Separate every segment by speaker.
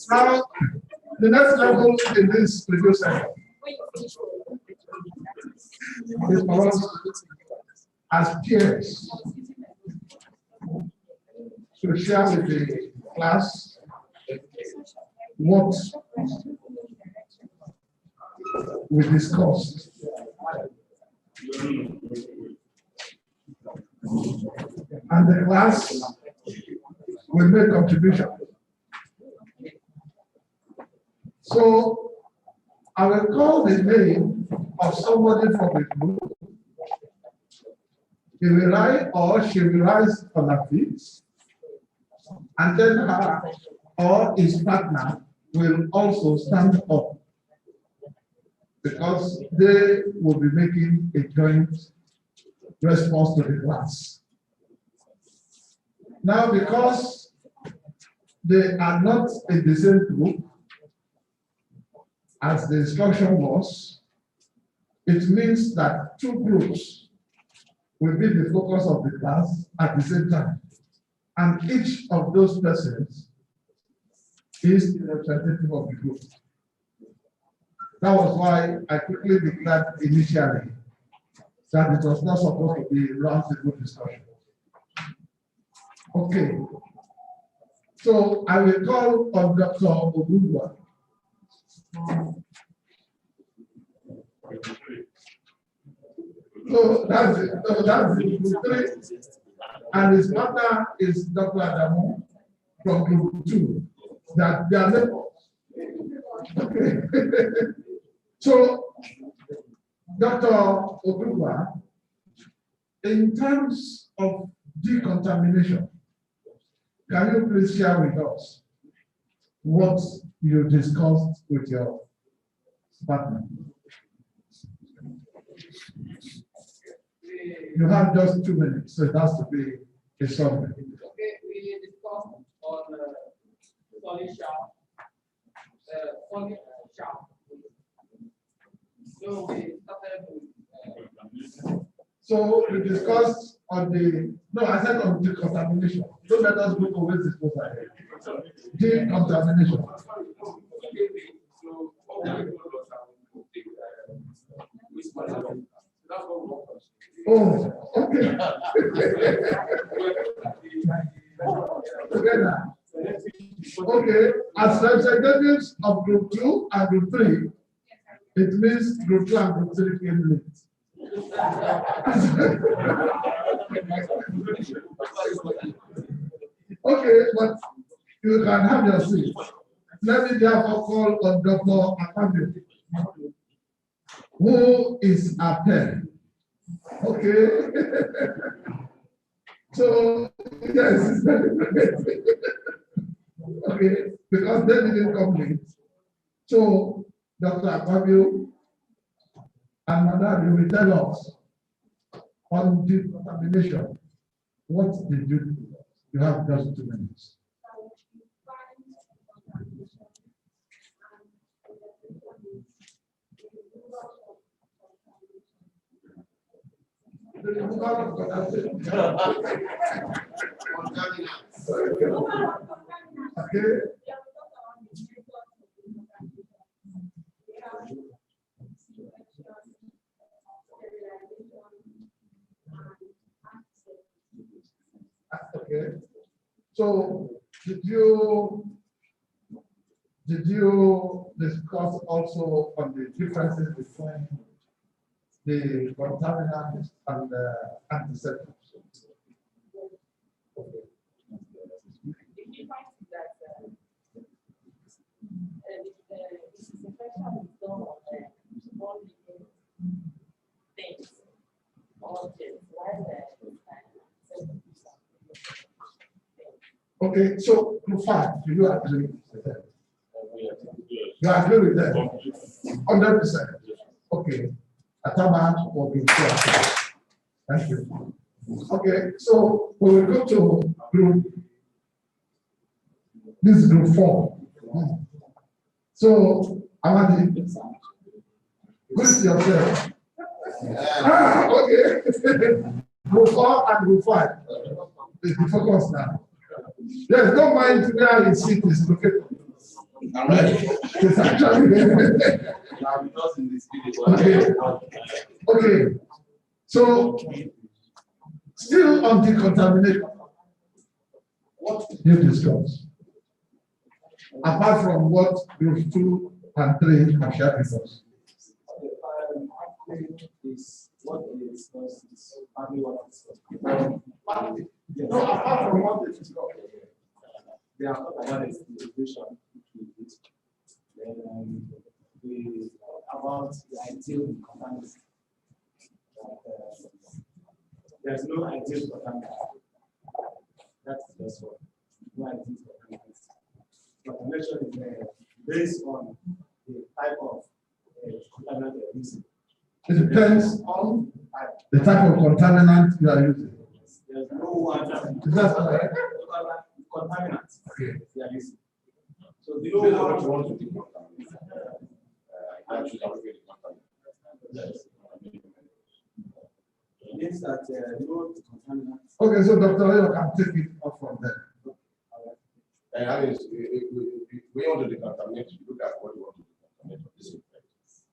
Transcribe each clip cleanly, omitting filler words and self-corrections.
Speaker 1: Now, the next level in this review center is for us as peers to share with the class what we discussed. And the class will make contribution. So I will call the name of somebody from the group. He will rise or she will rise on her feet, and then her or his partner will also stand up, because they will be making a joint response to the class. Now, because they are not in the same group as the instruction was, it means that two groups will be the focus of the class at the same time. And each of those persons is the representative of the group. That was why I quickly declared initially that it was not supposed to be round table discussion. Okay. So I will call on Dr. Ogundwa. So that's it. So that's it. Three. And his partner is Dr. Adamu from group 2. That they are neighbors. Okay. So, Dr. Ogundwa, in terms of decontamination, can you please share with us what you discussed with your partner? You have just 2 minutes, so it has to be a summary.
Speaker 2: Okay, we
Speaker 1: So we discussed on the, no, I said on decontamination. Don't let us go to waste disposal. Decontamination. Oh, okay. Together. Okay, as representatives of group 2 and group 3, it means group 2 and group 3 came late. Okay, but you can have your seat. Let me therefore call on Dr. Akabio, who is a pen. Okay. So, yes. Okay, because they didn't complete. So, Dr. Akabio and Madam, you will tell us on decontamination, what did you do? You have just 2 minutes. Okay. Okay. So did you discuss also on the differences between the contaminants and the antiseptics? Okay. Okay, so group 5, do you agree with that? You agree with that? 100%. Okay. Atama or group 4. Thank you. Okay, so we will go to group. This is group 4. So, Amadi, good yourself. Okay. Group 4 and group 5. Be focused now. Yes, don't mind where his seat is located.
Speaker 2: I'm ready.
Speaker 1: It's actually. Okay. Okay. So, still on decontamination. What did you discuss? Apart from what group 2 and 3 have shared with us.
Speaker 3: Is what they discussed is partly what
Speaker 1: No, apart from what they discussed.
Speaker 3: they are talking about is the education which we did. Then we about the ideal contaminant. There's no ideal contaminant. That's the first one. No ideal contaminant. Contamination is based on the type of contaminant you're using.
Speaker 1: It depends on the type of contaminant you are using.
Speaker 3: There's no one
Speaker 1: That's correct.
Speaker 3: contaminant
Speaker 1: Okay.
Speaker 3: they are using. So
Speaker 2: The
Speaker 3: the
Speaker 2: way
Speaker 3: no
Speaker 2: what you
Speaker 3: one
Speaker 2: want to decontaminate, I should have already contaminated.
Speaker 3: means that no contaminant.
Speaker 1: Okay, so Dr. Oyo can take it up from there.
Speaker 2: And that is, if we want to decontaminate, you look at what you want to decontaminate or disinfect,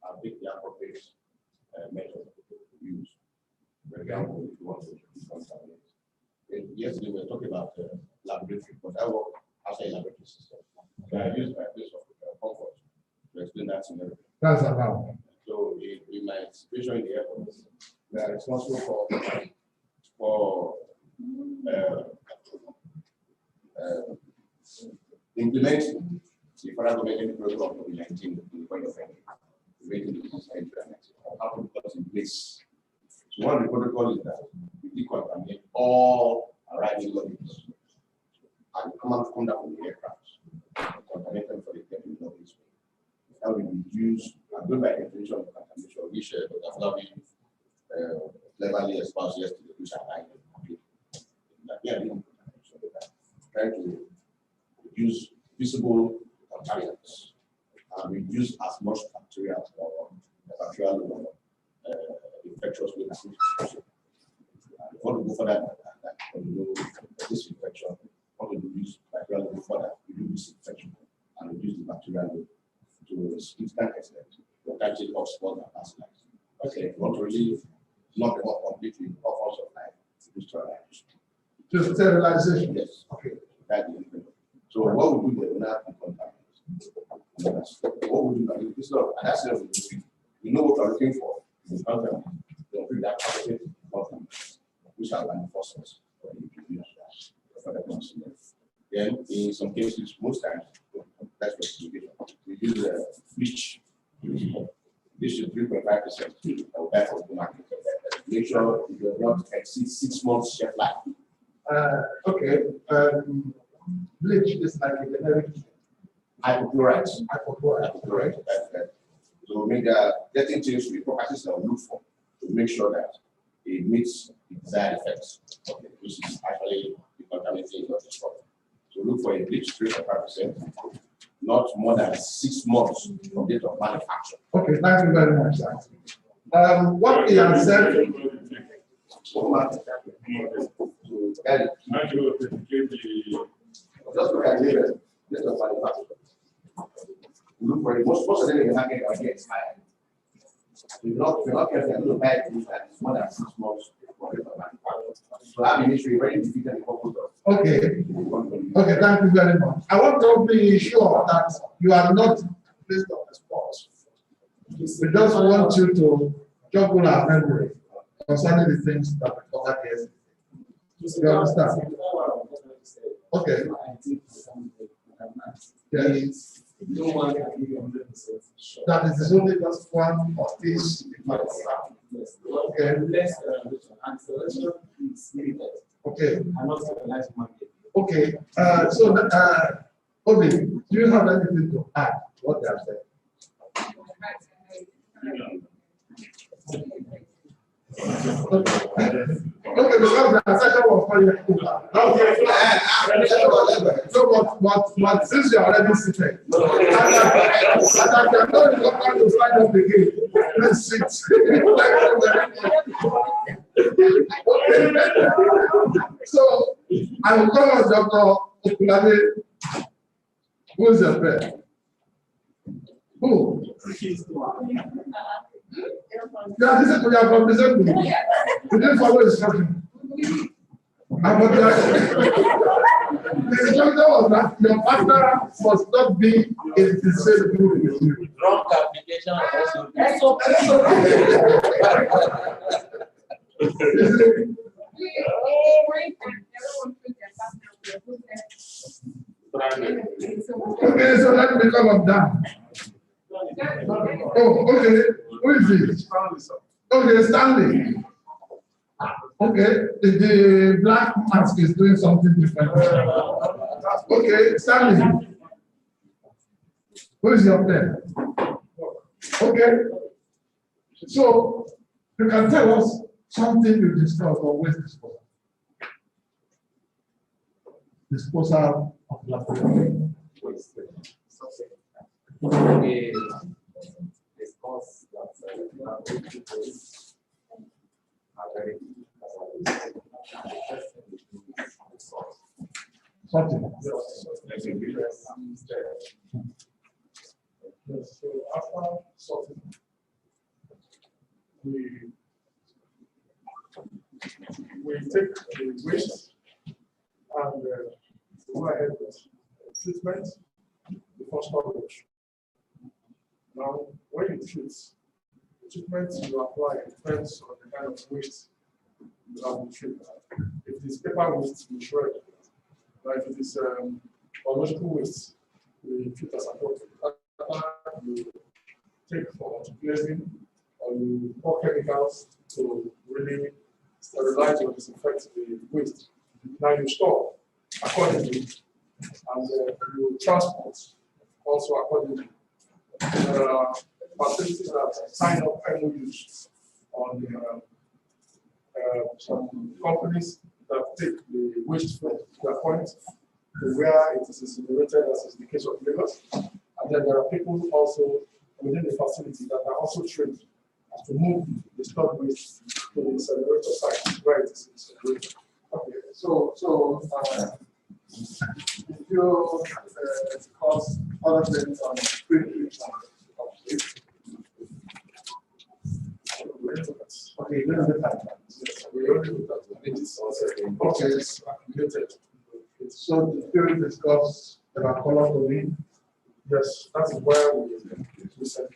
Speaker 2: and pick the appropriate method to use. For example, if you want to decontaminate. Yesterday we were talking about laboratory, but I work as a laboratory system. So I use my place of comfort to explain that to them.
Speaker 1: That's allowed.
Speaker 2: So in my situation in the airport, we are responsible for implementing the federal government program of COVID-19 in the point of entry, making the business entry and exit, how to put in place. So one of the protocol is that we decontaminate all arriving luggage and come down from the aircraft, contaminate them for the getting luggage. That will reduce and go by definition of contamination, which Dr. Flavi cleverly espoused yesterday, which I like. Trying to reduce visible contaminants and reduce as much bacteria or bacterial infectious waste. Before we go further than that, when we do disinfection, what we do is particularly before that, we do disinfection and reduce the bacterial load to a significant extent. We can take off spores and parasites. Okay, we want to really knock them off completely, off also life, to sterilization.
Speaker 1: Just sterilization.
Speaker 2: Yes. Okay. That's the end. So what we do there, we not contaminate. What we do, it's not, and that's it. We know what we're looking for. We contaminate. They'll bring that positive contaminants, which are like phosphorus or then in some cases, most times, that's what we use bleach. This is 3.5%. That will the market. Make sure it does not exceed 6 months shelf life.
Speaker 1: Okay. Bleach is like a generic
Speaker 2: Hypochlorite.
Speaker 1: hypochlorite.
Speaker 2: So make getting things to the properties that we look for to make sure that it meets the desired effects, which is actually the contaminating of the product. So look for a bleach 3.5%, not more than 6 months from date of manufacture.
Speaker 1: Okay, thank you very much, sir. What he has said.
Speaker 2: Just look at the date of manufacture. Look for it. Most of them in the market are getting expired. We're not getting to buy things that is more than 6 months for date of manufacture. So that initially very defeated the purpose of.
Speaker 1: Okay. Okay, thank you very much. I want to be sure that you are not based on the spot. We just want you to juggle our memory concerning the things that we covered yesterday. You understand? Okay. Yes.
Speaker 3: No one can give you 100% sure.
Speaker 1: That is only just one of these.
Speaker 3: Yes.
Speaker 1: Okay.
Speaker 3: Less and selection is limited.
Speaker 1: Okay.
Speaker 3: I'm not organized market.
Speaker 1: Okay. So, Obi, do you have anything to add to what they have said? Okay, because the session was for you. But since you are already seated, and I can know you're not going to stand up again, please sit. So, I will call on Dr. Okulade. Who is your friend? Who? Yeah, this is what you are representing. You didn't follow instruction. The instruction was that your partner must not be in the same group with you.
Speaker 4: Wrong application also.
Speaker 1: Okay, so let me come up down. Oh, okay. Who is it? Okay, Stanley. Okay, the black mask is doing something different. Okay, Stanley. Who is your friend? Okay. So you can tell us something you discussed or waste disposal. Disposal of laboratory.
Speaker 4: We discuss that
Speaker 1: Something.
Speaker 5: Yes, so after sorting, we take the waste and go ahead with treatment before storage. Now, when you treat, the treatment you apply depends on the kind of waste you have to treat. If it is paper waste, we shred. Now, if it is biological waste, we treat as appropriate. You take for glazing or you pour chemicals to really sterilize or disinfect the waste. Now you store accordingly and you transport also accordingly. There are facilities that sign up MOUs on some companies that take the waste from their point to where it is incinerated, as is the case of Lagos. And then there are people also within the facility that are also trained to move the stored waste to the incinerator site where it is incinerated.
Speaker 1: Okay, so if you discuss other things on pre-treatment of waste. Okay, we don't look at that.
Speaker 5: We only look at it is also
Speaker 1: Okay,
Speaker 5: it's accumulated.
Speaker 1: so the theory discuss about color coding.
Speaker 5: Yes, that is where we said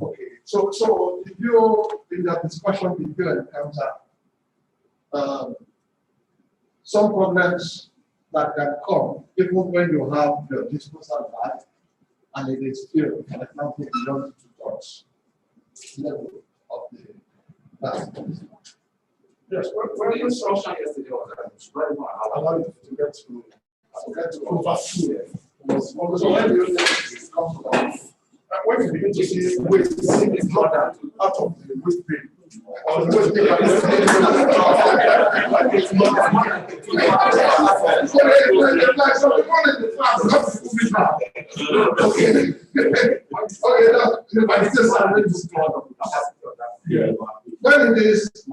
Speaker 1: Okay, so did you, in that discussion, did you encounter some problems that can come even when you have your disposal bag and it is filled, for example, beyond 2 tons level of the bag?
Speaker 5: yes, when we saw
Speaker 4: yesterday was that it's very much
Speaker 5: allowed to get to over 2.
Speaker 1: So when you come to that,
Speaker 5: When you begin to see waste is not out of the waste bin, or the waste bin
Speaker 1: when it is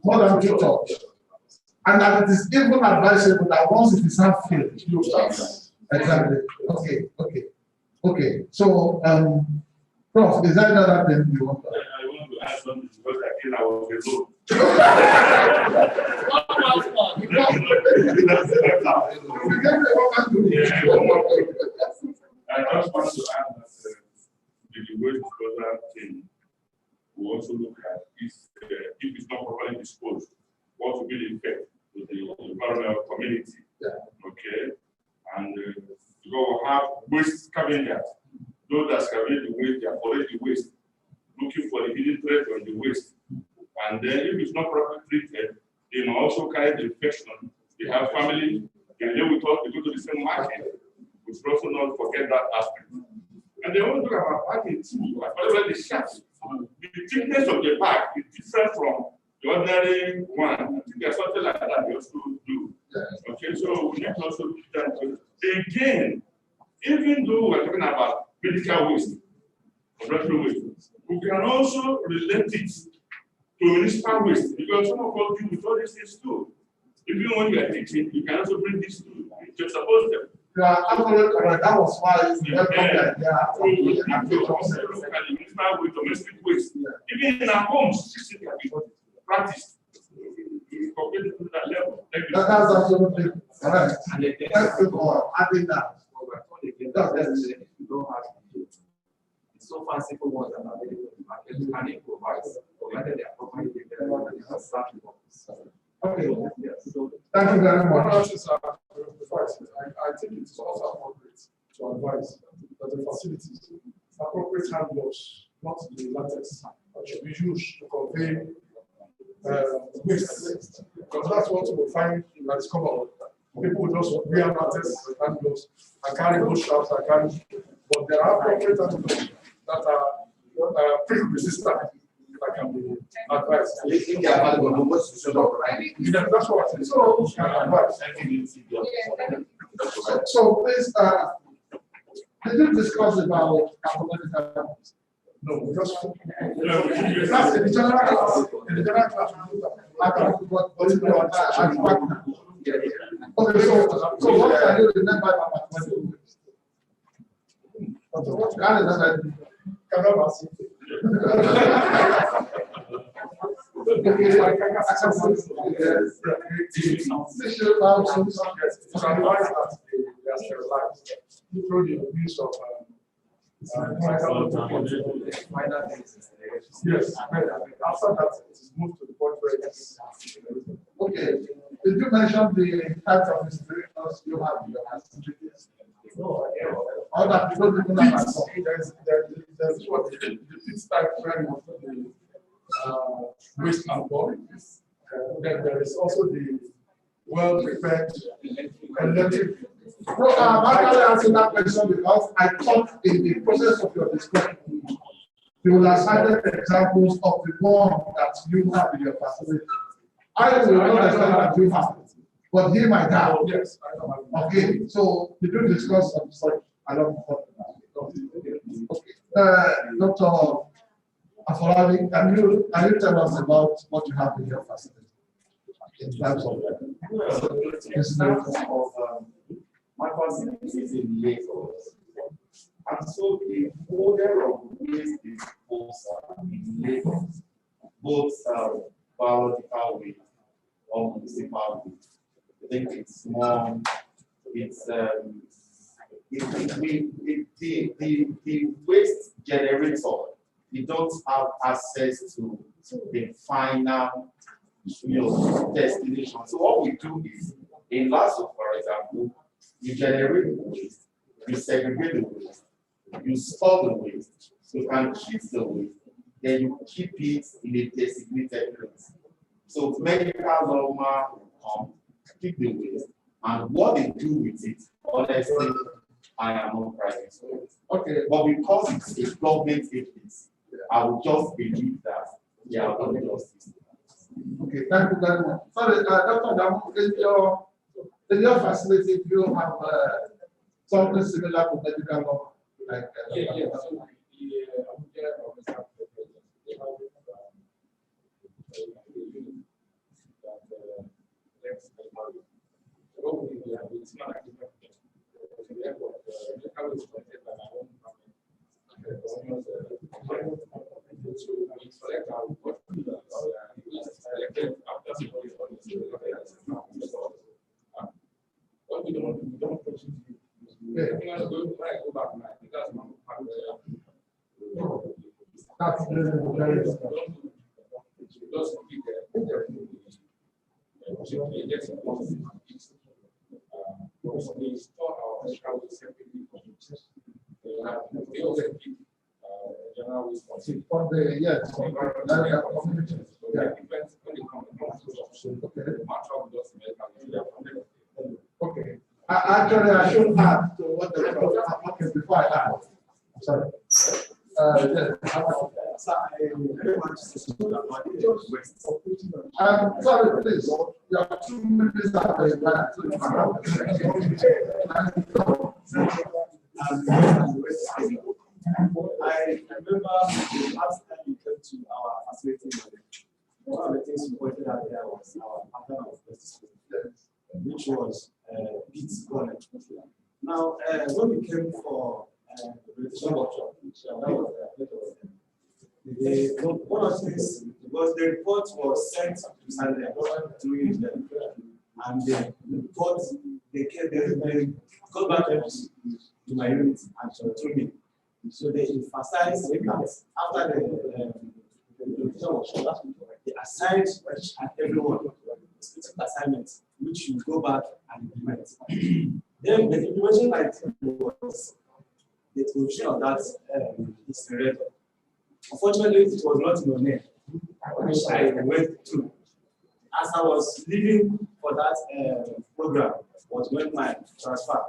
Speaker 1: more than 2 tons, and that it is even advisable that once it is half filled, you start. Exactly. Okay. So, Prof, is that another thing you want to add?
Speaker 6: I want to add something because I think I was alone. I just want to add that the waste disposal thing, we also look at is if it's not properly disposed, what will be the effect to the environmental community?
Speaker 1: Yeah.
Speaker 6: Okay, and because we have waste scavengers, those that scavenge the waste, they are collect the waste, looking for the hidden threat on the waste, and then if it's not properly treated, they may also carry the infection. They have family, they live with us, they go to the same market. We should also not forget that aspect. And they want to talk about packing too, especially the shaft. The thickness of the bag is different from the ordinary one. I think there's something like that they also do. Okay, so we need to also do that. Again, even though we're talking about medical waste, industrial waste, we can also relate it to municipal waste because some of us deal with all these things too. Even when you are teaching, you can also bring this to you're supposed to.
Speaker 1: Yeah, absolutely correct. That was why we welcome the
Speaker 6: idea. Domestic waste. Even in our homes, practice.
Speaker 1: That's absolutely correct. Thank you for adding that.
Speaker 4: You don't have to do. It's so fancy for ones that are available in the market. You can improvise, provided they are properly developed.
Speaker 1: Okay.
Speaker 4: Yes.
Speaker 1: Thank you very
Speaker 5: One
Speaker 1: much.
Speaker 5: answer is, I think it is also appropriate to advise that the facilities appropriate hand gloves, not the latex, that should be used to convey waste. Because that's what we find that is common. People will just wear latex hand gloves and carry bush straps and carry, but there are appropriate hand gloves that are prick resistant. That can be advised. Yeah, that's what I think. So,
Speaker 1: So please, did you discuss about alphabetical?
Speaker 5: no, just
Speaker 1: That's in the general class. In the general class, I talked about what is going on. Okay, so what can you remember about mathematical?
Speaker 5: through the use of yes, after that it is moved to the point where it is.
Speaker 1: Okay, did you mention the types of incinerators you have in your facilities?
Speaker 5: No,
Speaker 1: Or that you don't even have at all?
Speaker 5: there's what the pit type where you put the waste and ball. Then there is also the well prepared electric.
Speaker 1: No, I'm actually answering that question because I thought in the process of your discussion, you will have cited examples of the one that you have in your facility. I will not understand that you have, but he might have.
Speaker 5: Yes, I know.
Speaker 1: Okay, so did you discuss some such along the Dr. Afolabi, can you tell us about what you have in your facility? In terms of
Speaker 4: my facility is in Lagos. And so the order of waste disposal in Lagos, both biological waste or municipal waste. I think it's more, it's the waste generator, you don't have access to the final destination. So what we do is, in Lasso, for example, you generate the waste, you segregate the waste, you store the waste, you can treat the waste, then you keep it in a designated place. So medical normal will come, keep the waste, and what they do with it, honestly, I am not private. Okay, but because it's a government agency, I will just believe that they are not justice.
Speaker 1: Okay, thank you very much. Sorry, Dr. Damu, in your facility, do you have something similar to medical law? Like, that's very for the yes, okay. Actually, I should add to what the okay before I add. Sorry. Sorry, please. You have 2 minutes after
Speaker 3: I remember the last time you came to our facility, one of the things you pointed out there was our pattern of pesticide, which was beets growing. Now, when we came for the presentation workshop, one of the things was the report was sent to Sunday during them, and the report they got back to my unit and to me. So they emphasized that after the presentation workshop, they assigned each and everyone specific assignments, which you go back and implement. Then the implementation was the provision of that incinerator. Unfortunately, it was not in your name, which I went through. As I was leaving for that program, was when my transfer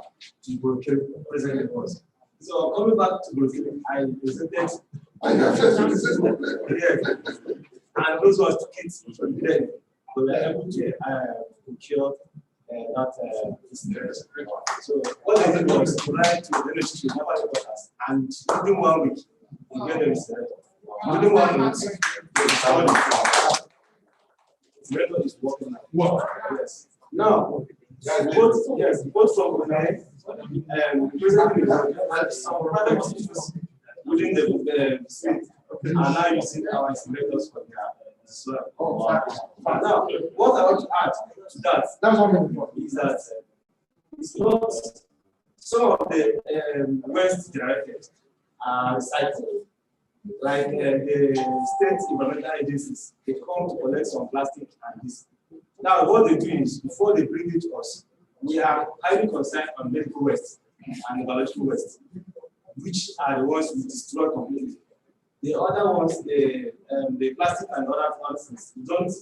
Speaker 3: to Burkina presently was. So coming back to Burkina, I presented. And those ones took it then. We were able to procure that incinerator. So what I did was to write to the ministry, and within 1 week, we get the incinerator. Within 1 week, the incinerator is working now. Wow. Yes. Now, both from presently some private institutions within the state are now using our incinerators for their soil. Now, what I want to add to that is that it's not some of the waste generated are recycled. Like the state environmental agencies, they come to collect some plastic and this. Now, what they do is, before they bring it to us, we are highly concerned on medical waste and biological waste, which are the ones we destroy completely. The other ones, the plastic and other things, we don't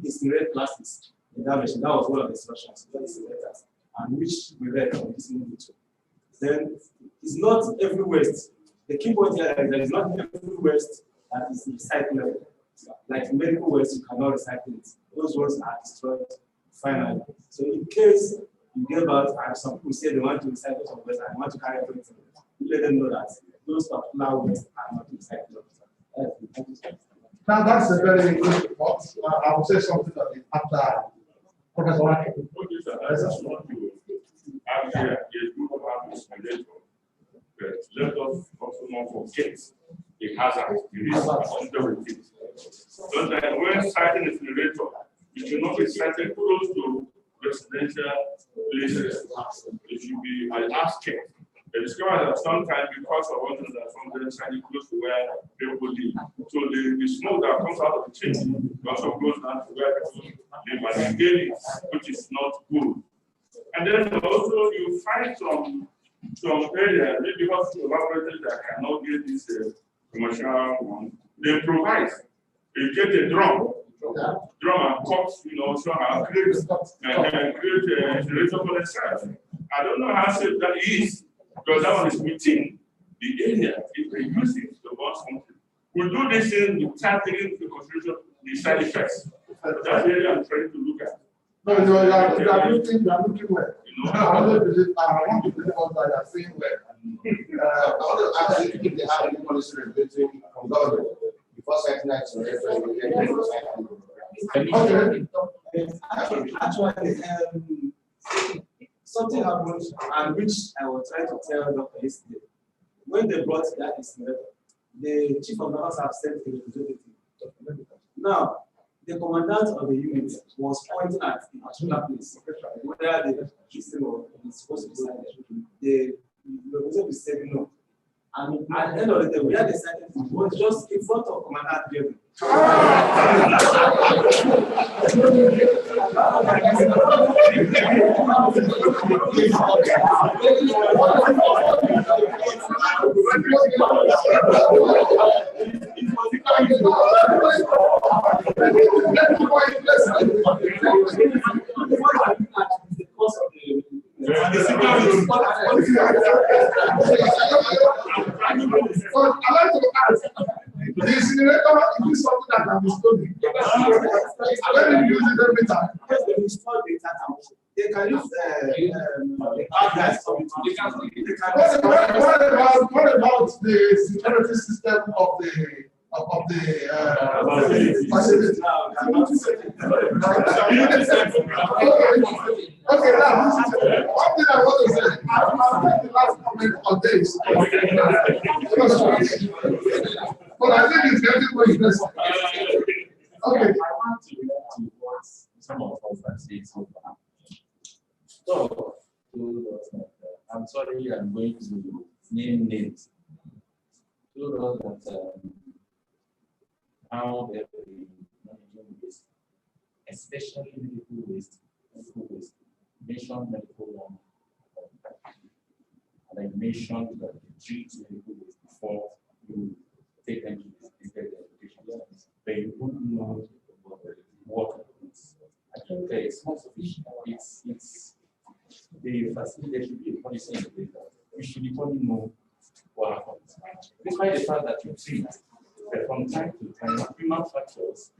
Speaker 3: incinerate plastics in that machine. That was one of the instructions, and which we read on this movie too. Then, it's not every waste. The key point here is that it's not every waste that is recyclable. Like medical waste, you cannot recycle it. Those ones are destroyed finally. So in case you give out, and some people say they want to recycle some waste and want to carry everything, let them know that those particular waste are not recycled.
Speaker 1: Now, that's a very good report. I will say something of it after Professor Wake.
Speaker 6: Okay, sir, I just want to add here a group of artists and later, but let us also not forget the hazard, the risk associated with it. Sometimes when citing a generator, it should not be cited close to residential places. It should be an outskirts. They discovered that sometimes because of one that sometimes standing close to where people live. So the smoke that comes out of the chimney also goes down to where people live and daily, which is not good. And then also you find some areas, maybe because of operators that cannot get this commercial one, they improvise. You get a drum and cups, somehow create a generator for themselves. I don't know how safe that is, because that one is within the area. If they use it to run something, we do this thing without taking into consideration the side effects. That's the area I'm trying to look at.
Speaker 1: No, you are looking well. I want to believe that you are saying well.
Speaker 2: I want to ask if they have any policy regulating from government before citing that
Speaker 3: Actually, something happened, and which I was trying to tell Dr. yesterday. When they brought that incinerator, the chief of the have sent a representative. Now, the commandant of the unit was pointing at the particular place where the system is supposed to be signed. The representative said no. And at the end of the day, we had decided it was just in front of Commandant Gavin.
Speaker 1: But I like to ask, the incinerator is something that can be stolen. When you use it every time.
Speaker 3: They can use the bad guys.
Speaker 1: What about the security system of the facility? Okay, now one thing I want to say, I'll make the last comment on this. But I think it's getting more interesting. Okay.
Speaker 7: I want to react to what some of us have said so far. So, I'm sorry, I'm going to name names. Told us that how they're managing waste, especially medical waste, mentioned medical one. And I mentioned that you treat medical waste before you take them to the education service, but you don't know what happens. I think it's not sufficient. It's the facility, there should be a policy in place that you should equally know what happens. Despite the fact that you treat, but from time to time, human factors,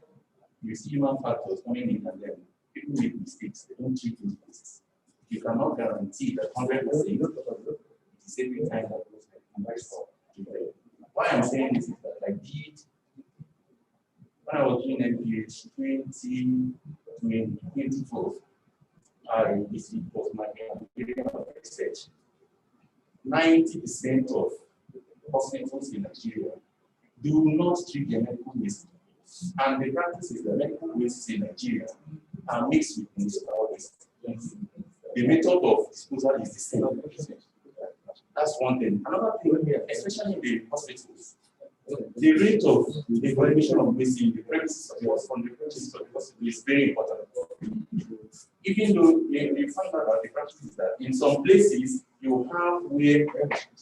Speaker 7: you see human factors coming in and then people make mistakes, they don't treat mistakes. You cannot guarantee that 100% it is every time that those numbers stop. Why I'm saying this is that I did, when I was doing MPH 2012, I received my area of research. 90% of hospitals in Nigeria do not treat their medical waste. And the practice is that medical waste in Nigeria are mixed with municipal waste. The method of disposal is the same. That's one thing. Another thing, especially in the hospitals, the rate of the evaluation of waste in the premises of the hospital is very important. Even though you find out that the practice is that in some places you have where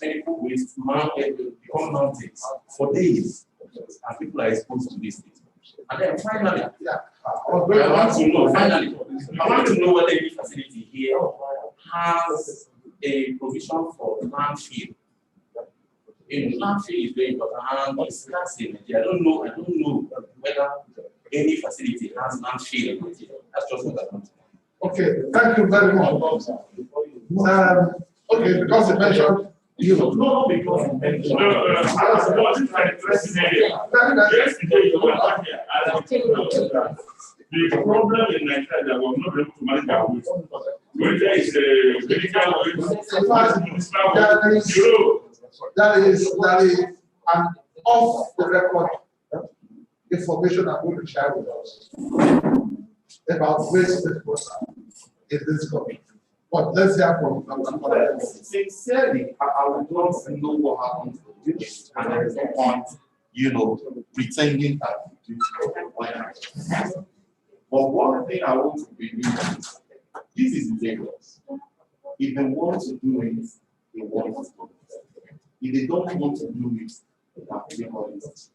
Speaker 7: medical waste become mounted for days, and people are exposed to these things. And then finally, I want to know whether any facility here has a provision for landfill. Landfill is very important, and it's scarce in Nigeria. I don't know whether any facility has landfill in Nigeria. That's just what I want to know.
Speaker 1: Okay, thank you very much. Okay, because you mentioned
Speaker 4: No, because
Speaker 6: No, this is an interesting area. Yesterday, you were not here. The problem in Nigeria that we're not able to manage our waste. Whether it's a medical waste,
Speaker 1: that is an off the record information I'm going to share with us about waste disposal in this country. But let's hear from
Speaker 4: sincerely, I would want to know what happened to this, and there is no point, pretending that we do. But one thing I want to believe is this is Lagos. If they want to do it, they want to do it. If they don't want to do it, they have to make all this.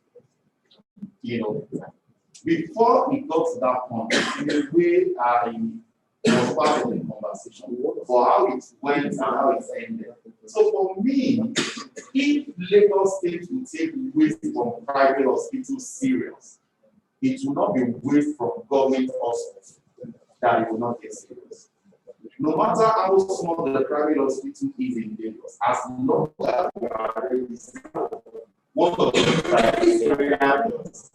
Speaker 4: Before it got to that point, in a way I was part of the conversation for how it went and how it ended. So for me, if Lagos State will take waste from private hospitals serious, it will not be waste from government hospitals that it will not get serious. No matter how small the private hospital is in Lagos, as long as we are already one of the private areas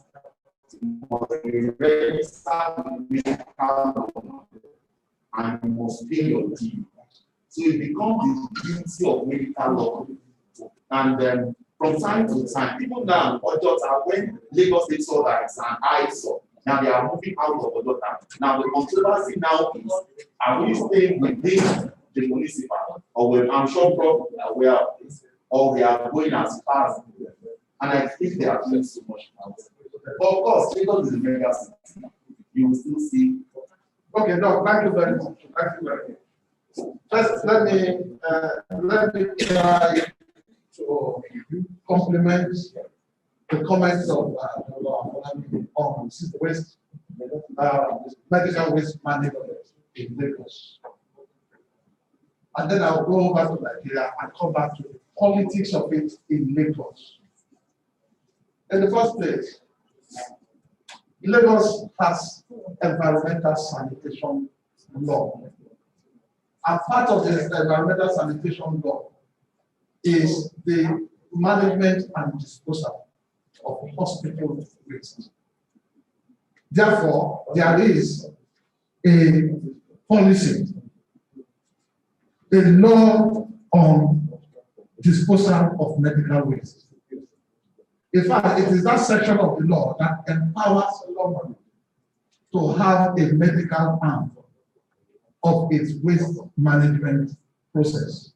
Speaker 4: must be registered medical and you must pay your due. So it becomes the duty of medical law. And from time to time, people now, when Lagos State saw that it's an eyesore, now they are moving out of Ojota. Now the controversy now is, are we staying within the municipal, or I'm sure probably aware of this, or we are going as far as, and I think they are doing so much now. But of course, Lagos is a mega city. You will still see.
Speaker 1: Okay, no, thank you very much. Thank you very much. First, let me try to complement the comments of on waste, medical waste management in Lagos. And then I'll go over to Nigeria and come back to the politics of it in Lagos. In the first place, Lagos has environmental sanitation law. And part of the environmental sanitation law is the management and disposal of hospital waste. Therefore, there is a policy, a law on disposal of medical waste. In fact, it is that section of the law that empowers government to have a medical arm of its waste management process.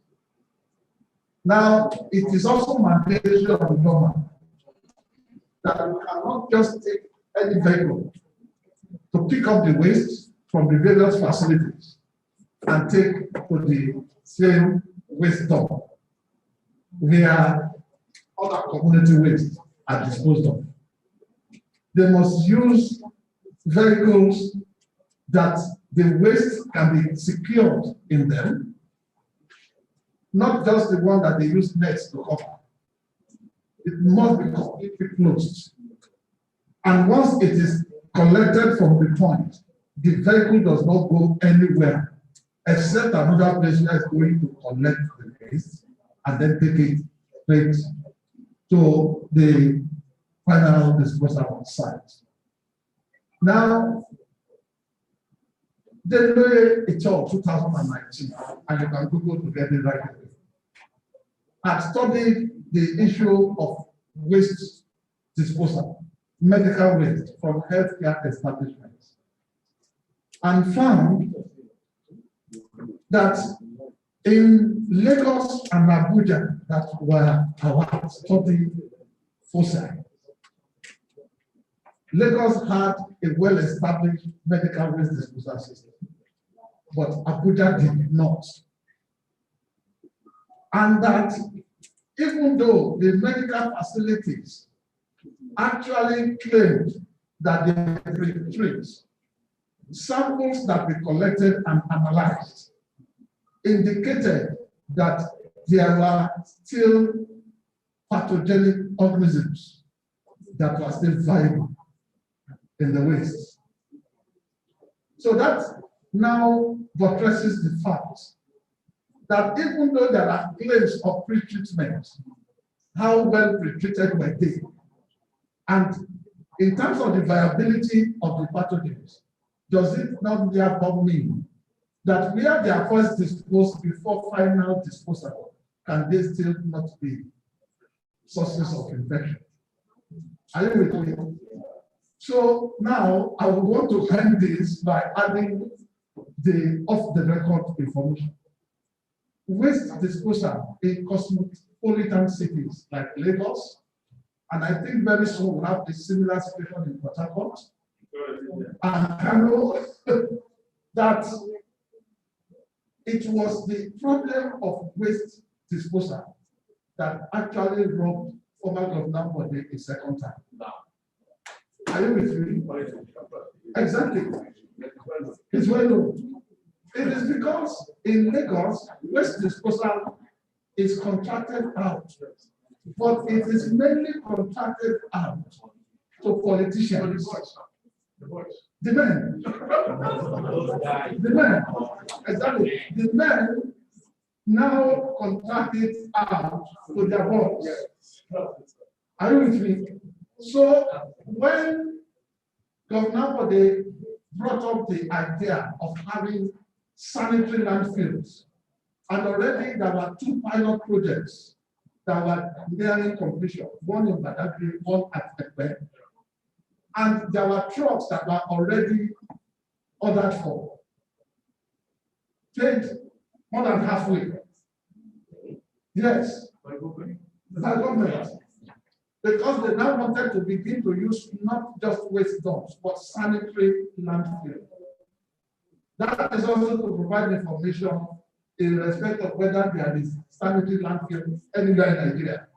Speaker 1: Now, it is also mandatory on the government that you cannot just take any vehicle to pick up the waste from the various facilities and take to the same waste dump where other community waste are disposed of. They must use vehicles that the waste can be secured in them, not just the one that they use nets to cover. It must be completely closed. And once it is collected from the point, the vehicle does not go anywhere except another place that is going to collect the waste and then take it straight to the final disposal site. Now, the law it's all 2019, and you can Google to get it right away. I've studied the issue of waste disposal, medical waste from healthcare establishments, and found that in Lagos and Abuja, that were our study foci, Lagos had a well-established medical waste disposal system, but Abuja did not. And that even though the medical facilities actually claimed that they retrieved samples that were collected and analyzed indicated that there were still pathogenic organisms that were still viable in the waste. So that now buttresses the fact that even though there are claims of pre-treatment, how well pre-treated were they? And in terms of the viability of the pathogens, does it not therefore mean that where they are first disposed before final disposal, can they still not be sources of infection? Are you with me? So now I would want to end this by adding the off-the-record information. Waste disposal in cosmopolitan cities like Lagos, and I think very soon we'll have a similar situation in Port Harcourt, and I know that it was the problem of waste disposal that actually robbed former Governor Bode a second time. Are you with me? Exactly. It's well known. It is because in Lagos, waste disposal is contracted out, but it is mainly contracted out to politicians. The men. The men. Exactly. The men now contract it out to their boss. Are you with me? So when Governor Bode brought up the idea of having sanitary landfills, and already there were 2 pilot projects that were nearing completion, one in Badagry, one at Ekpe, and there were trucks that were already ordered for, paid more than halfway. Yes, by government. Because they now wanted to begin to use not just waste dumps, but sanitary landfill. That is also to provide information in respect of whether there is sanitary landfill anywhere in Nigeria.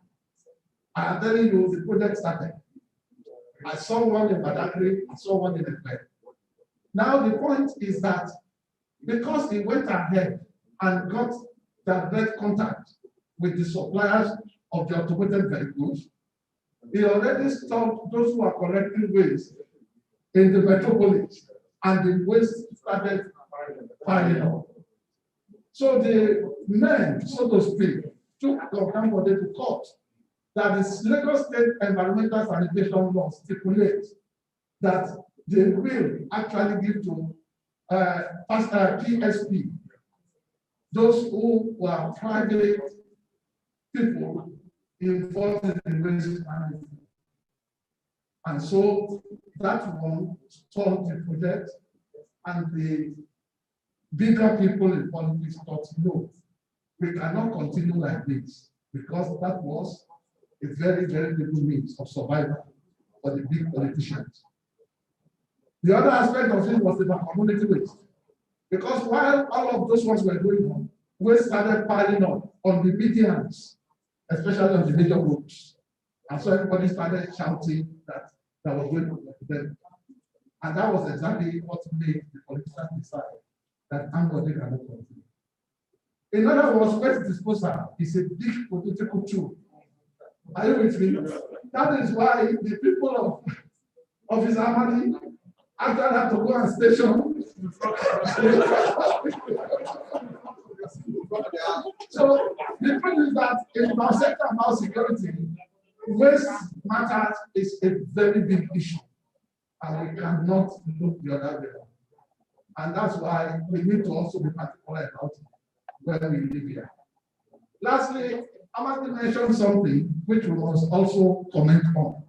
Speaker 1: I am telling you, the project started. I saw one in Badagry, I saw one in Ekpe. Now the point is that because he went ahead and got direct contact with the suppliers of the automated vehicles, he already stopped those who are collecting waste in the metropolis, and the waste started piling up. So the men, so to speak, took Governor Bode to court that the Lagos State Environmental Sanitation Law stipulates that they will actually give to PSP, those who were private people involved in waste management. And so that one stalled the project, and the bigger people in politics thought, no, we cannot continue like this, because that was a very, very little means of survival for the big politicians. The other aspect of it was about community waste, because while all of those ones were going on, waste started piling up on the medians, especially on the major roads. And so everybody started shouting that that was going to them. And that was exactly what made the politicians decide that Ambode cannot continue. In other words, waste disposal is a big political tool. Are you with me? That is why the people of his army actually have to go and station. So the point is that in our sector about security, waste matters is a very big issue, and we cannot look the other way. And that's why we need to also be particular about it when we live here. Lastly, I must mention something which we must also comment on.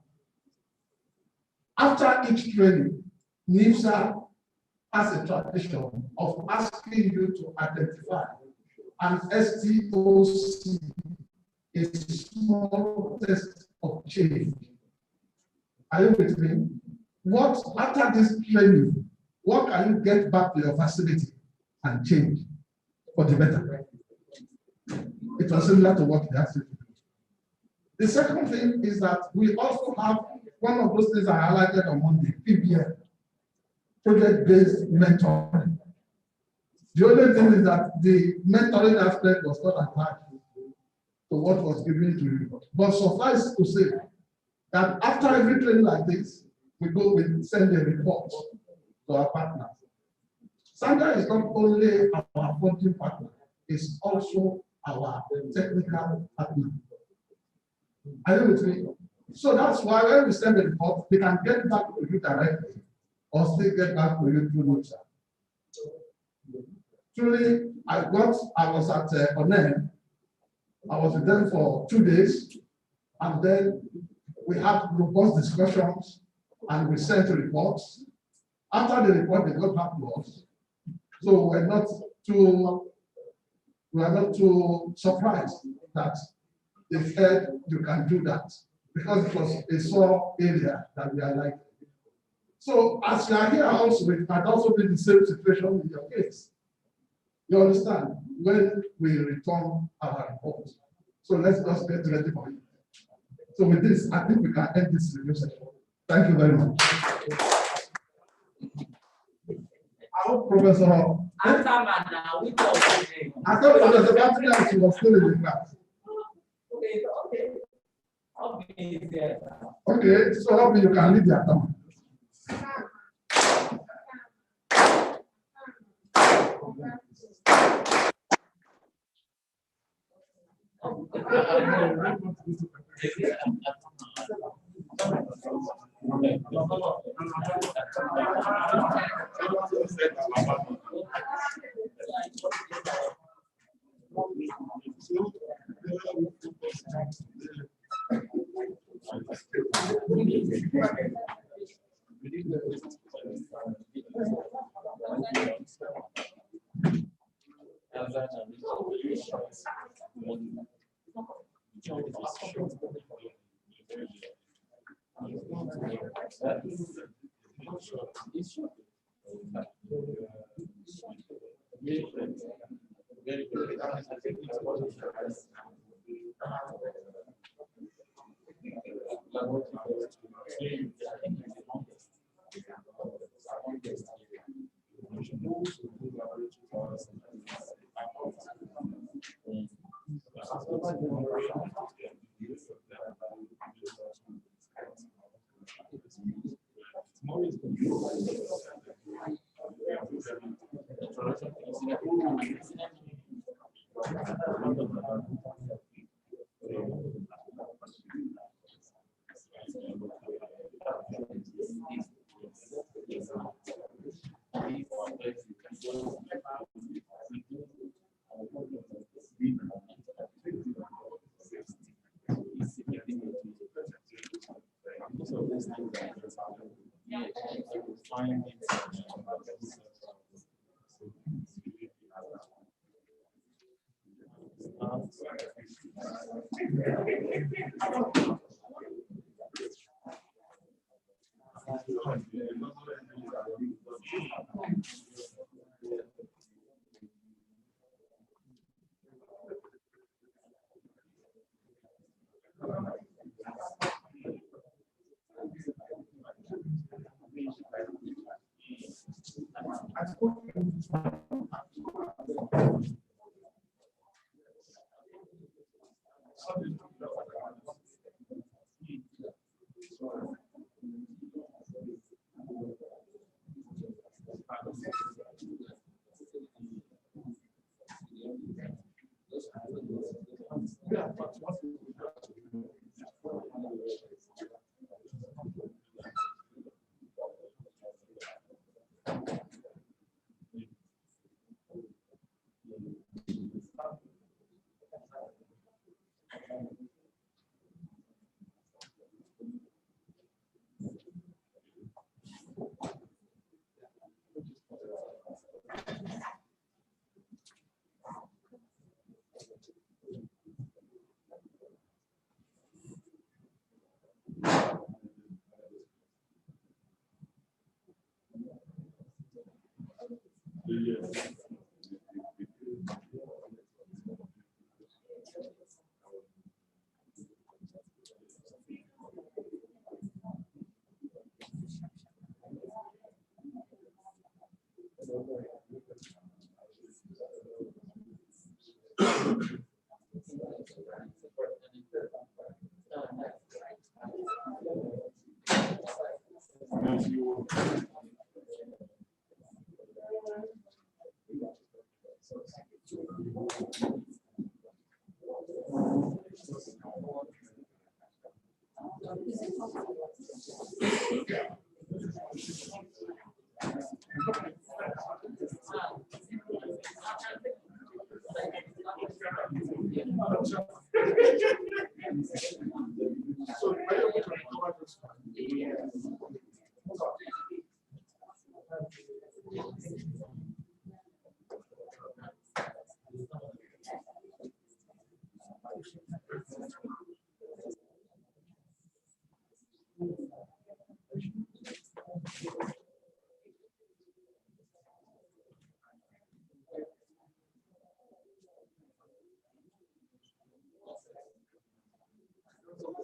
Speaker 1: After each training, NIFSA has a tradition of asking you to identify an STOC, a small test of change. Are you with me? What, after this training, what can you get back to your facility and change for the better? It was similar to what they asked you to do. The second thing is that we also have one of those things I highlighted on Monday, PBM, project-based mentoring. The only thing is that the mentoring aspect was not attached to what was given to you. But suffice to say that after every training like this, we send a report to our partners. Sandra is not only our funding partner, is also our technical partner. Are you with me? So that's why when we send the report, they can get back to you directly or still get back to you through notes. Truly, I was at Onen. I was with them for 2 days, and then we had robust discussions and we sent reports. After the report, they got back to us. So we're not too surprised that they said you can do that, because it was a sore area that we are like. So as you are here also, it might also be the same situation in your case. You understand? When we return our report. So let's just get ready for it. So with this, I think we can end this review session. Thank you very much. I hope Professor. I thought Professor Patrick was still in the class. Okay, so help me, you can lead the account.
Speaker 5: So, are you able to recover this?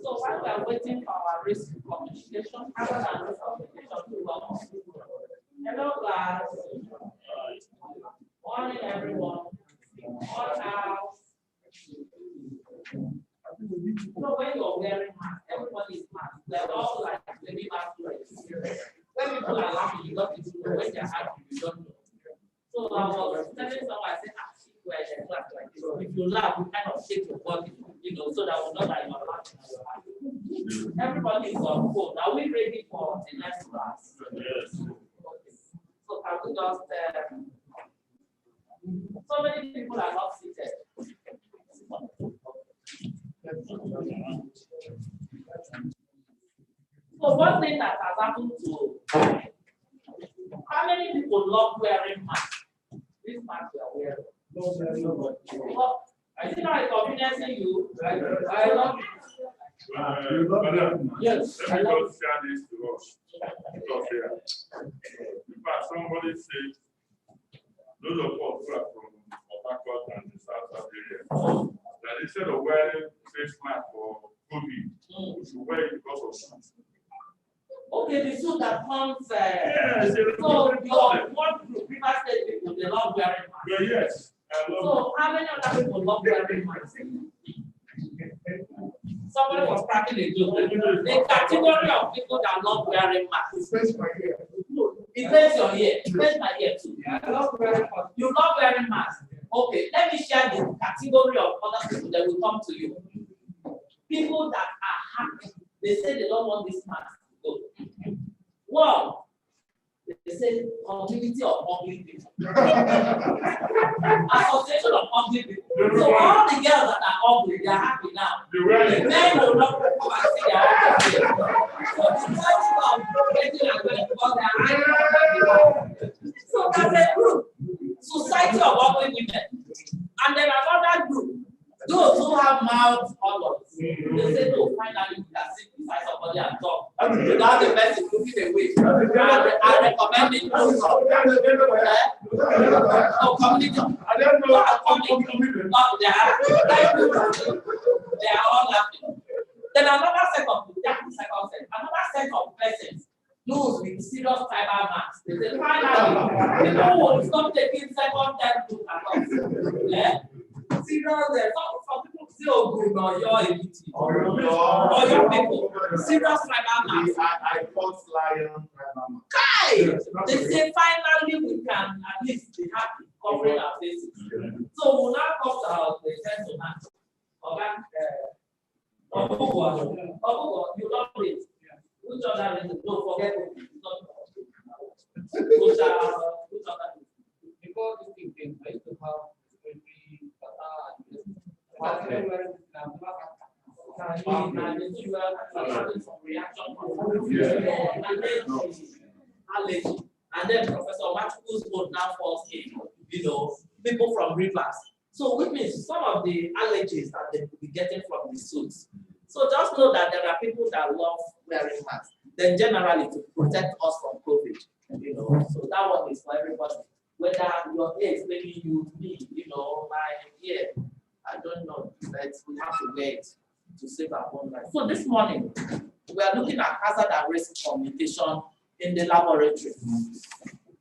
Speaker 8: So while we are waiting for our risk communication, other than risk communication, we welcome. Hello, class. Morning, everyone. All house. So when you're wearing mask, everybody is masked. They're all like maybe mask wearers. When people are laughing, you don't know. When they're happy, you don't know. So I was telling someone, I said, wear the class like this. If you laugh, you kind of shake your body, so that we know that you're laughing and you're happy. Everybody is on phone. Are we ready for the next class?
Speaker 6: Yes.
Speaker 8: Okay. So can we just so many people are not seated. So one thing that has happened to how many people love wearing masks? This mask you are wearing. Well, I think I'm inconveniencing you. I love it.
Speaker 6: Madam,
Speaker 8: Yes,
Speaker 6: let me just share this to us. Because here, in fact, somebody said, those of us who are from Port and the South area, that instead of wearing face mask for COVID, we should wear it because of suit.
Speaker 8: Okay, the suit that comes.
Speaker 6: Yes,
Speaker 8: So your one group, people say people they love wearing masks.
Speaker 6: Well, yes, I love
Speaker 8: So how many other people love wearing masks? Somebody was cracking a joke. The category of people that love wearing masks.
Speaker 5: It's my ear.
Speaker 8: It makes your ear. It makes my ear too. I love wearing masks. You love wearing masks. Okay, let me share the category of other people that will come to you. People that are happy. They say they don't want this mask to go. One, they say community of ugly people. Association of ugly people. So all the girls that are ugly, they are happy now. The men will not come and see their ugly. So the choice of getting and going because they are happy. So that's a group. Society of ugly women. And then another group. Those who have mouths odors. They say, no, finally we can sit beside somebody and talk. Without the person looking away. I recommend it. Oh, community. They are all laughing. Then another set of persons, those with serious tribal marks. They say, finally, people will stop taking second, third look at us. Serious, some people say, oh, good, no, you're elite. Or your people. Serious tribal marks.
Speaker 4: I fought lion tribal marks.
Speaker 8: Kai! They say, finally, we can at least be happy covering our faces. So we'll now come to our gentleman. You love it. Which other reason? Don't forget it. Which other
Speaker 9: Before this thing came, I used to have
Speaker 8: and then Professor Matuku's board now falls in, people from rivers. So which means some of the allergies that they will be getting from the suits. So just know that there are people that love wearing masks. Then generally to protect us from COVID, So that one is for everybody. Whether your ear is making you me, my ear, I don't know, but we have to wait to save our own life. So this morning, we are looking at hazard and risk communication in the laboratory.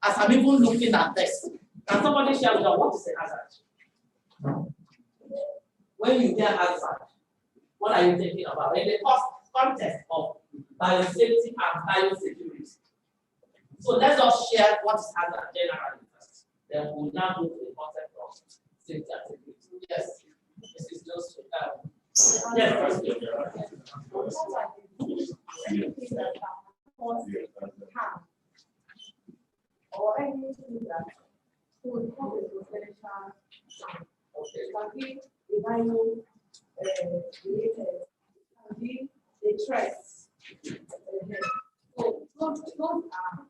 Speaker 8: As I'm even looking at this, can somebody share with us what is a hazard? When you hear hazard, what are you thinking about? In the context of biosafety and biosecurity. So let's just share what is hazard generally first. Then we'll now go to the concept of safety Yes.
Speaker 10: Or anything that could have a potential can be a bio related, can be a threat. So those are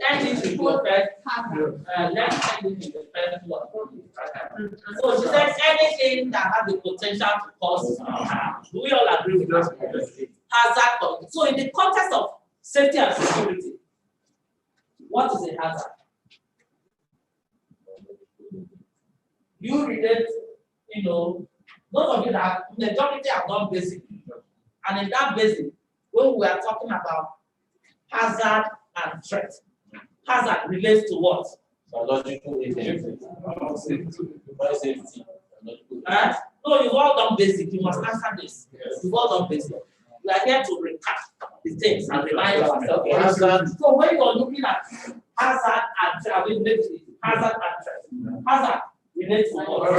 Speaker 8: Anything to affect, let's say this is the first one. So she said anything that has the potential to cause harm. Do we all agree with that? Hazard. So in the context of safety and security, what is a hazard? You relate, those of you that majority have done basic. And in that basic, when we are talking about hazard and threat, hazard relates to what?
Speaker 7: Biological agents. Safety.
Speaker 8: No, you've all done basic. You must answer this. You've all done basic. We are here to recap the things and remind ourselves. So when you are looking at hazard and threat, hazard and threat. Hazard relates to what?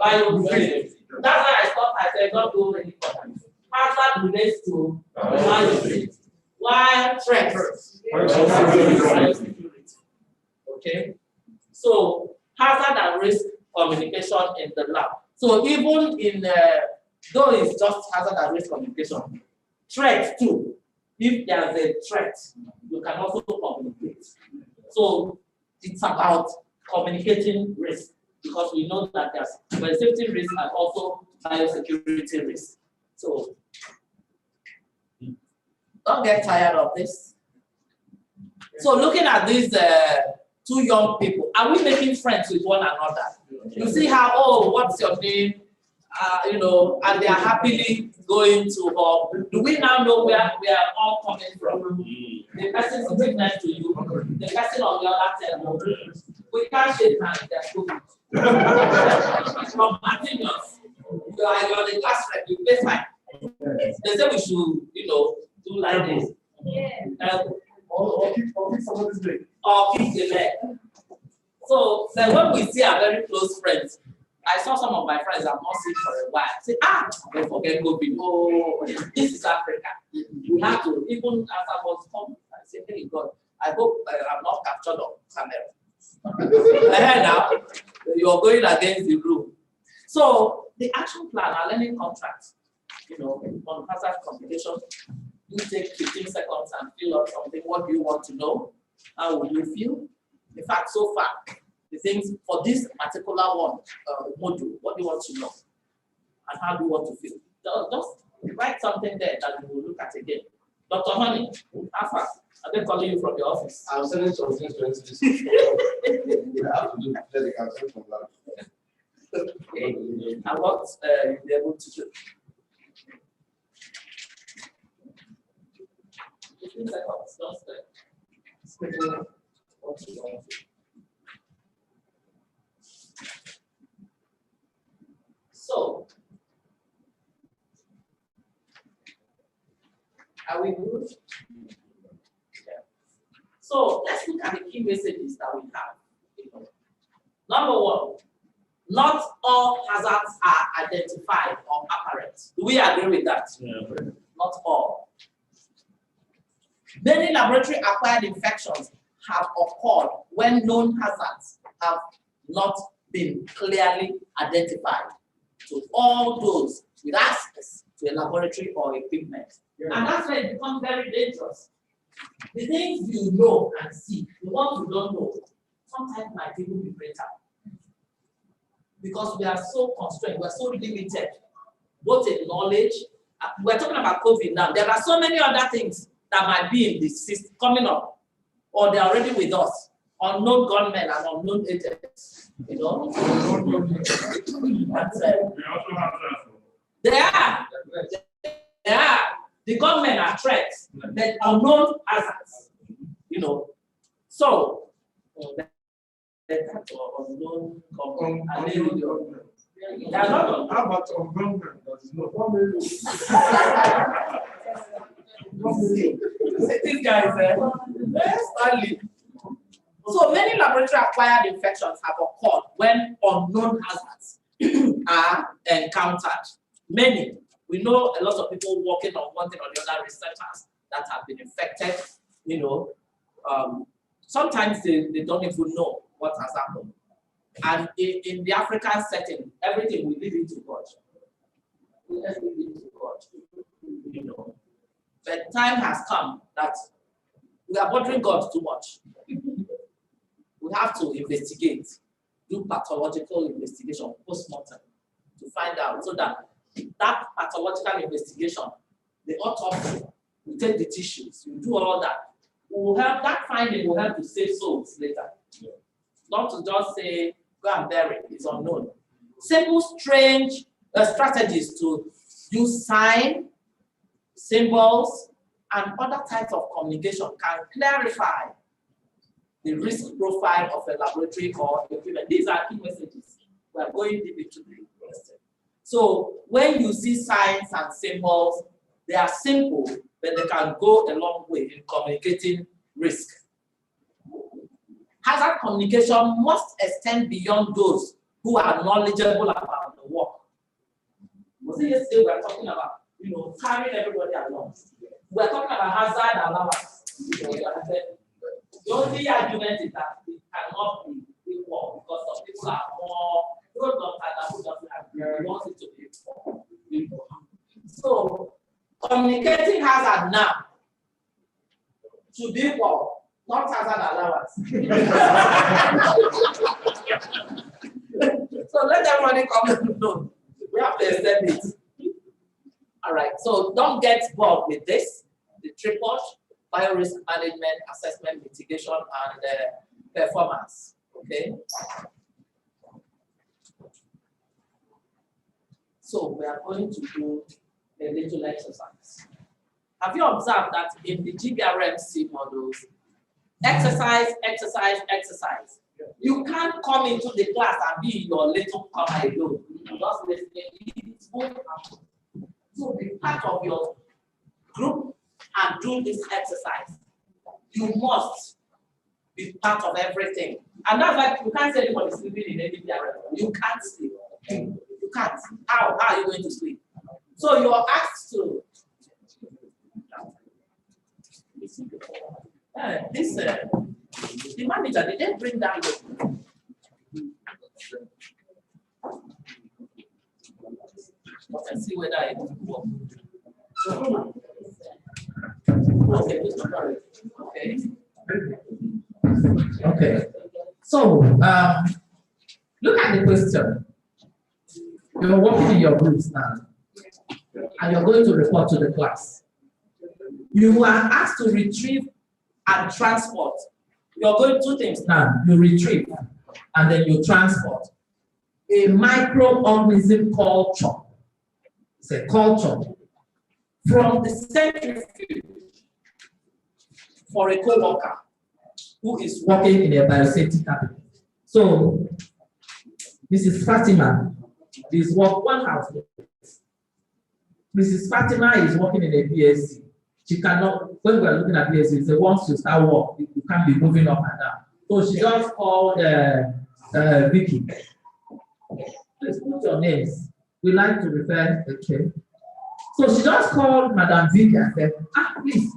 Speaker 8: Biosafety. That's why I stopped. I said, don't do any important. Hazard relates to biosafety. Why threat? Okay. So hazard and risk communication in the lab. So even in though it's just hazard and risk communication, threat too. If there's a threat, you can also communicate. So it's about communicating risk because we know that there's safety risk and also biosecurity risk. So don't get tired of this. So looking at these two young people, are we making friends with one another? You see how, oh, what's your name? And they are happily going to home. Do we now know where we are all coming from? The person sitting next to you, the person on the other table. We can't shake hands, they're stupid. From Martinius, you are the class rep, you pay fine. They say we should, do like this. Or kick somebody's leg. Or kick the leg. So when we see our very close friends, I saw some of my friends I've not seen for a while. Say, don't forget COVID. Oh, this is Africa. We have to, even as I was coming, I said, hey God, I hope I'm not captured on camera. Now, you are going against the rule. So the action plan, our learning contract, on hazard communication, you take 15 seconds and fill out something. What do you want to know? How will you feel? In fact, so far, the things for this particular one module, what do you want to know? And how do you want to feel? Just write something there that we will look at again. Dr. Honey, how far? Are they calling you from your office?
Speaker 2: I'm sending some things to this. We have to do the cancel from that.
Speaker 8: Okay. And what you'll be able to do? 15 seconds, just scribble what you want to. So, are we good? Yeah. So let's look at the key messages that we have. Number one, not all hazards are identified or apparent. Do we agree with that? Yeah. Not all. Many laboratory acquired infections have occurred when known hazards have not been clearly identified. So all those with access to a laboratory or equipment. Yeah. And that's why it becomes very dangerous. The things you know and see, the ones you don't know, sometimes might even be greater. Because we are so constrained, we are so limited, both in knowledge. We're talking about COVID now. There are so many other things that might be in this system coming up, or they're already with us. Unknown gunmen and unknown agents, They are. They are. The government are threats, but unknown hazards. So unknown government. They are not.
Speaker 5: How about on government? That is not.
Speaker 8: This guy is Stanley. So many laboratory acquired infections have occurred when unknown hazards are encountered. Many. We know a lot of people working on one thing or the other, researchers that have been infected, you know. Sometimes they don't even know what has happened. And in the African setting, everything we leave it to God. Let's leave it to God, you know. But time has come that we are bothering God too much. We have to investigate, do pathological investigation, post-mortem, to find out, so that that pathological investigation, the autopsy, we take the tissues, we do all that. Will help, that finding will help to save souls later. Not to just say, go and bury it, it's unknown. Simple, strange strategies to use sign, symbols, and other types of communication can clarify the risk profile of a laboratory or equipment. These are key messages. We are going deep into the question. So when you see signs and symbols, they are simple, but they can go a long way in communicating risk. Hazard communication must extend beyond those who are knowledgeable about the work. Was it yesterday we were talking about, you know, carrying everybody along? We are talking about hazard allowance. The only argument is that it cannot be equal because some people are more those who doesn't agree, want it to be equal. So communicating hazard now should be equal, not hazard allowance. So let everybody come and know. We have to accept it. All right, so don't get bored with this. The tripod, biorisk management, assessment, mitigation, and performance. Okay. So we are going to do a little exercise. Have you observed that in the GBRMC models, exercise, exercise, exercise? You can't come into the class and be in your little corner alone. Just listening. It won't happen. So be part of your group and do this exercise. You must be part of everything. And that's why you can't say anybody sleeping in any area. You can't sleep. You can't. How are you going to sleep? So you are asked to the manager, did they bring that look? Let's see whether it will work. Okay. Okay. So look at the question. You're working in your groups now, and you're going to report to the class. You are asked to retrieve and transport. You're going to do things now. You retrieve and then you transport a microorganism culture. It's a culture from the centrifuge for a co-worker who is working in a biosafety cabinet. So Mrs. Fatima is one house. Mrs. Fatima is working in a BSc. She cannot, when we are looking at BSc, say once you start work, you can't be moving up and down. So she just called Vicky. Please put your names. We like to refer, okay. So she just called Madam Vicky and said, please,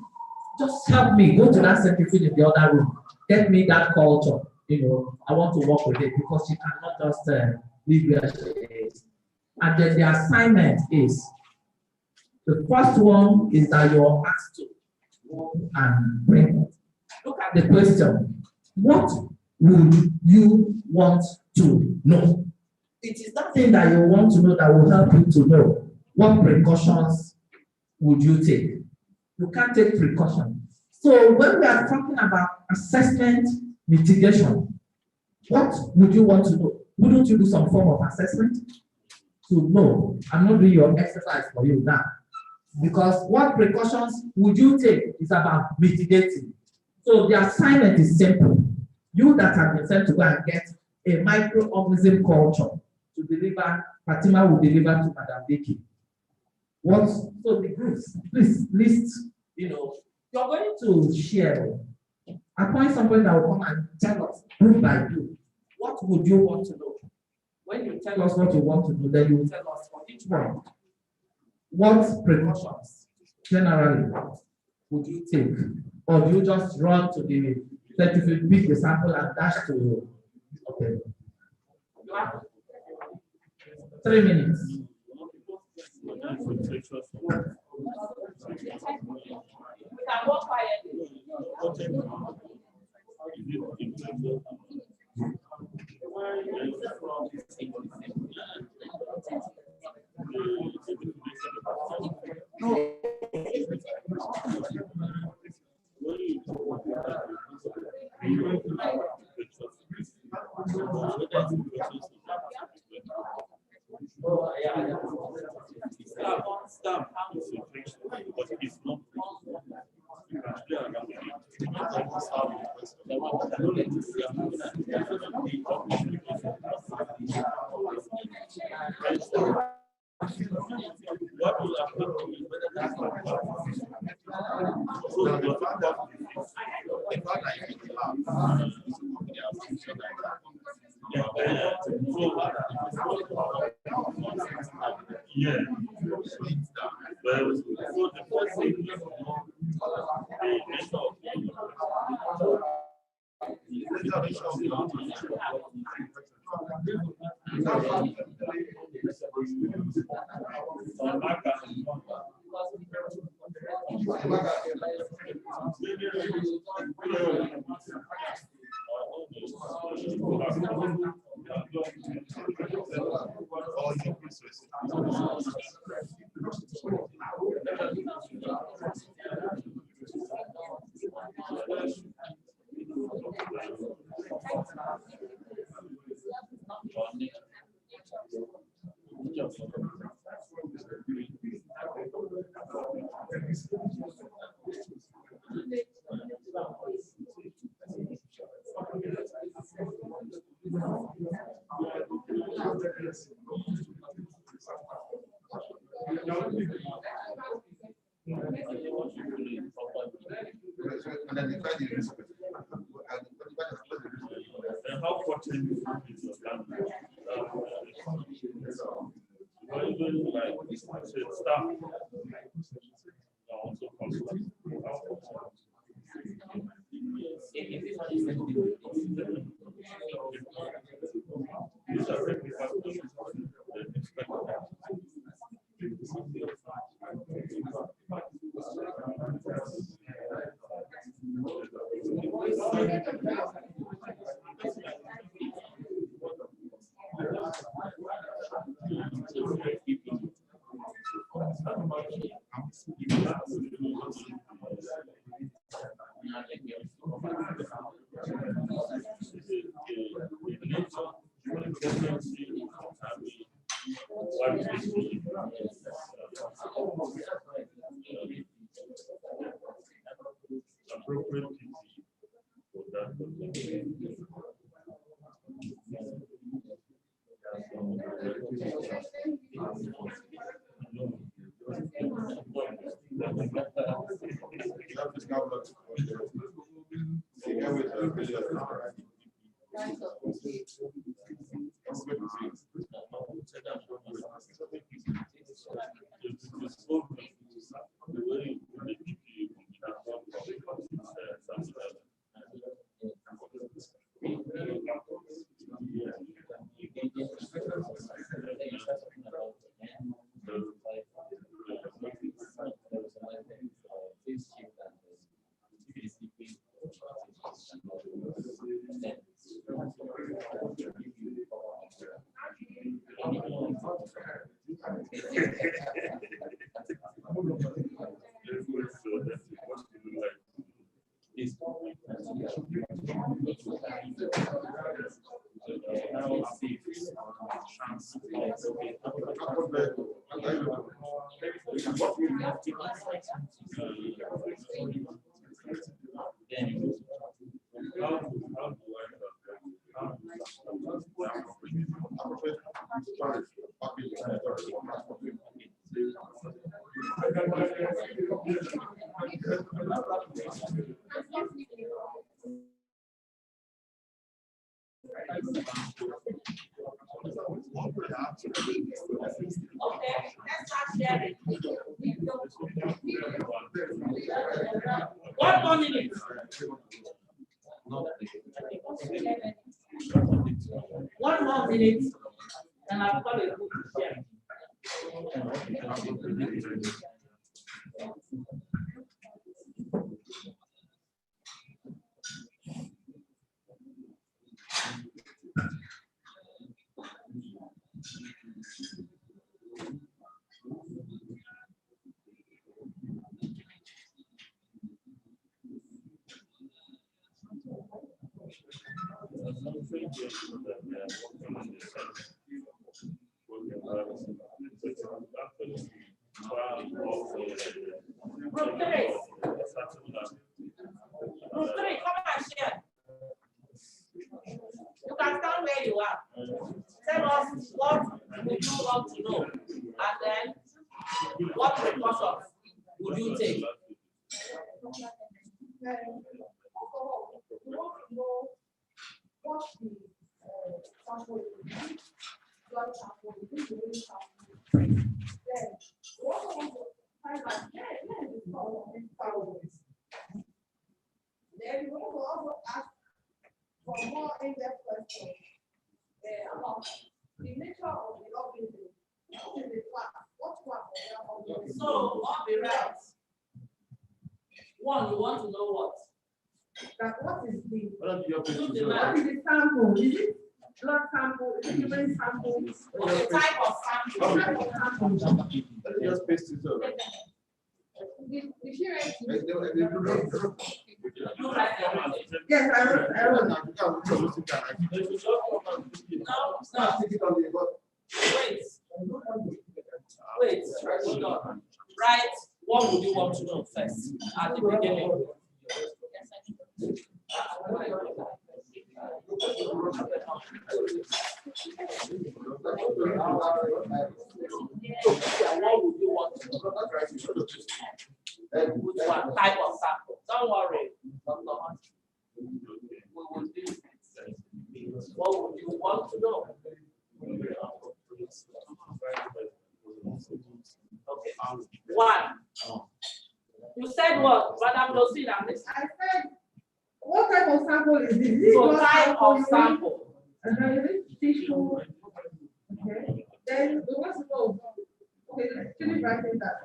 Speaker 8: just help me go to that centrifuge in the other room. Get me that culture. You know, I want to work with it because she cannot just leave where she is. And then the assignment is, the first one is that you're asked to go and bring it. Look at the question. What would you want to know? It is that thing that you want to know that will help you to know what precautions would you take. You can't take precautions. So when we are talking about assessment mitigation, what would you want to know? Wouldn't you do some form of assessment? To know, I'm not doing your exercise for you now. Because what precautions would you take is about mitigating. So the assignment is simple. You that have been sent to go and get a microorganism culture to deliver, Fatima will deliver to Madam Vicky. What? So the groups, please list, you know, you're going to share. Appoint somebody that will come and tell us group by group. What would you want to know? When you tell us what you want to know, then you will tell us for each one. what precautions generally would you take? Or do you just run to the certificate, pick the sample and dash to, okay. 3 minutes.
Speaker 10: We can walk quietly.
Speaker 6: Stop. But it's not. What will happen is whether that's not yeah. Well, so the first thing is how fortunate is your family? Even like staff also constant. These are very factors that expect appropriate for that.
Speaker 10: Okay, let's start sharing.
Speaker 8: 1 more minute, and I've got a good share. Group 3. Group 3, come and share. You can stand where you are. Tell us what would you want to know, and then what precautions would you take?
Speaker 11: Then you will also ask for more in-depth questions about the nature of the organism. What is the class? What class of the organism?
Speaker 8: So, all the rights. One, you want to know what?
Speaker 11: That what is the
Speaker 8: Sample.
Speaker 11: Is it blood sample? Is it human sample?
Speaker 8: Okay, type of sample.
Speaker 11: Type of sample.
Speaker 2: Just paste it up.
Speaker 11: Did she write
Speaker 8: You write everything.
Speaker 11: Yes, I wrote.
Speaker 8: No, wait, hold on. Right, what would you want to know first at the beginning? What would you want to know? Which one? Type of sample. Don't worry, Dr. Hunt. We will do it. What would you want to know? Okay. One. You said what? Madam Lucina,
Speaker 11: I said, what type of sample is this?
Speaker 8: so type of sample.
Speaker 11: Tissue. Okay. Then we want to know. Okay, let's finish writing that.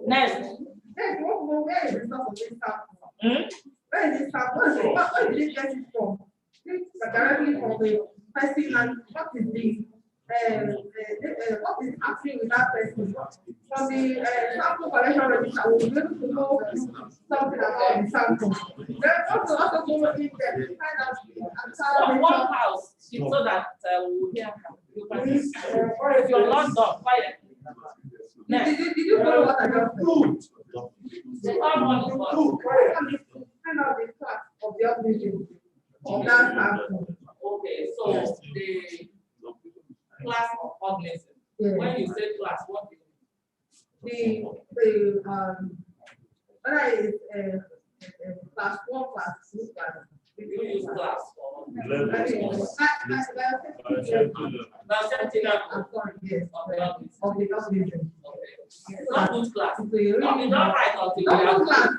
Speaker 8: Next.
Speaker 11: Then we want to know where is the source of this sample?
Speaker 8: Hmm?
Speaker 11: Where is this sample? Where did it get it from? Directly from the person, and what is the what is happening with that person? From the sample collection register, we'll be able to know something about the sample. Then also go in there to find out the entire
Speaker 8: One house, so that you can, if you're not done, quiet. Next.
Speaker 11: Did you follow what I just said?
Speaker 8: The third one is what?
Speaker 11: Find out the class of the organism of that sample.
Speaker 8: Okay, so the class of organism.
Speaker 11: Yeah.
Speaker 8: When you say class, what do you mean?
Speaker 11: Whether it's class 1, class 2, class.
Speaker 8: You use class or
Speaker 11: I'm sorry, yes, of the organism.
Speaker 8: not good class.
Speaker 11: So
Speaker 8: You don't write until you
Speaker 11: Not
Speaker 8: have
Speaker 11: good class.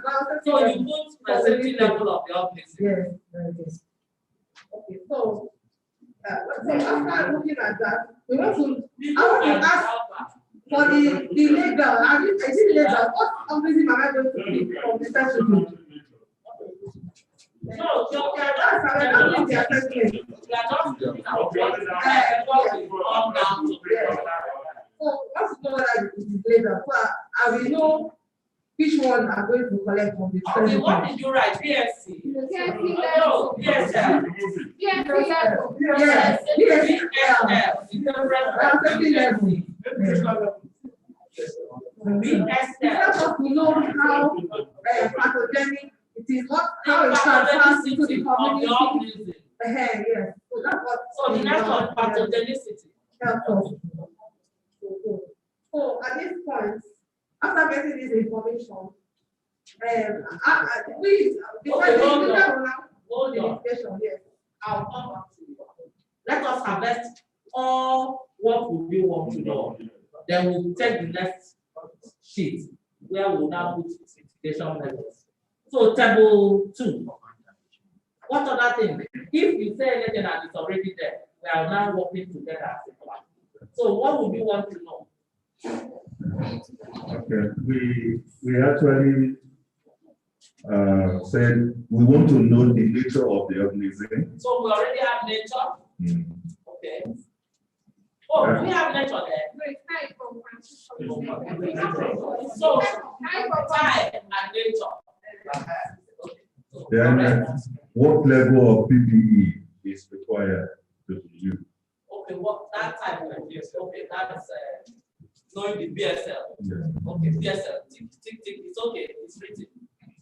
Speaker 8: so you put the safety level of the organism.
Speaker 11: Yes, yes. Okay, so after looking at that, we want to ask for the legal. I did legal. What organism am I going to pick from the statutory?
Speaker 8: No,
Speaker 11: We are not the assessment.
Speaker 8: we are not looking at what we come down to.
Speaker 11: So once you know whether it is legal, so I will know which one I'm going to collect from the
Speaker 8: Okay, what
Speaker 11: statutory.
Speaker 8: did you write? BSc.
Speaker 11: BSc
Speaker 8: No, BSL.
Speaker 11: Yes,
Speaker 8: BSL.
Speaker 11: It helps us to know how pathogenic it is, how it transfers into the community. Yes. So that's what.
Speaker 8: So the next one, pathogenicity.
Speaker 11: Helps us. So at this point, after getting this information, please,
Speaker 8: Hold on.
Speaker 11: yes.
Speaker 8: I'll come back to you. Let us harvest all what we want to know. Then we'll take the next sheet where we'll now put mitigation measures. So table 2. What other thing? If you say anything and it's already there, We are now working together as a class. So what would you want to know?
Speaker 12: Okay, we actually said we want to know the nature of the organism.
Speaker 8: So we already have nature. Okay. Oh, we have nature there. So type and nature.
Speaker 12: Then what level of PPE is required to be used?
Speaker 8: Okay, what that type of yes. Okay, that's knowing the BSL.
Speaker 12: Yeah.
Speaker 8: Okay, BSL. Tick, tick, tick. It's okay. It's written.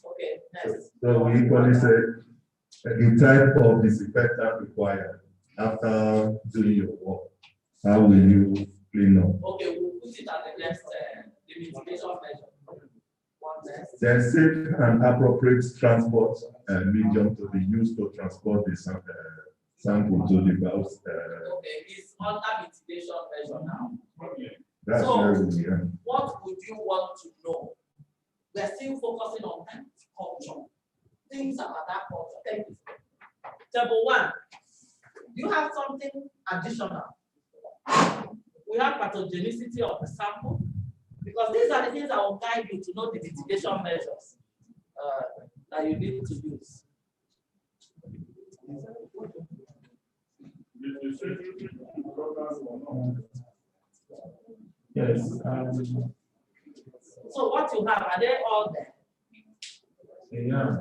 Speaker 8: Okay, next.
Speaker 12: So we equally said the type of disinfectant required after doing your work. How will you clean up?
Speaker 8: Okay, we'll put it at the next the mitigation measure. One next.
Speaker 12: Then safe and appropriate transport medium to be used to transport the sample to the house.
Speaker 8: Okay, it's under mitigation measure now.
Speaker 12: That's
Speaker 8: So,
Speaker 12: where we are.
Speaker 8: what would you want to know? We're still focusing on culture. Things about that culture. Thank you. Table 1. Do you have something additional? We have pathogenicity of the sample, because these are the things that will guide you to know the mitigation measures that you need to use.
Speaker 5: Yes.
Speaker 8: So what you have, are they all there?
Speaker 5: Yeah.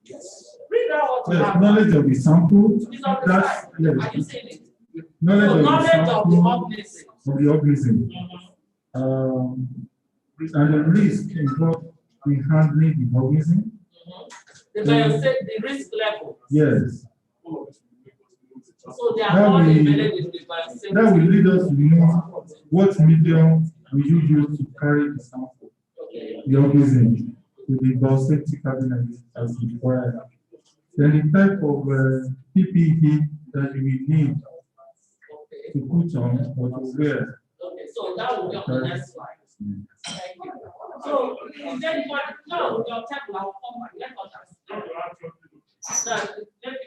Speaker 8: Yes. Read out what you
Speaker 5: Yes,
Speaker 8: have.
Speaker 5: knowledge of the sample.
Speaker 8: It's on the
Speaker 5: That's
Speaker 8: side.
Speaker 5: yes.
Speaker 8: Are you seeing it?
Speaker 5: Knowledge
Speaker 8: So
Speaker 5: of the
Speaker 8: knowledge of the
Speaker 5: sample
Speaker 8: organism.
Speaker 5: of the organism. And the risk involved in handling the organism.
Speaker 8: The risk level.
Speaker 5: Yes.
Speaker 8: So they are all embedded with the biosafety.
Speaker 5: That will lead us to know what medium will you use to carry the sample, the organism, to the biosafety cabinet as required. Then the type of PPE that you will need to put on or to wear.
Speaker 8: Okay, so that will be on the next slide. Thank you. So, is there anybody? No, your table will come back. Let us.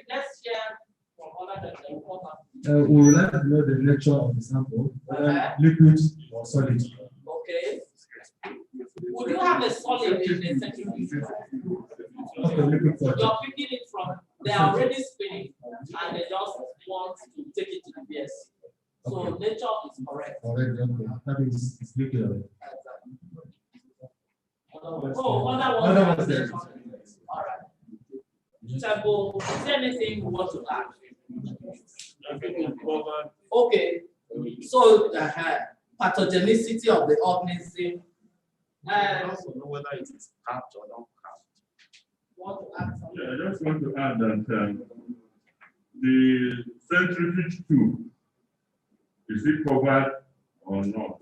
Speaker 8: Let's share from other than
Speaker 5: We would like to know the nature of the sample, whether liquid or solid.
Speaker 8: Okay. Would you have a solid in the centrifuge?
Speaker 5: Okay, liquid solid.
Speaker 8: You're picking it from, they are already spinning and they just want to take it to the BS. So nature is correct.
Speaker 5: Already, okay. That is it's liquid.
Speaker 8: Oh, other ones there. All right. Table, is there anything you want to add? Okay. So pathogenicity of the organism.
Speaker 7: Also know whether it is capped or not capped.
Speaker 8: Want to add something?
Speaker 6: Yeah, I just want to add that the centrifuge tube, is it covered or not?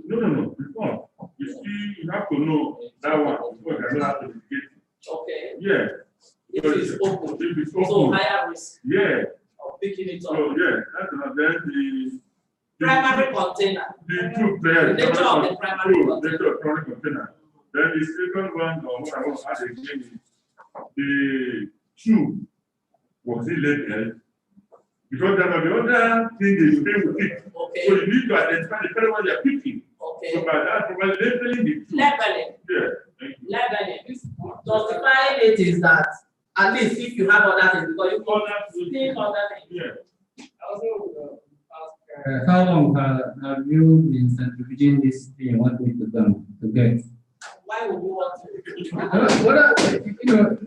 Speaker 6: No, it's not. You see, you have to know that one before you can know how to mitigate it.
Speaker 8: Okay.
Speaker 6: Yeah.
Speaker 8: It is open.
Speaker 6: If it's open.
Speaker 8: So higher risk
Speaker 6: Yeah.
Speaker 8: of picking it up.
Speaker 6: So yeah, that's enough. Then the
Speaker 8: Primary container.
Speaker 6: the tube there.
Speaker 8: The nature of the primary container.
Speaker 6: Nature of primary container. Then the second one, or what I want to add again is the tube was it labeled? Because there are the other thing they stay with it.
Speaker 8: Okay.
Speaker 6: So you need to identify the kind of one you're picking.
Speaker 8: Okay.
Speaker 6: So by that, probably labeling the tube.
Speaker 8: Labeling.
Speaker 6: Yeah.
Speaker 8: Labeling. Justifying it is that at least if you have other things, because you can other things.
Speaker 6: Yeah.
Speaker 9: Also,
Speaker 13: How long have you been centrifuging this thing? What we to done to get?
Speaker 8: Why would you want to?
Speaker 13: You know,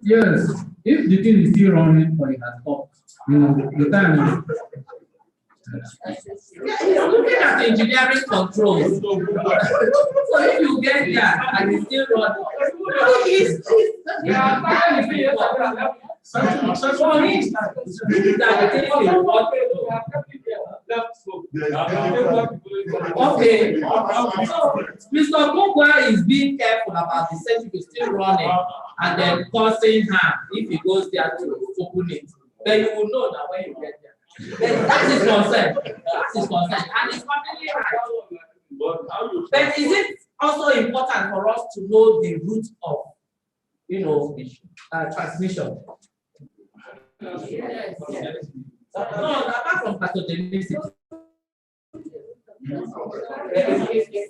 Speaker 13: yes, if the thing is still running or it has stopped, you know, the time is.
Speaker 8: Yeah, he's looking at the engineering controls. So if you get there and it's still running, okay. So Mr. Kogwa is being careful about the centrifuge still running and then causing harm if he goes there to open it. Then you will know that when you get there. That is concern. That is concern. And it's completely right. But is it also important for us to know the root of, you know, transmission? No, apart from pathogenicity.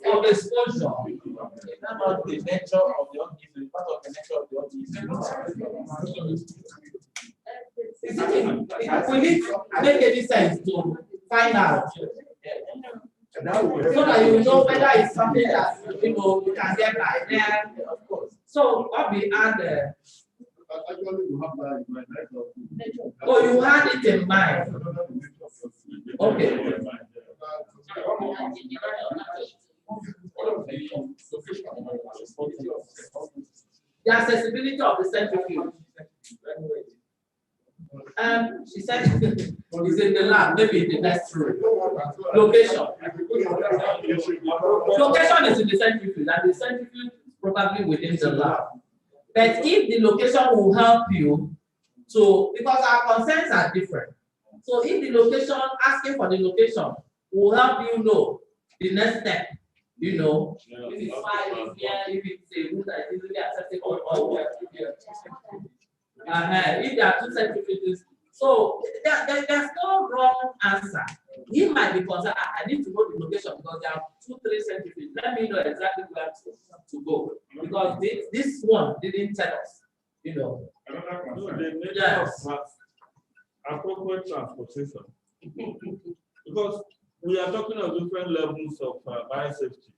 Speaker 8: Of exposure.
Speaker 7: It's not the nature of the organism, part of the nature of the organism.
Speaker 8: We need to make any sense to find out. So that you know whether it's something that you can get by then, of course. So what we add
Speaker 12: Actually, you have that in mind.
Speaker 8: oh, you had it in mind. Okay. The accessibility of the centrifuge. She said it's in the lab, maybe in the next room. Location. Location is in the centrifuge, and the centrifuge is probably within the lab. But if the location will help you to, because our concerns are different. So if the location, asking for the location will help you know the next step, if it's fine, if it's a route that is easily accessible, or if there are two centrifuges. So there's no wrong answer. You might be concerned, I need to know the location because there are 2-3 centrifuges. Let me know exactly where to go. Because this one didn't tell us,
Speaker 6: Yes. Appropriate transportation. Because we are talking of different levels of biosafety.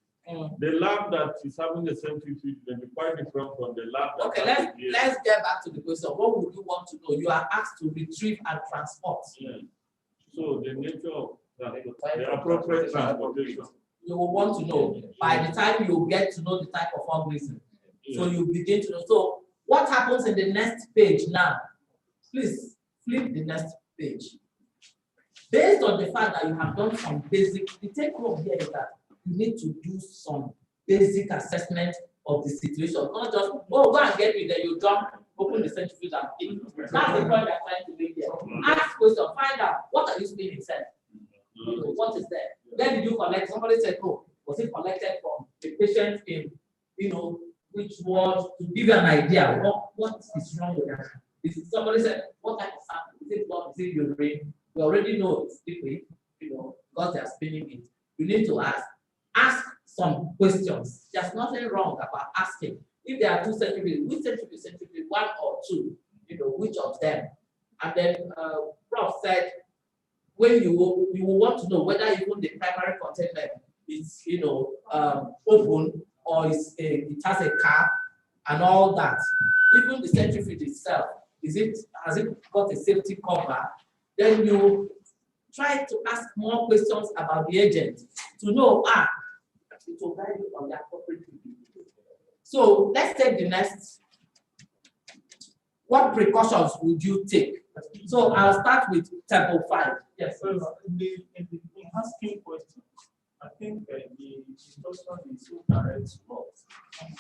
Speaker 6: The lab that is having the centrifuge may be quite different from the lab that.
Speaker 8: Okay, let's get back to the question. What would you want to know? You are asked to retrieve and transport.
Speaker 6: Yeah. So the nature of the appropriate transportation.
Speaker 8: You will want to know by the time you get to know the type of organism. Yeah. So you begin to know. So what happens in the next page now? Please flip the next page. Based on the fact that you have done some basic, the take home here is that you need to do some basic assessment of the situation. Not just, go and get me, then you jump, open the centrifuge and eat. That's the point I'm trying to make here. Ask questions, find out what are you seeing inside. What is there? Where did you collect? Somebody said, oh, was it collected from the patient in, which was to give you an idea what is wrong with that. Somebody said, what type of sample? Is it blood? Is it urine? We already know it's liquid, because they are spinning it. You need to ask some questions. There's nothing wrong about asking. If there are 2 centrifuges, which centrifuge, 1 or 2, which of them? And then Prof said, when you will want to know whether even the primary containment is, open or it has a cap and all that. Even the centrifuge itself, has it got a safety cover? Then you try to ask more questions about the agent to know, it will guide you on the appropriate review. So let's take the next. What precautions would you take? So I'll start with table 5. Yes.
Speaker 10: In asking questions, I think the instruction is so direct to us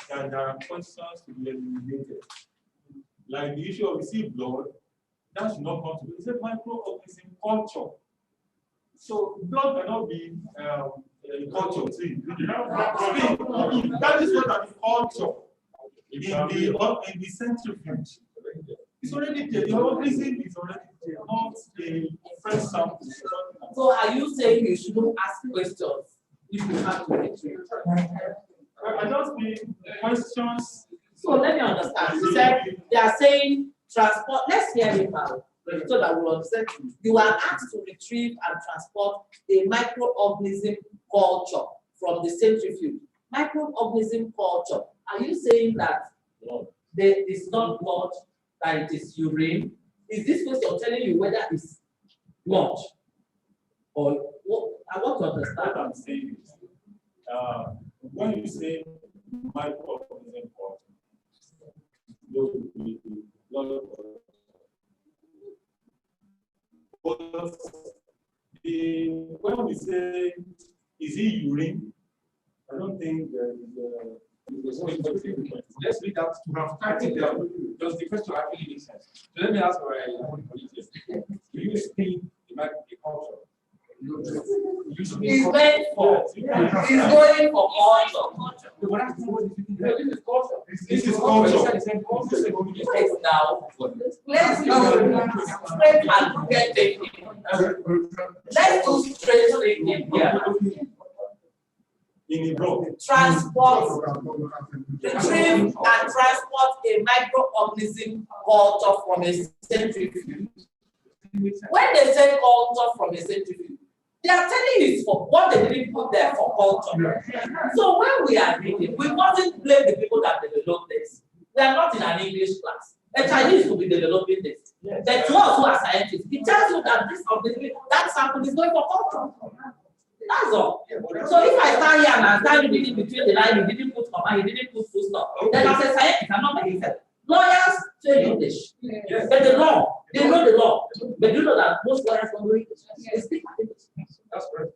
Speaker 10: that there are questions to be eliminated. Like the issue of received blood, that should not come to be. It's a microorganism culture. So blood cannot be culture. That is what I culture in the centrifuge. It's already there. The organism is already there, not a fresh sample.
Speaker 8: So are you saying you shouldn't ask questions if you have to retrieve?
Speaker 10: I just mean questions.
Speaker 8: So let me understand. You said they are saying transport. Let's hear it now, so that we understand. You are asked to retrieve and transport a microorganism culture from the centrifuge. Microorganism culture. Are you saying that there is not blood, that it is urine? Is this question telling you whether it's blood or what? I want to understand.
Speaker 10: What I'm saying is, when you say microorganism culture, when we say, is it urine? I don't think
Speaker 7: let's read that to have started there. Does the question actually make sense? So let me ask my colleague. Do you think the culture
Speaker 8: Is meant for, is going for culture.
Speaker 6: This is culture.
Speaker 8: Yes, now, let's not straight and get thinking. Let's do straight thinking here. Transport, retrieve and transport a microorganism culture from a centrifuge. When they say culture from a centrifuge, they are telling you it's for what they didn't put there for culture. So when we are reading, we mustn't blame the people that developed this. We are not in an English class. The Chinese will be developing this. But to us who are scientists, it tells you that this organism, that sample is going for culture. That's all. So if I stand here and I stand reading between the line, you didn't put comma, you didn't put full stop, then as a scientist, I'm not making sense. Lawyers say English, but the law, they know the law. But you know that most lawyers don't know English. They speak English.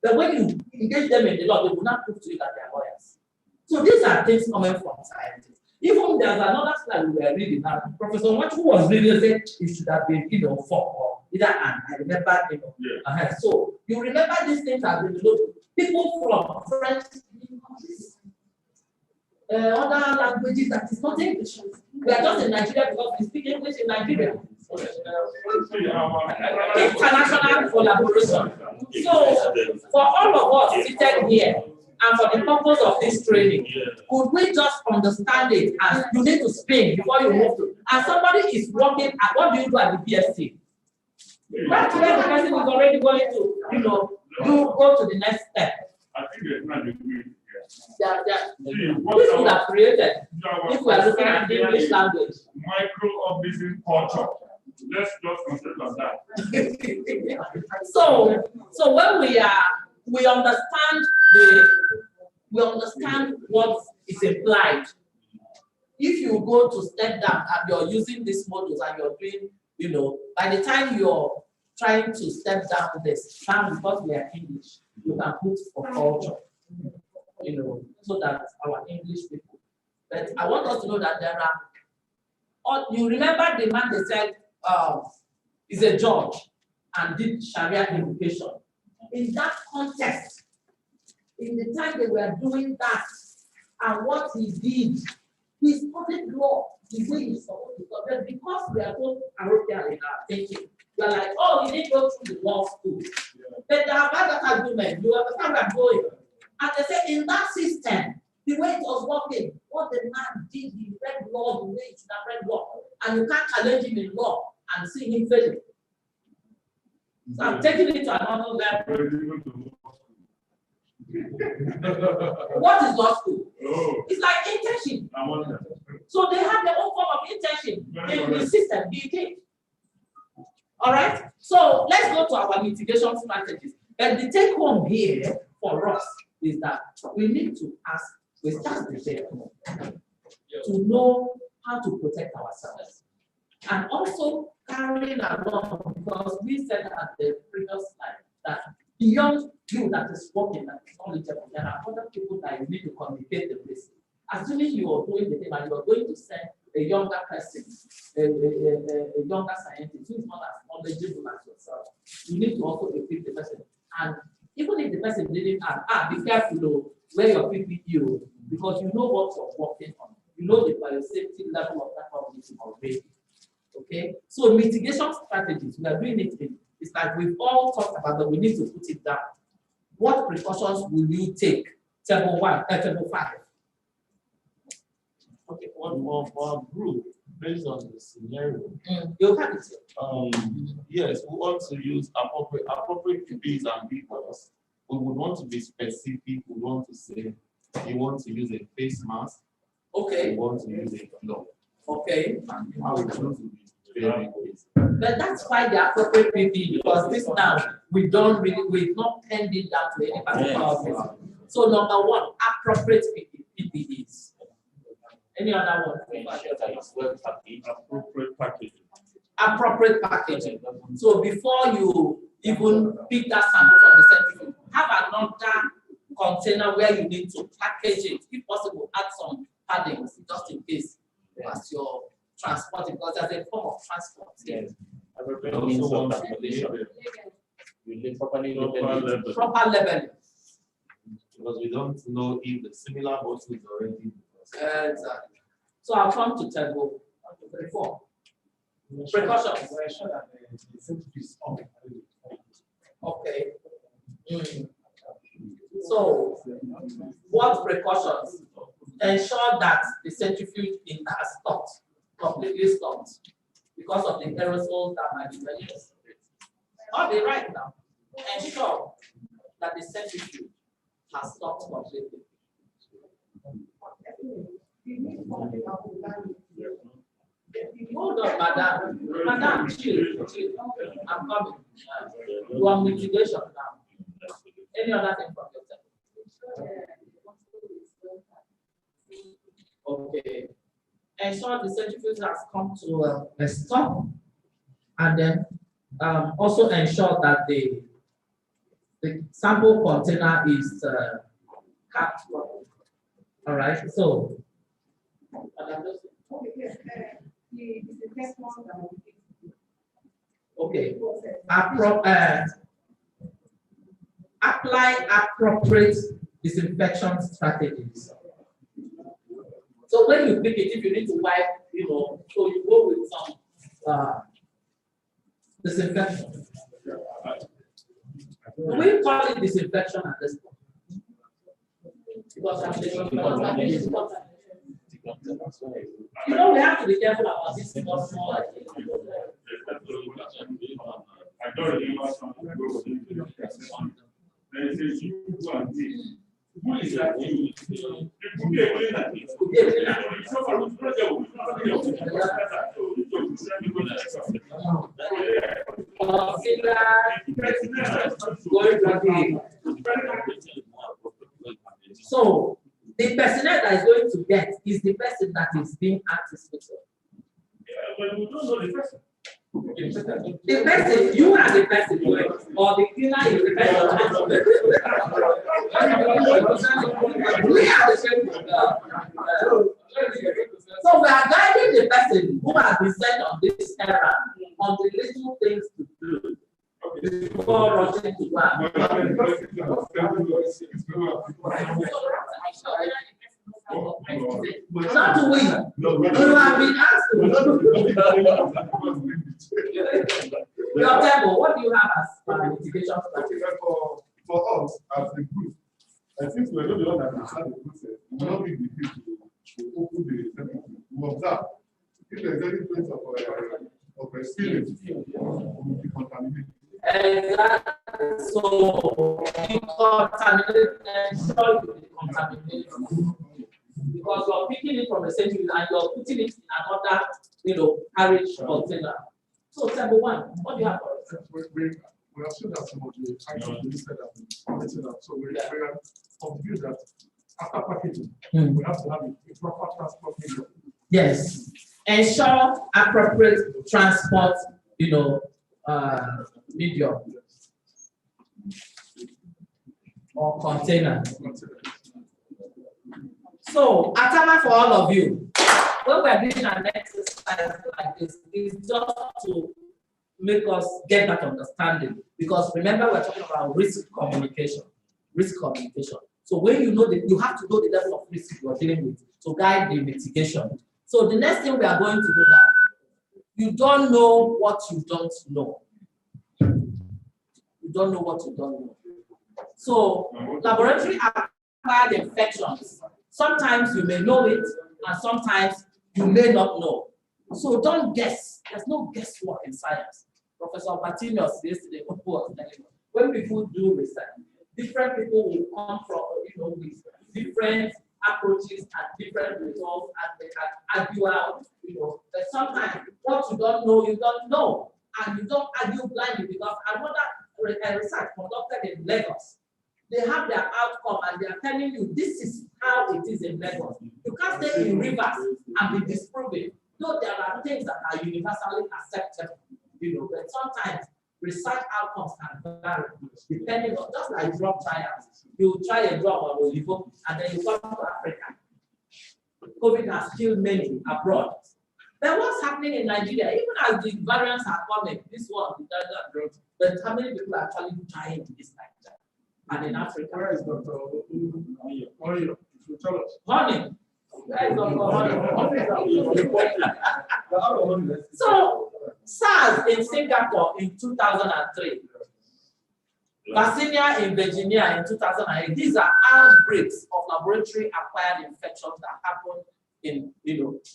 Speaker 8: But when you engage them in the law, they will not prove to you that they are lawyers. So these are things coming from scientists. Even there's another slide we were reading now. Professor Machu was reading said it should have been four or either and. I remember So you remember these things have been developed. People from French other languages that is not English. We are just in Nigeria because we speak English in Nigeria. International collaboration. So for all of us seated here, and for the purpose of this training, could we just understand it as you need to spin before you move to, and somebody is working at, what do you do at the BSc? Right where the person is already going to, go to the next step.
Speaker 6: I think there's not a degree.
Speaker 8: This would have created, if we are looking at the English language.
Speaker 6: Microorganism culture. Let's just concentrate on that.
Speaker 8: So when we understand what is implied. If you go to step down and you're using these models and you're doing, by the time you're trying to step down this, now because we are English, you can put for culture, so that our English people. But I want us to know that there are, you remember the man they said is a judge and did Sharia education. In that context, in the time they were doing that, and what he did, he studied law the way he's supposed to study. Because we are so parochial in our thinking, we are like, oh, he didn't go through the law school. But they have had that argument, you understand where I'm going. And they say, in that system, the way it was working, what the man did, he read law the way he should have read law. And you can't challenge him in law and see him failing. So I'm taking it to another level. What is law school?
Speaker 6: Oh.
Speaker 8: It's like internship. So they have their own form of internship in the system, BK. All right. So let's go to our mitigation strategies. And the take home here for us is that we need to ask, we start the day to know how to protect ourselves. And also carrying along, because we said at the previous slide that beyond you that is working, that is knowledgeable, there are other people that you need to communicate the message. Assuming you are doing the thing and you are going to send a younger person, a younger scientist who is not as knowledgeable as yourself, you need to also equip the person. And even if the person didn't ask, be careful though, where your PPE, because you know what you're working on. You know the biosafety level of that organism already. Okay, so mitigation strategies, we are doing it in, it's like we've all talked about, but we need to put it down. What precautions will you take? Table 1, table 5.
Speaker 10: Okay, one more for our group, based on the scenario.
Speaker 8: You have it.
Speaker 10: Yes, we want to use appropriate PPEs and BIORISK. We would want to be specific. We want to say you want to use a face mask.
Speaker 8: Okay.
Speaker 10: You want to use a glove.
Speaker 8: Okay.
Speaker 10: And how we want to be very good.
Speaker 8: But that's why the appropriate PPE, because this now we've not penned it down to any particular office. So number 1, appropriate PPEs. Any other one?
Speaker 6: Appropriate packaging.
Speaker 8: Appropriate packaging. So before you even pick that sample from the centrifuge, have another container where you need to package it. If possible, add some paddings just in case as you're transporting, because there's a form of transport.
Speaker 10: Yes. Also
Speaker 7: You properly
Speaker 6: Proper level.
Speaker 8: Proper level.
Speaker 7: because we don't know if the similar host is already.
Speaker 8: Exactly. So I'll come to table 34. Precautions. Okay. So, what precautions? Ensure that the centrifuge has stopped, completely stopped, because of the aerosols that might be released. I'll be right now. Ensure that the centrifuge has stopped completely. Hold on, madam. Madam, chill. I'm coming. You want mitigation now. Any other thing from yourself? Okay. Ensure the centrifuge has come to a stop, and then also ensure that the sample container is capped properly. All right. So. Okay. Apply appropriate disinfection strategies. So when you pick it, if you need to wipe, so you go with some disinfection. We call it disinfection at this point. Because we have to be careful about this.
Speaker 6: I don't remember some there is a you and this. Who is that you? It could be a cleaner. It could be a cleaner. It's not for which project.
Speaker 8: So the personnel that is going to get is the person that is being anticipated.
Speaker 6: Yeah, but we don't know the person.
Speaker 8: The person, you are the person, or the cleaner is the person. We are the same. So we are guiding the person who has been sent on this errand on the little things to do before rushing to work. Not to win. You have been asked to win. Your table, what do you have as mitigation strategy?
Speaker 5: For us, as a group, I think we're not the one that has had the process. We will not be the people to open the temple. We observe. If there's any place of experience, we will be contaminated.
Speaker 8: Exactly. So, you contaminate because you're picking it from a century and you're putting it in another, carriage container. So, number one, what do you have for us?
Speaker 5: We have seen that some of the items we listed that. So we are convinced that after packaging, we have to have a proper transport medium.
Speaker 8: Yes. Ensure appropriate transport, medium or container. So, atama for all of you. When we're doing an exercise like this, it's just to make us get that understanding. Because remember, we're talking about risk communication. Risk communication. So when you know that, you have to know the level of risk you're dealing with to guide the mitigation. So the next thing we are going to do now, you don't know what you don't know. You don't know what you don't know. So laboratory acquired infections. Sometimes you may know it, and sometimes you may not know. So don't guess. There's no guesswork in science. Professor Martinez yesterday was telling us, when people do research, different people will come from, with different approaches and different results, and they can argue out, But sometimes what you don't know, and you don't argue blindly, because another research conducted in Lagos, they have their outcome and they are telling you this is how it is in Lagos. You can't stay in rivers and be disproving. Though there are things that are universally acceptable, but sometimes research outcomes can vary depending on, just like drug trials. You try a drug on Olivo and then you come to Africa. COVID has killed many abroad. Then what's happening in Nigeria, even as the variants are coming, this one, the drugs, but how many people are actually dying in this Nigeria? And in Africa?
Speaker 5: Where is Dr. Oyo? Tell us.
Speaker 8: Honey. Where is Dr. Honey? So, SARS in Singapore in 2003, Yersinia in Virginia in 2008. These are outbreaks of laboratory-acquired infections that happen in,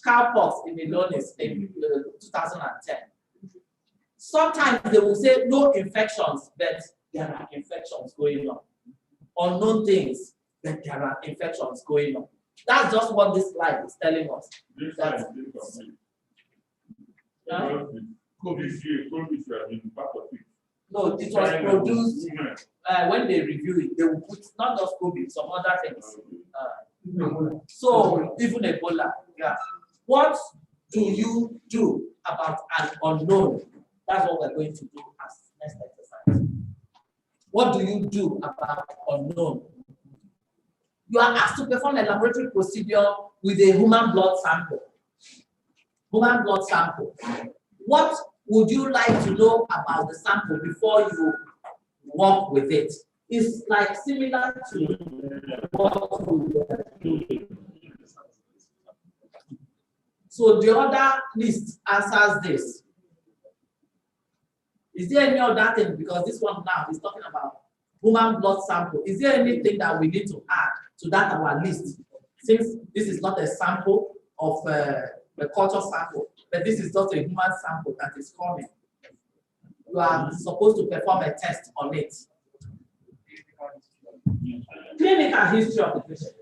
Speaker 8: cowpox in Illinois in 2010. Sometimes they will say no infections, but there are infections going on. Unknown things, but there are infections going on. That's just what this slide is telling us. No, it was produced when they review it, they will put not just COVID, some other things. So even Ebola, yeah. What do you do about an unknown? That's what we're going to do as next exercise. What do you do about unknown? You are asked to perform a laboratory procedure with a human blood sample. Human blood sample. What would you like to know about the sample before you work with it? It's like similar to what we do. So the other list answers this. Is there any other thing? Because this one now is talking about human blood sample. Is there anything that we need to add to that our list? Since this is not a sample of a culture sample, but this is just a human sample that is coming. You are supposed to perform a test on it. Clinical history of the patient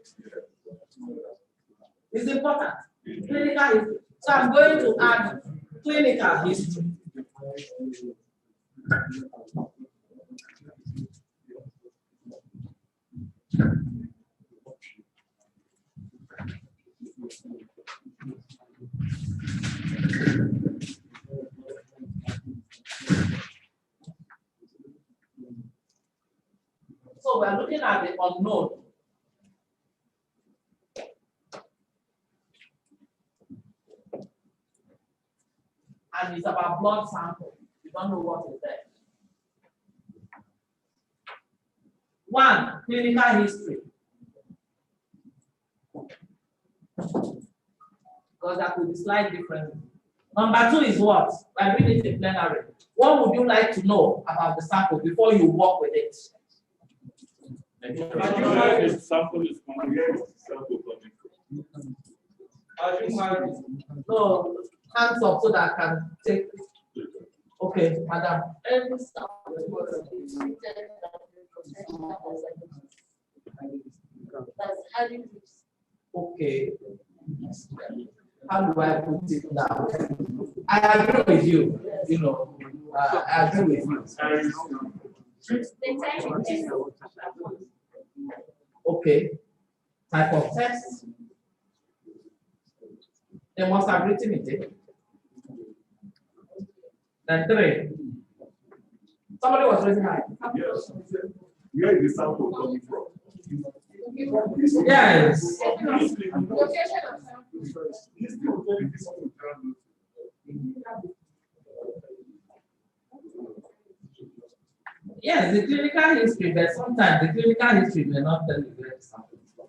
Speaker 8: is important. Clinical history. So I'm going to add clinical history. So we're looking at the unknown. And it's about blood sample. You don't know what is there. One, clinical history. Because that could be slightly different. Number two is what? We're doing it in plenary. What would you like to know about the sample before you work with it?
Speaker 6: Sample is coming.
Speaker 8: So, hands up so that I can take. Okay, madam. Okay. How do I put it now? I agree with you. I agree with you. Okay. Type of text. They must have written it. Then three. Somebody was raising hand.
Speaker 6: Yes. Where is the sample coming from?
Speaker 8: Yes. Yes, the clinical history, but sometimes the clinical history may not tell you where the sample is from.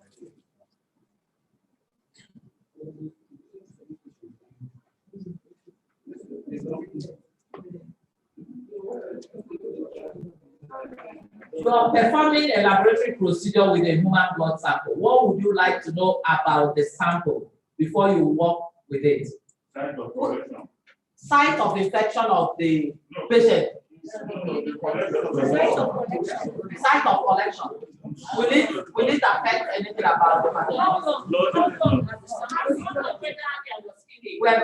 Speaker 8: You are performing a laboratory procedure with a human blood sample. What would you like to know about the sample before you work with it?
Speaker 6: Site of collection.
Speaker 8: Site of infection of the patient. Site of collection. Will it affect anything about the patient? We're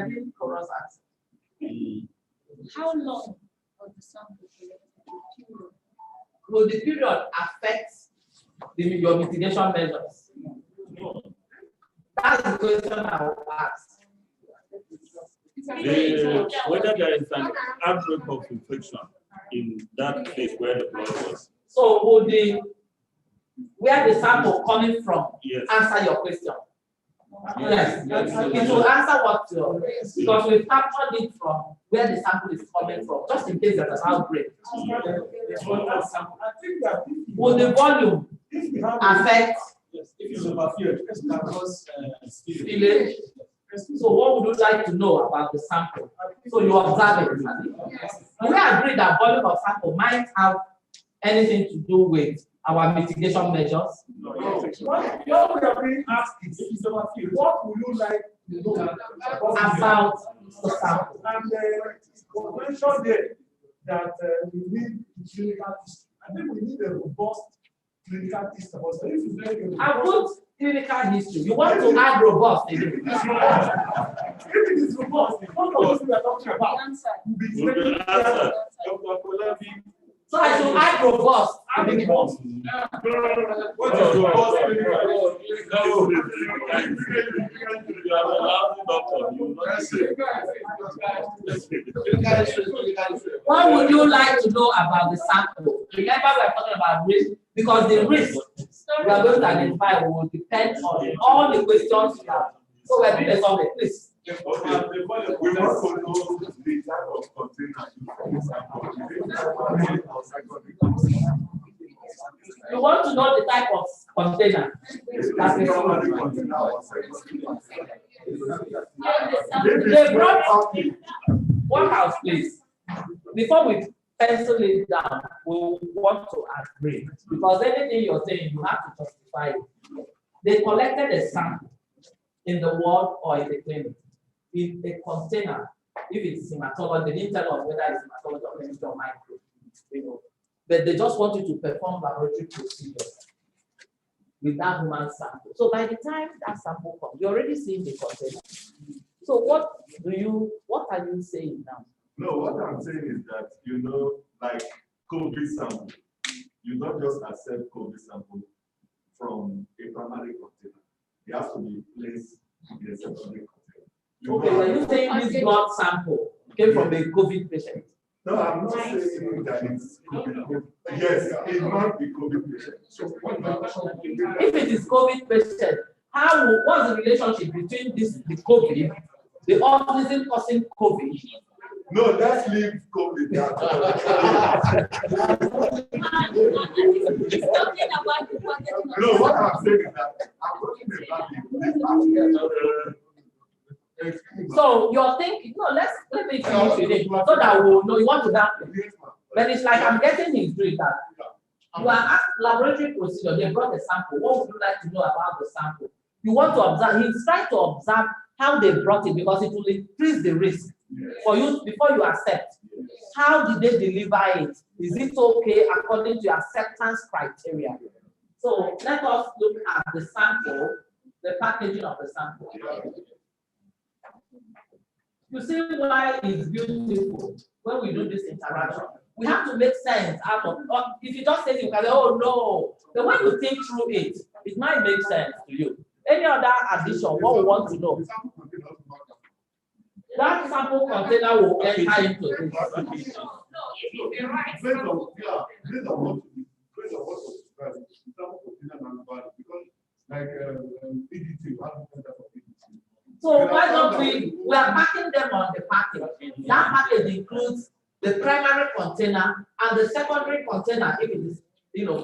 Speaker 8: doing corrosives.
Speaker 9: How long of the sample?
Speaker 8: Will the period affect your mitigation measures? No. That's the question I will ask.
Speaker 6: Whether there is an outbreak of infection in that place where the blood was.
Speaker 8: So would where the sample coming from
Speaker 6: yes.
Speaker 8: answer your question? Yes, it will answer what because we captured it from where the sample is coming from, just in case there's an outbreak.
Speaker 5: I think that
Speaker 8: Will the volume
Speaker 5: if we have
Speaker 8: affect
Speaker 5: yes, if it's overfilled, it's because
Speaker 8: spillage? So what would you like to know about the sample? So you observe it. Do we agree that volume of sample might have anything to do with our mitigation measures?
Speaker 5: What we are being asked is, if it's overfilled, what would you like to know
Speaker 8: About the sample.
Speaker 5: And we mentioned there that we need clinical history. I think we need a robust clinical history. So if you make a
Speaker 8: I put clinical history. You want to add robust in it.
Speaker 5: if it is robust, what of those we are talking about will be
Speaker 6: Dr. Kolabi,
Speaker 8: So I should add robust.
Speaker 5: and the robust.
Speaker 6: what is robust clinical? You are the last doctor. You will not say.
Speaker 8: What would you like to know about the sample? Remember, we're talking about risk because the risk we are going to identify will depend on all the questions you have. So we're doing a survey, please.
Speaker 6: Okay, we want to know the type of container
Speaker 8: You want to know the type of container. That's They brought one house, please. Before we pencil it down, we want to agree because anything you're saying, you have to justify it. They collected a sample in the ward or in the clinic in a container. If it's hematology, they didn't tell us whether it's hematology or chemistry or micro. You know, but they just want you to perform laboratory procedures with that human sample. So by the time that sample comes, you're already seeing the container. So what are you saying now?
Speaker 12: No, what I'm saying is that, you know, like COVID sample, you don't just accept COVID sample from a primary container. It has to be placed in a secondary container.
Speaker 8: Okay, are you saying this blood sample came from a COVID patient?
Speaker 12: No, I'm not saying that it's COVID. Yes, it might be COVID patient.
Speaker 8: If it is COVID patient, what's the relationship between the COVID, the organism causing COVID?
Speaker 12: No, let's leave COVID. No, what I'm saying is that I'm talking about
Speaker 8: So you're thinking, no, let me finish with it so that we'll know you want to help me. But it's like I'm getting his drift that you are asked laboratory procedure, they brought a sample. What would you like to know about the sample? You want to observe, he's trying to observe how they brought it because it will increase the risk for you before you accept. How did they deliver it? Is it okay according to your acceptance criteria? So let us look at the sample, the packaging of the sample. You see why it's beautiful when we do this interaction. We have to make sense out of if you just say you can say, oh no. But when you think through it, it might make sense to you. Any other addition, what we want to know? That sample container will enter into this. So why don't we are packing them on the package. That package includes the primary container and the secondary container if it is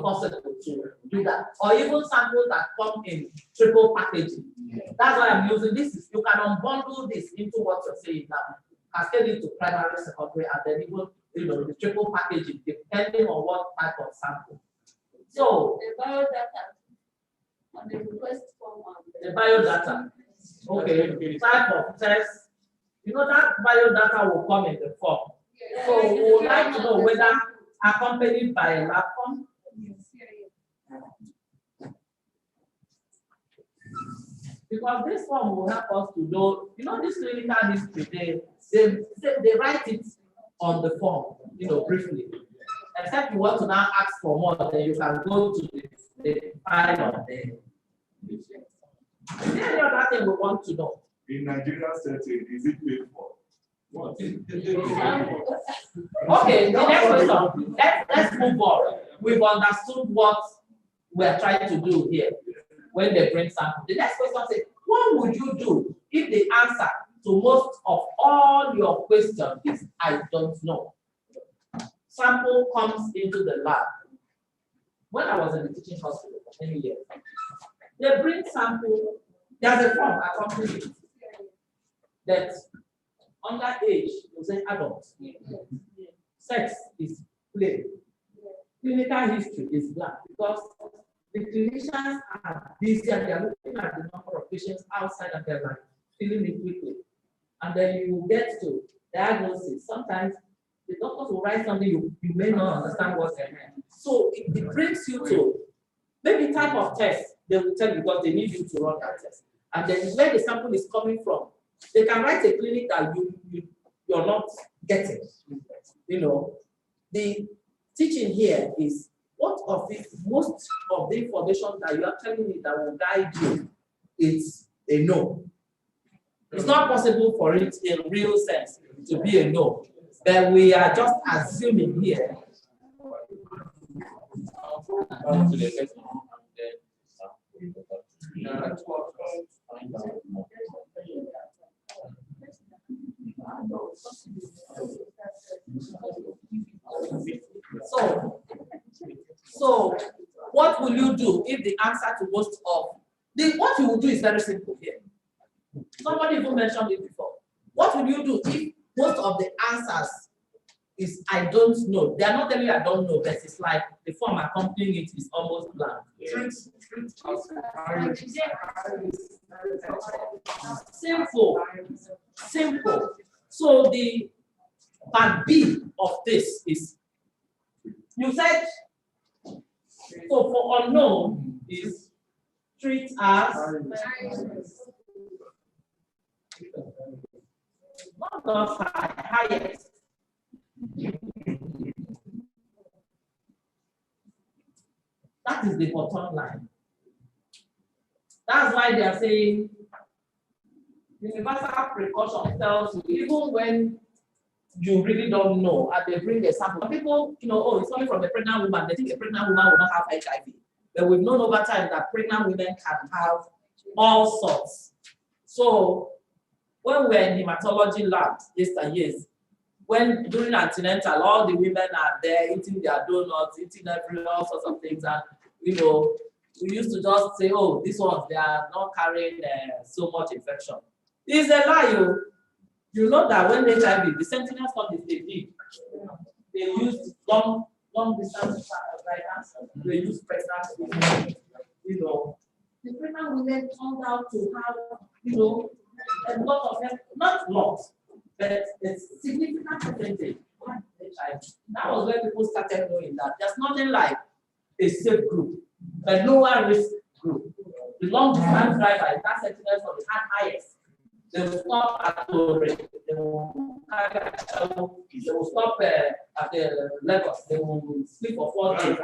Speaker 8: possible to do that. Or even samples that come in triple packaging. That's why I'm using this. You can unbundle this into what you're saying now. Cascade it to primary, secondary, and then even the triple packaging, depending on what type of sample. So
Speaker 14: the biodata on the request form.
Speaker 8: The biodata. Okay, type of test. That biodata will come in the form. So we would like to know whether accompanied by a lab form. Because this form will help us to know, this clinical history, they write it on the form, briefly. Except you want to now ask for more, then you can go to the file of the. Is there any other thing we want to know?
Speaker 12: In Nigeria setting, is it paid for? What?
Speaker 8: Okay, the next question. Let's move on. We've understood what we're trying to do here when they bring sample. The next question says, what would you do if the answer to most of all your questions is I don't know? Sample comes into the lab. When I was in the teaching hospital for many years, they bring sample, there's a form accompanying it that under age, you say adults. Sex is play. Clinical history is blank because the clinicians are busy and they are looking at the number of patients outside and they're like filling it quickly. And then you get to diagnosis. Sometimes the doctors will write something you may not understand what's going on. So it brings you to maybe type of test they will tell you because they need you to run that test. And then where the sample is coming from, they can write a clinic that you're not getting. You know, the teaching here is what of it, most of the information that you are telling me that will guide you, it's a no. It's not possible for it in real sense to be a no. But we are just assuming here. So what will you do if the answer to most of what you will do is very simple here. Somebody even mentioned it before. What will you do if most of the answers is I don't know? They are not telling you I don't know, but it's like the form accompanying it is almost blank. Simple. So the part B of this is you said so for unknown is treat as not the highest. That is the bottom line. That's why they are saying universal precaution tells you even when you really don't know, and they bring a sample. People, oh, it's coming from a pregnant woman. They think a pregnant woman will not have HIV. But we've known over time that pregnant women can have all sorts. So when we're in hematology labs years, when during antenatal, all the women are there eating their donuts, eating all sorts of things, and we used to just say, oh, these ones they are not carrying so much infection. It's a lie. You know that when HIV, the sentinel studies they did, they used long distance riders, they used pregnant women. The pregnant women turned out to have, a lot of them, not lots, but a significant percentage of HIV. That was when people started knowing that there's nothing like a safe group, a lower risk group. The long distance driver, that sentinel studies had highest. They will stop at Ore. They will stop at the Lagos. They will sleep for 4 days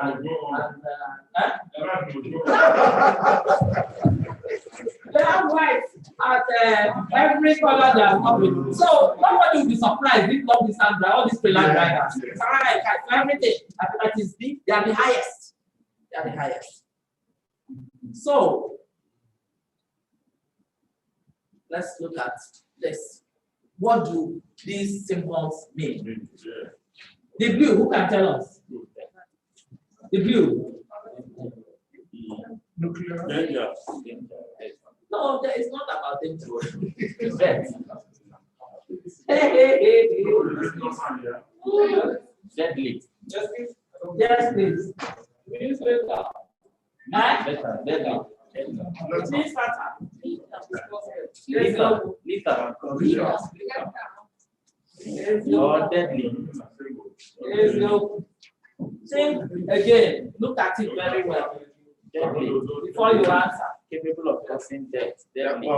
Speaker 8: they have rights at every corner they are coming. So nobody will be surprised if long distance all these freelance drivers. Everything that is big, they are the highest. They are the highest. So let's look at this. What do these symbols mean? The blue, who can tell us? The blue.
Speaker 6: Nuclear.
Speaker 8: No, it's not about danger.
Speaker 7: Deadly.
Speaker 8: Yes, please.
Speaker 7: Deadly.
Speaker 8: Please, Fata.
Speaker 7: Or deadly.
Speaker 8: Think again. Look at it very well.
Speaker 7: Deadly.
Speaker 8: Before you answer.
Speaker 7: Capable of causing death. Deadly.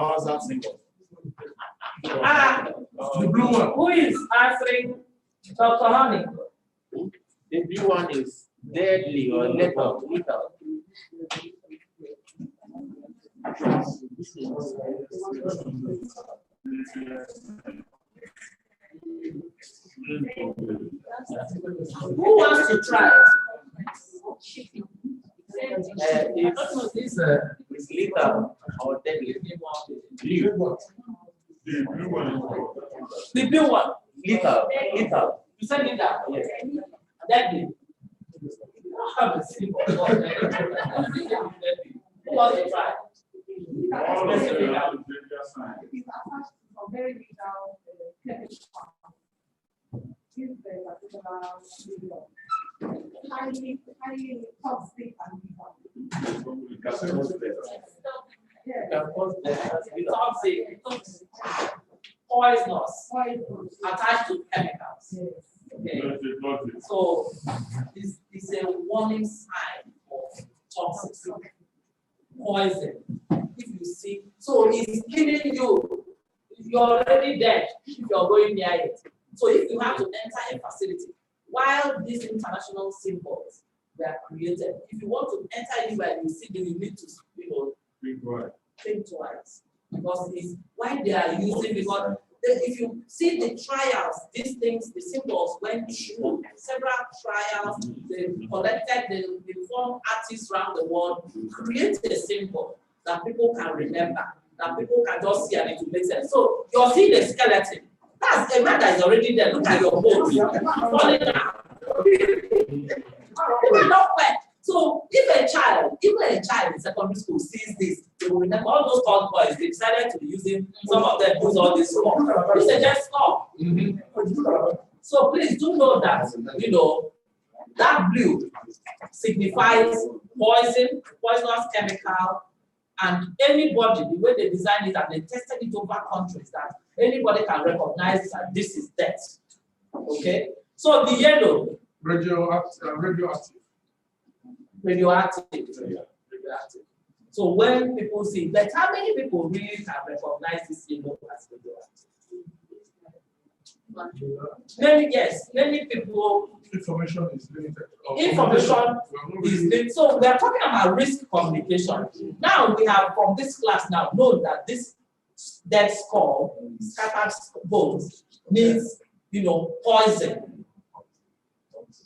Speaker 8: The blue one. Who is answering? Dr. Honey.
Speaker 7: The blue one is deadly or lethal.
Speaker 8: Who wants to try?
Speaker 7: If this is lethal or deadly.
Speaker 6: The blue one is
Speaker 8: The blue one.
Speaker 7: Little.
Speaker 8: You said lethal. Yes. Deadly. You don't have a symbol. Who wants to try?
Speaker 6: all of them have the danger sign.
Speaker 11: It is attached to some very vital chemical. This particular highly toxic and
Speaker 8: Toxic, poisonous, attached to chemicals. Okay. So this is a warning sign of toxic poison. If you see, so it's killing you. You're already dead if you're going near it. So if you have to enter a facility, while these international symbols were created, if you want to enter anywhere, you see them, you need to, think twice. Because it's why they are using, because if you see the trials, these things, the symbols went through several trials, they collected, they formed artists around the world, create a symbol that people can remember, that people can just see and it will make sense. So you're seeing a skeleton. That's a man that is already there. Look at your bones falling down. So if a child, even a child in secondary school sees this, they will remember all those old boys. They decided to be using, some of them use all this stuff. It's a just stuff. So please do know that, that blue signifies poison, poisonous chemical, and anybody, the way they designed it and they tested it over countries, that anybody can recognize that this is death. Okay? So the yellow. Radioactive. So when people see, but how many people really can recognize this symbol as radioactive? Many people.
Speaker 5: Information is limited.
Speaker 8: So we are talking about risk communication. Now we have from this class now known that this dead skull, scattered bones, means poison,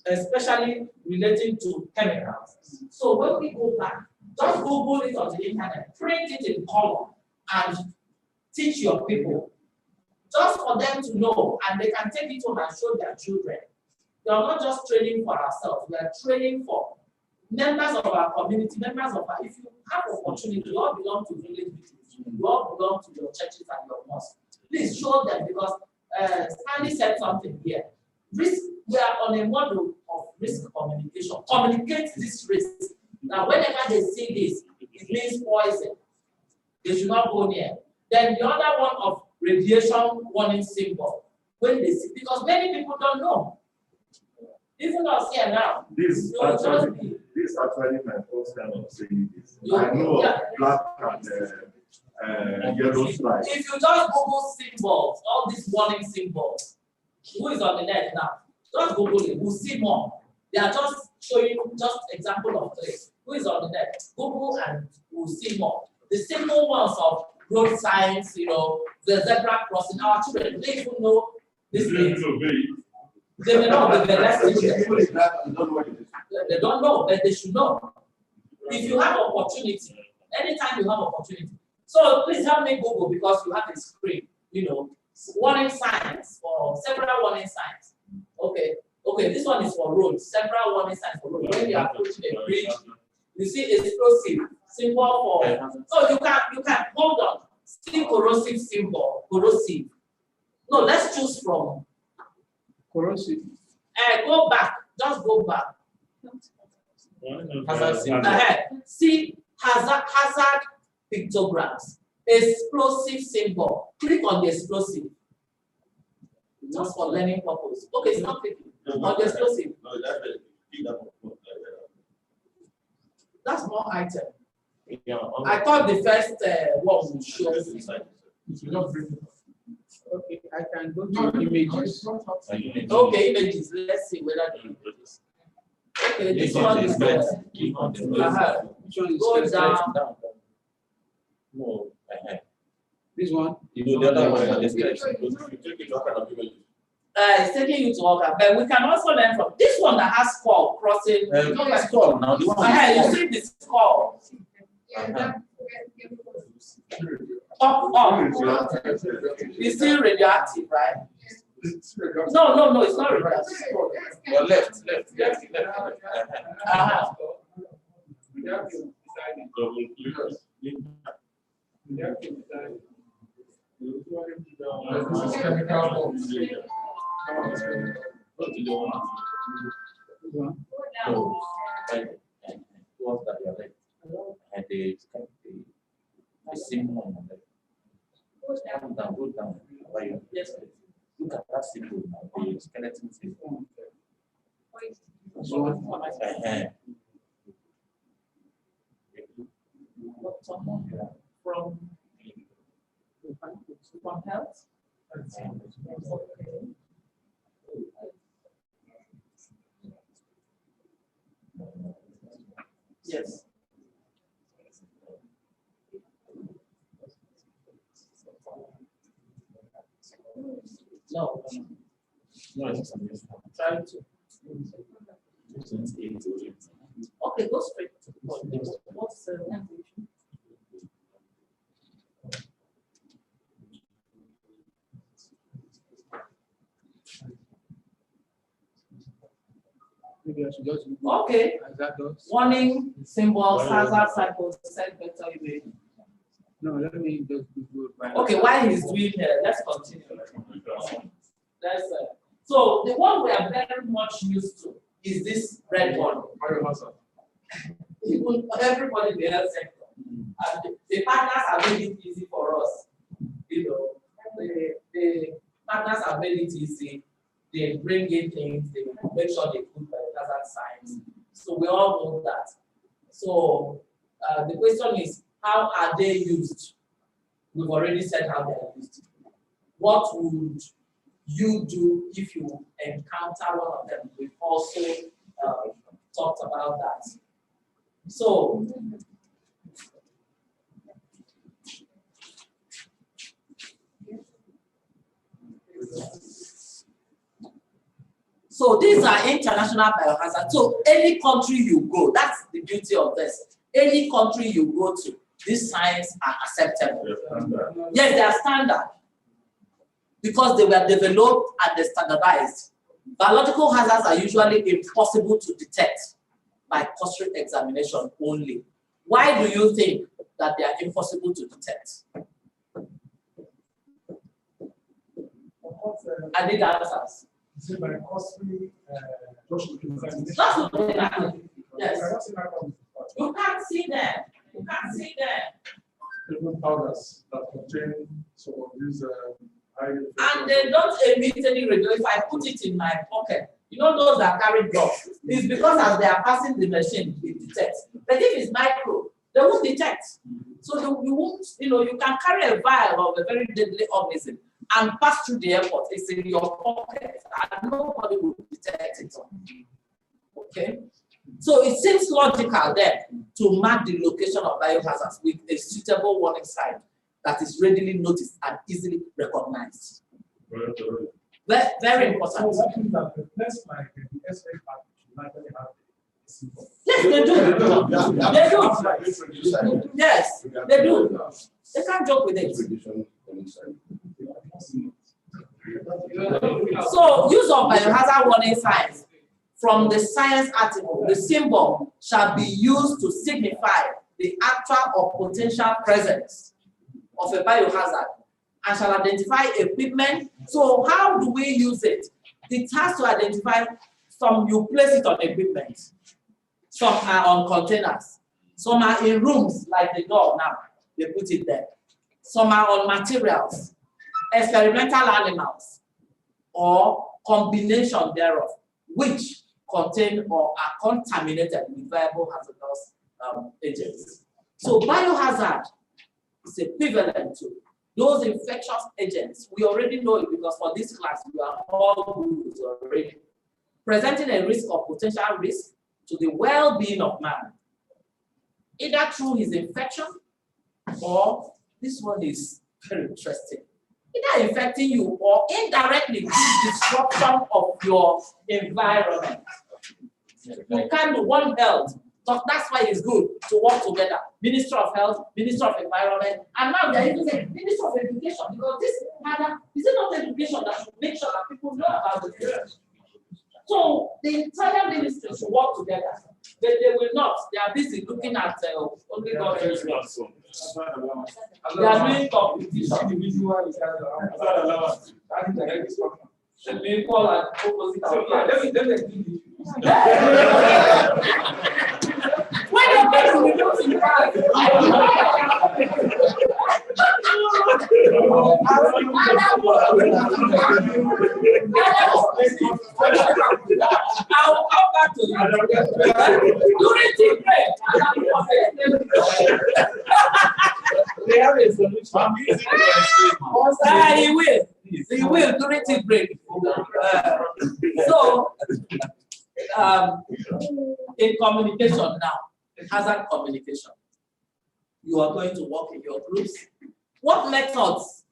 Speaker 8: especially relating to chemicals. So when we go back, just Google it on the internet, print it in color, and teach your people, just for them to know, and they can take it home and show their children. We are not just training for ourselves, we are training for members of our community, members of our, if you have opportunity, you all belong to village meetings, you all belong to your churches and your mosques. Please show them, because Stanley said something here. Risk, we are on a model of risk communication. Communicate this risk. Now, whenever they see this, it means poison. They should not go near. Then the other one of radiation warning symbol. When they see, because many people don't know. Even us here now.
Speaker 12: This actually my first time of saying this. I know black and yellow stripes.
Speaker 8: If you just Google symbols, all these warning symbols, who is on the net now? Just Google it, we'll see more. They are just showing just example of this. Who is on the net? Google and we'll see more. The simple ones of road signs, the zebra crossing, our children, they even know this thing. They may not be the best. They don't know, but they should know. If you have opportunity, anytime you have opportunity. So please help me Google, because you have a screen, warning signs or several warning signs. Okay, this one is for roads, several warning signs for roads. When you are approaching a bridge, you see explosive symbol for. So you can hold on. See corrosive symbol, corrosive. No, let's choose from
Speaker 13: corrosive.
Speaker 8: Go back, just go back. Hazard symbol. See hazard pictograms. Explosive symbol. Click on the explosive. Just for learning purpose. Okay, it's not clicking. On the explosive. That's more item. I thought the first one would show.
Speaker 13: Okay, I can go to images.
Speaker 8: Okay, images. Let's see whether the images. Okay, this one is go down.
Speaker 7: No,
Speaker 13: This one?
Speaker 7: The other one is
Speaker 8: It's taking you to Oga, but we can also learn from this one that has skull crossing.
Speaker 7: Skull now. The one
Speaker 8: you see the skull. Up. It's still radioactive, right? No, it's not radioactive.
Speaker 7: Your left.
Speaker 1: This is chemical bombs.
Speaker 7: And the symbol on the go down. Yes. Look at that symbol now, the skeleton symbol.
Speaker 8: From health. Yes. No. Try to. Okay, go straight to the point. What's the language?
Speaker 13: Maybe I should just
Speaker 8: okay.
Speaker 13: As that does.
Speaker 8: Warning symbols, hazard cycles, set better image.
Speaker 13: No, let me just Google.
Speaker 8: Okay, while he's doing here, let's continue. So the one we are very much used to is this red one. Even everybody in the health sector. And the partners have made it easy for us. You know, the partners have made it easy. They bring in things, they make sure they put hazard signs. So we all know that. So the question is, how are they used? We've already said how they are used. What would you do if you encounter one of them? We've also talked about that. So, these are international biohazards. So any country you go, that's the beauty of this. Any country you go to, these signs are acceptable. Yes, they are standard because they were developed and they standardized. Biological hazards are usually impossible to detect by cursory examination only. Why do you think that they are impossible to detect? I need answers.
Speaker 5: Is it by costly just looking at it?
Speaker 8: Just looking at it. Yes. You can't see them. You can't see them.
Speaker 5: Even powders that contain some of these high.
Speaker 8: And they don't emit any radio. If I put it in my pocket, you know those that carry drugs. It's because as they are passing the machine, it detects. But if it's micro, they won't detect. So you won't, you can carry a vial of a very deadly organism and pass through the airport. It's in your pocket, and nobody will detect it. Okay? So it seems logical then to mark the location of biohazards with a suitable warning sign that is readily noticed and easily recognized. Very important.
Speaker 5: So that means that the place like the SA actually have a symbol.
Speaker 8: Yes, they do. They do. Yes, they do. They can't joke with it. So, use of biohazard warning signs from the science article, the symbol shall be used to signify the actual or potential presence of a biohazard and shall identify equipment. So, how do we use it? It has to identify some, you place it on equipment, some are on containers, some are in rooms like the door now, they put it there. Some are on materials, experimental animals, or combination thereof, which contain or are contaminated with viable hazardous agents. So biohazard is equivalent to those infectious agents. We already know it because for this class, we are all good already. Presenting a risk or potential risk to the well-being of man, either through his infection or this one is very interesting. Either infecting you or indirectly through disruption of your environment. You can do One Health So that's why it's good to work together. Ministry of Health, Ministry of Environment, and now they're even saying Ministry of Education, because this matter is it not education that should make sure that people know about the future. So the entire ministry should work together. But they will not. They are busy looking at only government. They are doing competition. The people are opposite our when you're going to be put in pride, I will come back to you. During tea break, they have a solution. He will during tea break. So, in communication now, hazard communication, you are going to work in your groups. What methods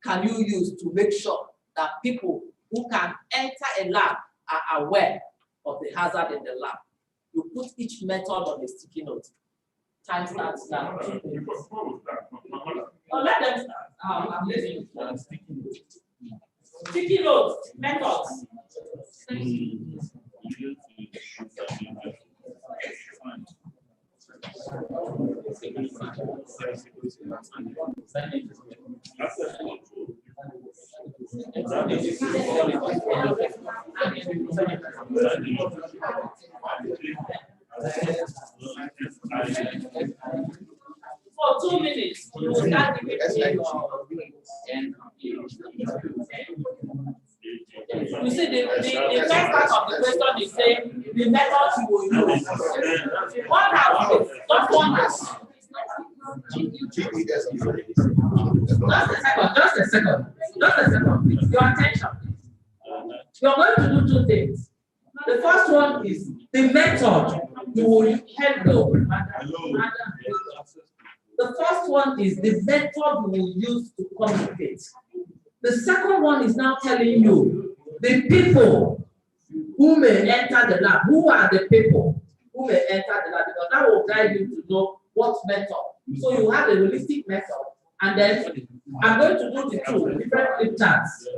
Speaker 8: can you use to make sure that people who can enter a lab are aware of the hazard in the lab? You put each method on a sticky note. Time starts now. Oh, let them start. I'm listening. Sticky notes, methods. For 2 minutes, you will start the you see, the first part of the question is saying the methods you will use. One has just one has. Just a second. Your attention. You're going to do 2 things. The first one is the method you will hello. The first one is the method you will use to communicate. The second one is now telling you the people who may enter the lab. Who are the people who may enter the lab? Because that will guide you to know what method. So you have a holistic method, and then I'm going to do the 2 different flip charts.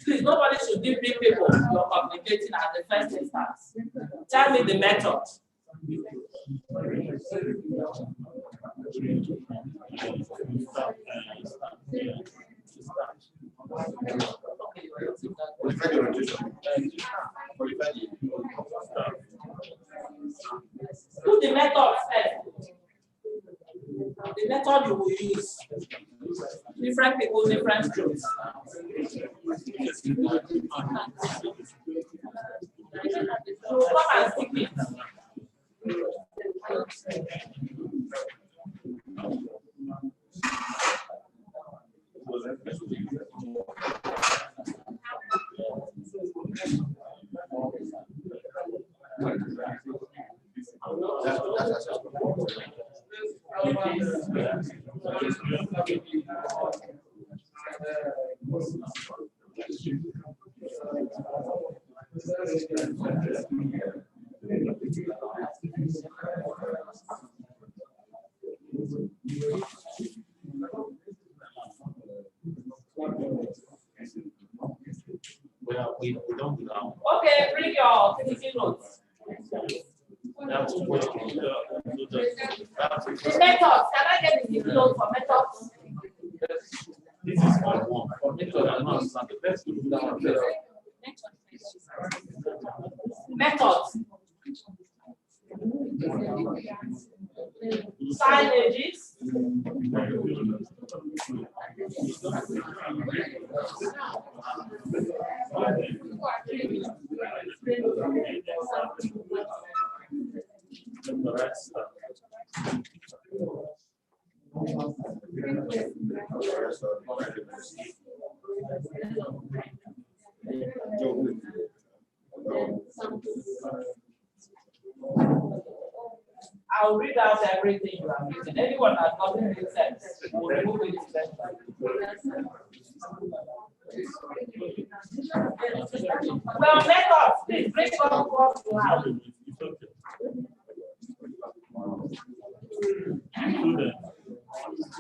Speaker 8: Please, nobody should give me people you're communicating at the first instance. Tell me the method. Put the method first. The method you will use. Different people, different groups. So come and speak it.
Speaker 7: We don't do that.
Speaker 8: Okay, bring your sticky notes. The methods. Can I get the sticky notes for methods?
Speaker 7: This is one. For method and maths, and the best to do that one.
Speaker 8: Methods. Signages. I'll read out everything you have written. Anyone that doesn't make sense, we'll remove it. Well, methods, please bring up what you have.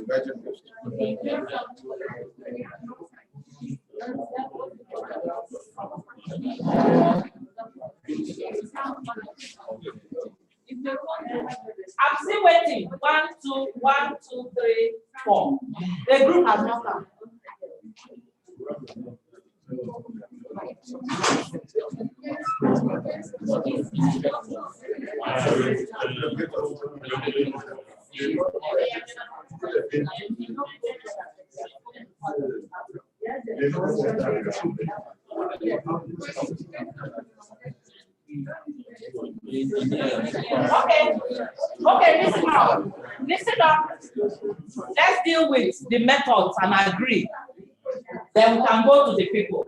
Speaker 2: invited host.
Speaker 8: I'm still waiting. 1, 2, 1, 2, 3, 4. The group has not come. Okay, listen up. Listen up. Let's deal with the methods and agree. Then we can go to the people.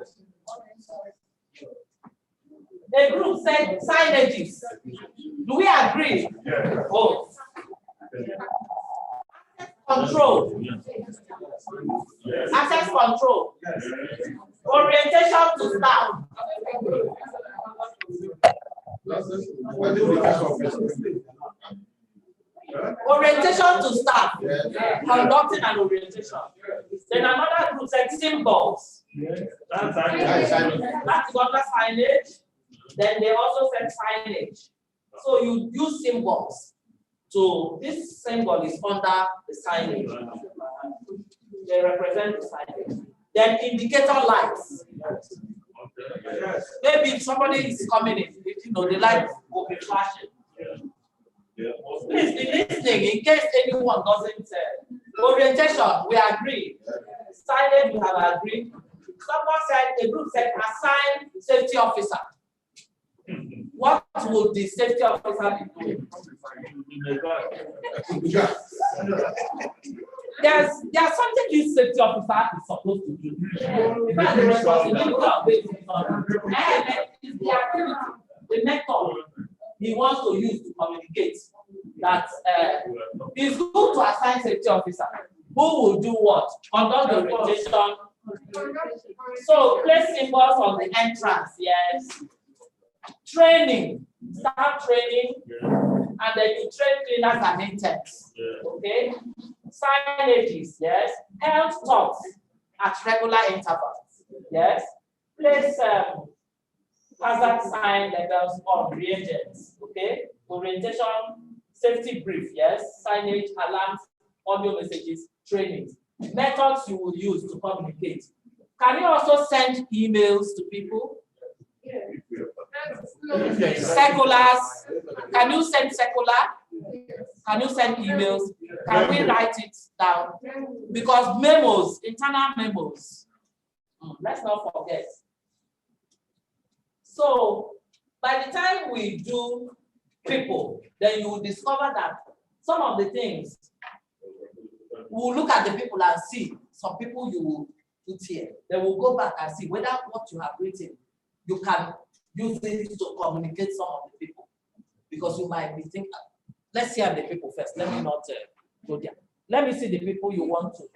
Speaker 8: The group said signages. Do we agree?
Speaker 12: Yeah.
Speaker 8: Oh. Control.
Speaker 12: Yes.
Speaker 8: Access control.
Speaker 12: Yes.
Speaker 8: Orientation to staff. Orientation to staff. Conducting an orientation. Then another group said symbols.
Speaker 10: That's
Speaker 8: under signage. Then they also said signage. So you use symbols. So this symbol is under the signage. They represent the signage. Then indicator lights. Maybe if somebody is coming in, the light will be flashing. Please be listening in case anyone doesn't. Orientation, we agree. Signage, we have agreed. Someone said, the group said, assign safety officer. What would the safety officer be doing? There's something this safety officer is supposed to do. In fact, the responsibility of it is the activity, the method he wants to use to communicate. That it's good to assign safety officer who will do what? Conduct the orientation. So place symbols on the entrance, yes. Training, start training, and then you train cleaners and interns. Okay. Signages, yes. Health talks at regular intervals, yes. Place hazard sign labels on reagents, okay. Orientation, safety brief, yes. Signage, alarms, audio messages, trainings. Methods you will use to communicate. Can you also send emails to people? Circulars. Can you send circular? Can you send emails? Can we write it down? Because memos, internal memos. Let's not forget. So by the time we do people, then you will discover that some of the things, we'll look at the people and see some people you will put here. Then we'll go back and see whether what you have written, you can use it to communicate some of the people. Because you might be thinking, let's hear the people first. Let me not go there. Let me see the people you want to.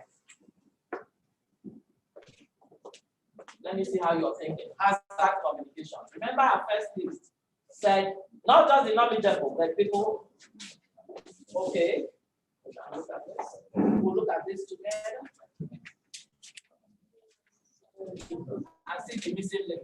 Speaker 8: Let me see how you're thinking. Hazard communication. Remember our first list said, not just the knowledgeable, but people. Okay. We'll look at this together. And see the missing link.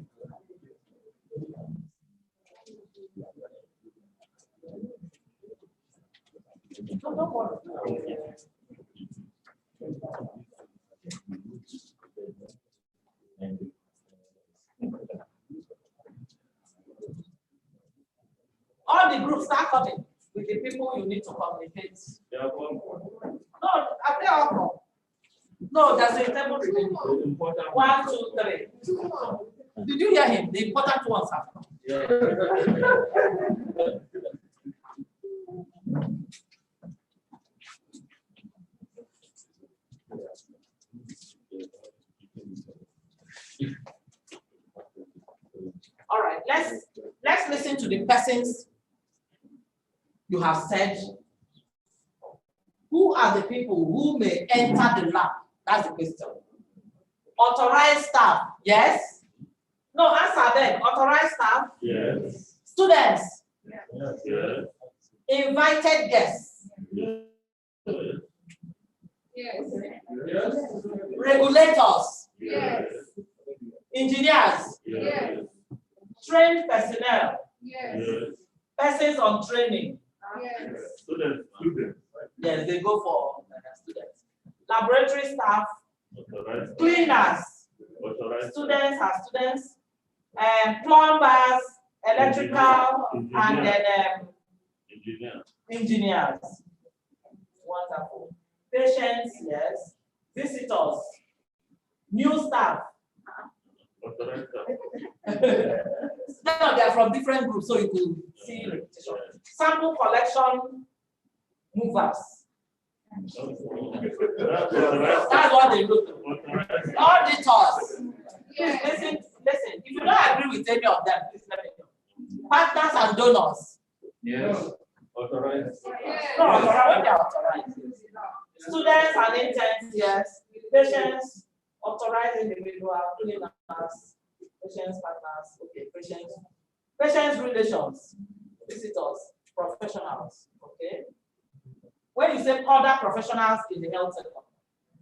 Speaker 8: All the groups start coming with the people you need to communicate. No, are they all come? No, there's a table remaining. 1, 2, 3. Did you hear him? The important ones have come. All right, let's listen to the persons you have said. Who are the people who may enter the lab? That's the question. Authorized staff, yes? No, answer them. Authorized staff?
Speaker 6: Yes.
Speaker 8: Students?
Speaker 6: Yes.
Speaker 8: Invited guests?
Speaker 14: Yes.
Speaker 8: Regulators,
Speaker 14: Yes.
Speaker 8: engineers,
Speaker 14: Yes.
Speaker 8: trained personnel,
Speaker 14: Yes.
Speaker 8: persons on training.
Speaker 14: Yes.
Speaker 12: Students.
Speaker 8: Yes, they go for students. Laboratory staff,
Speaker 6: Authorized.
Speaker 8: cleaners,
Speaker 6: Authorized.
Speaker 8: students are students, plumbers, electrical, and then
Speaker 6: Engineer.
Speaker 8: engineers. Wonderful. Patients, yes. Visitors, new staff.
Speaker 6: Authorized.
Speaker 8: No, they are from different groups, so you could see repetition. Sample collection, movers. That's what they look at. Auditors.
Speaker 14: Yes.
Speaker 8: Listen. If you don't agree with any of them, please let me know. Partners and donors.
Speaker 6: Yes. Authorized.
Speaker 14: Yes.
Speaker 8: No, authorized, when they are authorized. Students and interns, yes. Patients, authorized individual, cleaners, patients, partners, okay, patients relations, visitors, professionals, okay. When you say other professionals in the health sector,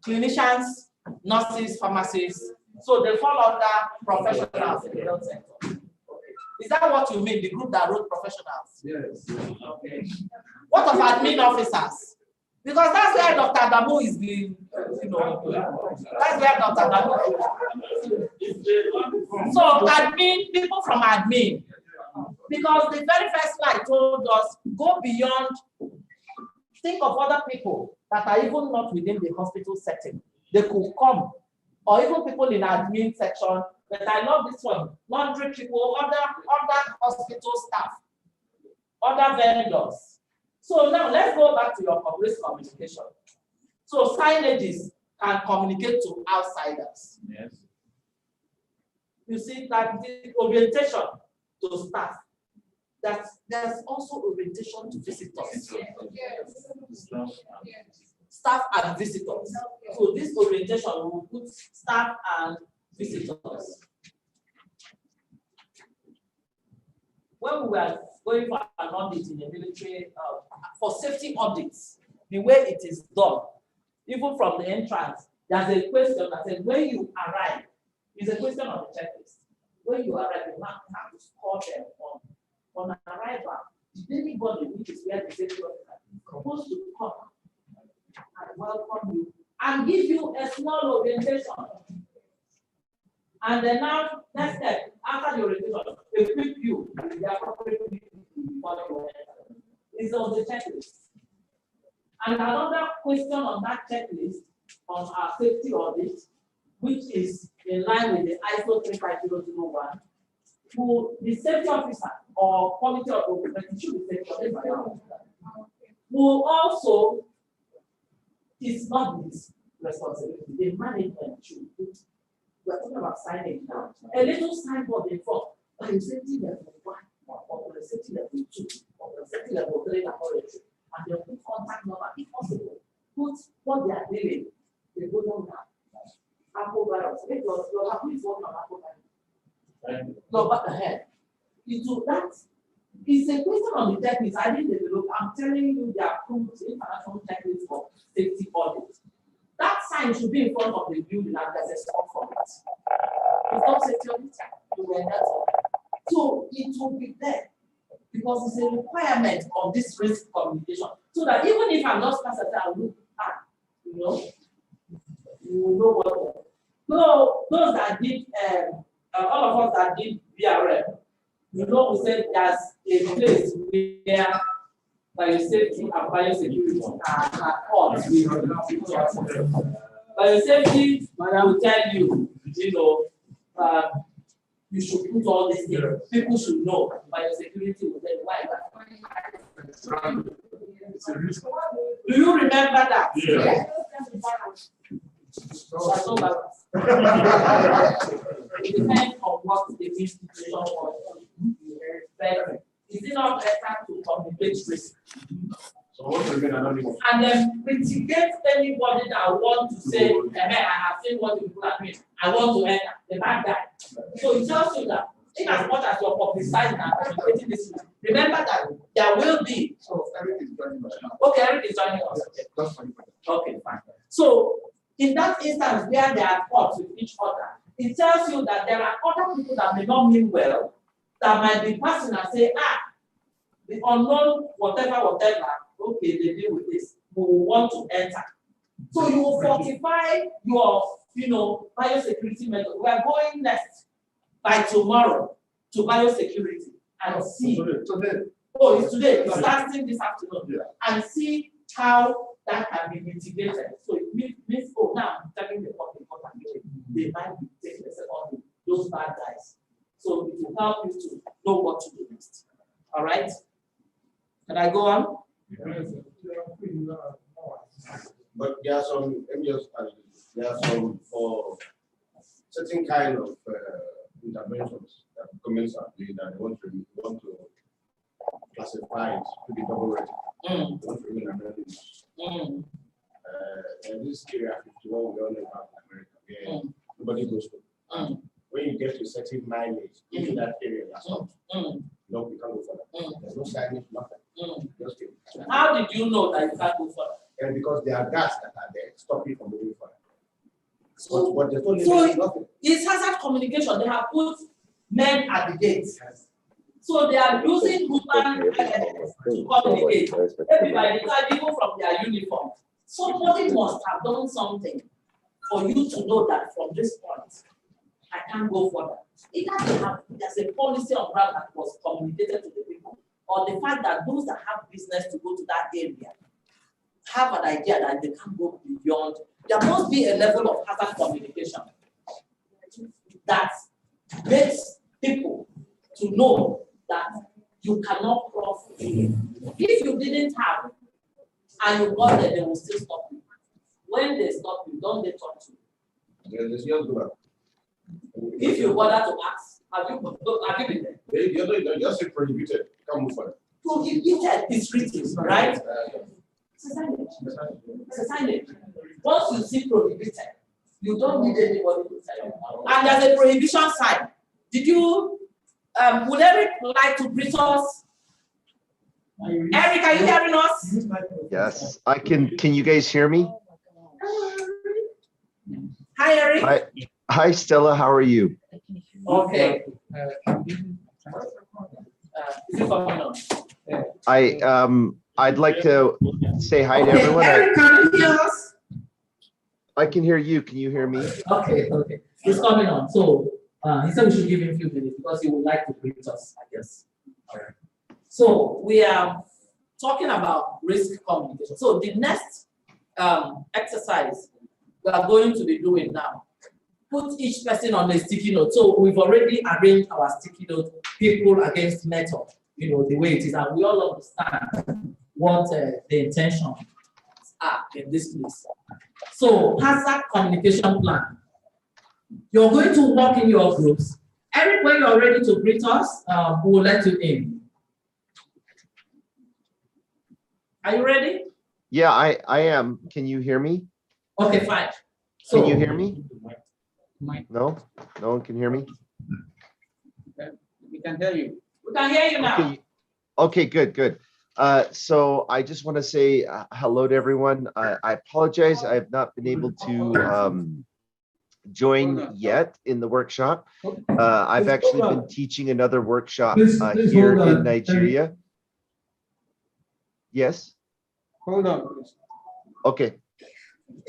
Speaker 8: clinicians, nurses, pharmacists, so they fall under professionals in the health sector. Okay. Is that what you mean, the group that wrote professionals?
Speaker 1: Yes.
Speaker 8: Okay. What of admin officers? Because that's where Dr. Adamu is being, that's where Dr. Adamu is. So admin, people from admin, because the very first slide told us, go beyond, think of other people that are even not within the hospital setting. They could come, or even people in admin section, but I love this one, laundry people, other hospital staff, other vendors. So now let's go back to your public communication. So signages can communicate to outsiders.
Speaker 6: Yes.
Speaker 8: You see that the orientation to staff, that there's also orientation to visitors.
Speaker 14: Yes.
Speaker 8: Staff and visitors. So this orientation will put staff and visitors. When we were going for an audit in the military, for safety audits, the way it is done, even from the entrance, there's a question that says, when you arrive, it's a question on the checklist. When you arrive, you have to score them on arrival. Did anybody, which is where the safety officer is supposed to come and welcome you and give you a small orientation? And then now, next step, after the orientation, equip you with the appropriate for your is on the checklist. And another question on that checklist on our safety audit, which is in line with the ISO 35001, who the safety officer or quality of operation should be safety officer, who also is not his responsibility. The management should put. We're talking about signage now. A little signboard in front. By safety level 1, or the safety level 2, or the safety level 3 laboratory, and they'll put contact number if possible. Put what they are doing. They go down now. Apple virus. If your Apple is working on Apple virus, go back ahead. That is a question on the checklist. I didn't develop. I'm telling you, they are approved international checklist for safety audit. That sign should be in front of the building and there's a stop for it. It's not safety audit. So it will be there because it's a requirement of this risk communication. So that even if I'm not specified, I will look at, you will know what. So those that did, all of us that did BRM, we said there's a place where biosafety and biosecurity are called. Biosafety, I will tell you, you should put all these things. People should know. Biosecurity will tell you why. Do you remember that?
Speaker 6: Yeah.
Speaker 8: It depends on what the institution wants. Is it not better to communicate risk?
Speaker 6: So what do you mean anonymous?
Speaker 8: And then mitigate anybody that want to say, I have seen what you people are doing. I want to enter the bad guy. So it tells you that in as much as you're publicizing and communicating this, remember that there will be.
Speaker 1: So Eric is joining us now.
Speaker 8: Okay, Eric is joining us.
Speaker 1: That's fine.
Speaker 8: Okay, fine. So in that instance where they are caught with each other, it tells you that there are other people that may not mean well, that might be passing and say, the unknown, whatever, okay, they deal with this, we will want to enter. So you will fortify your, biosecurity method. We are going next by tomorrow to biosecurity and see.
Speaker 1: Today.
Speaker 8: Oh, it's today. You're starting this afternoon, and see how that can be mitigated. So it means now I'm telling the public they might be taking on those bad guys. So it will help you to know what to do next. All right? Can I go on?
Speaker 2: But there are some, there are some for certain kind of interventions that governments are doing that they want to classify it to be double rated. They want to remain American. In this area 51, we all know about America. Yeah, nobody goes to. When you get to a certain mileage into that area, that's not. No, we can't go further. There's no signage, nothing. Just kidding.
Speaker 8: How did you know that you can't go further?
Speaker 2: And because there are guards that are there, stop you from moving further.
Speaker 8: So, it's hazard communication. They have put men at the gates. So they are using human to communicate. Everybody, even from their uniform. Somebody must have done something for you to know that from this point, I can't go further. Either there's a policy on ground that was communicated to the people, or the fact that those that have business to go to that area have an idea that they can't go beyond. There must be a level of hazard communication that makes people to know that you cannot cross. If you didn't have and you got there, they will still stop you. When they stop you, don't they talk to you? If you bother to ask, have you been there?
Speaker 2: You're just prohibited. Can't move further.
Speaker 8: Prohibited is written, right? It's a signage. Once you see prohibited, you don't need anybody to tell you. And there's a prohibition sign. Did you, would Eric like to greet us? Eric, are you hearing us?
Speaker 15: Yes, I can. Can you guys hear me?
Speaker 8: Hi, Eric.
Speaker 15: Hi, Stella. How are you?
Speaker 8: Okay. Is it coming on?
Speaker 15: I'd like to say hi to everyone.
Speaker 8: Eric, can you hear us?
Speaker 15: I can hear you. Can you hear me?
Speaker 8: Okay. It's coming on. So he said we should give him a few minutes because he would like to greet us, I guess. All right. So we are talking about risk communication. So the next exercise we are going to be doing now, put each person on a sticky note. So we've already arranged our sticky note, people against method, the way it is, and we all understand what the intentions are in this place. So hazard communication plan. You're going to work in your groups. Eric, when you're ready to greet us, we will let you in. Are you ready?
Speaker 15: Yeah, I am. Can you hear me?
Speaker 8: Okay, fine. So,
Speaker 15: can you hear me? No? No one can hear me?
Speaker 9: We can hear you.
Speaker 8: We can hear you now.
Speaker 15: Okay, good. So I just want to say hello to everyone. I apologize. I have not been able to join yet in the workshop. I've actually been teaching another workshop here in Nigeria. Yes?
Speaker 9: Hold on, please.
Speaker 15: Okay.
Speaker 16: I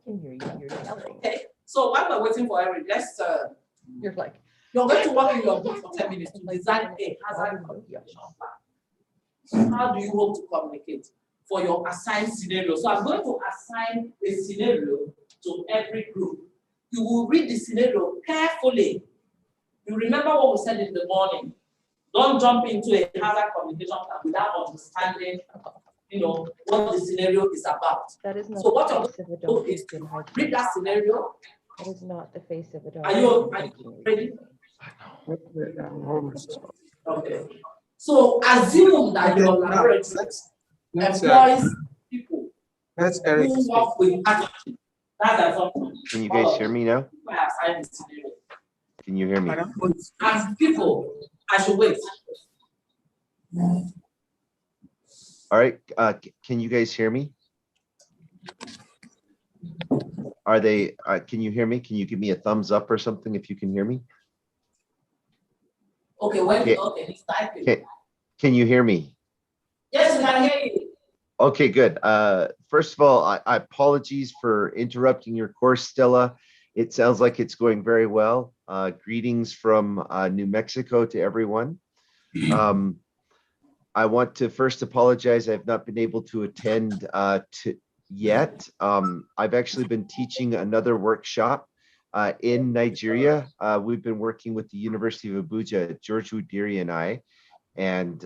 Speaker 16: can hear you. You're yelling.
Speaker 8: Okay. So while we're waiting for Eric,
Speaker 16: You're like.
Speaker 8: You're going to work in your group for 10 minutes to design a hazard communication plan. How do you hope to communicate for your assigned scenario? So I'm going to assign a scenario to every group. You will read the scenario carefully. You remember what we said in the morning. Don't jump into a hazard communication plan without understanding, what the scenario is about.
Speaker 16: That is not
Speaker 8: so what
Speaker 16: the
Speaker 8: you're
Speaker 16: face of a
Speaker 8: going
Speaker 16: dog.
Speaker 8: to do is read that scenario.
Speaker 16: That is not the face of a dog.
Speaker 8: Are you ready? Okay. So assume that your laboratory employs people who work with attitude. That's assumption.
Speaker 15: Can you guys hear me now?
Speaker 8: I assign the scenario.
Speaker 15: Can you hear me?
Speaker 8: And people, I should wait.
Speaker 15: All right. Can you guys hear me? Are they? Can you hear me? Can you give me a thumbs up or something if you can hear me?
Speaker 8: Okay, okay, he's typing.
Speaker 15: Can you hear me?
Speaker 8: Yes, we can hear you.
Speaker 15: Okay, good. First of all, I apologies for interrupting your course, Stella. It sounds like it's going very well. Greetings from New Mexico to everyone. I want to first apologize. I've not been able to attend yet. I've actually been teaching another workshop in Nigeria. We've been working with the University of Abuja, George Udiri and I. And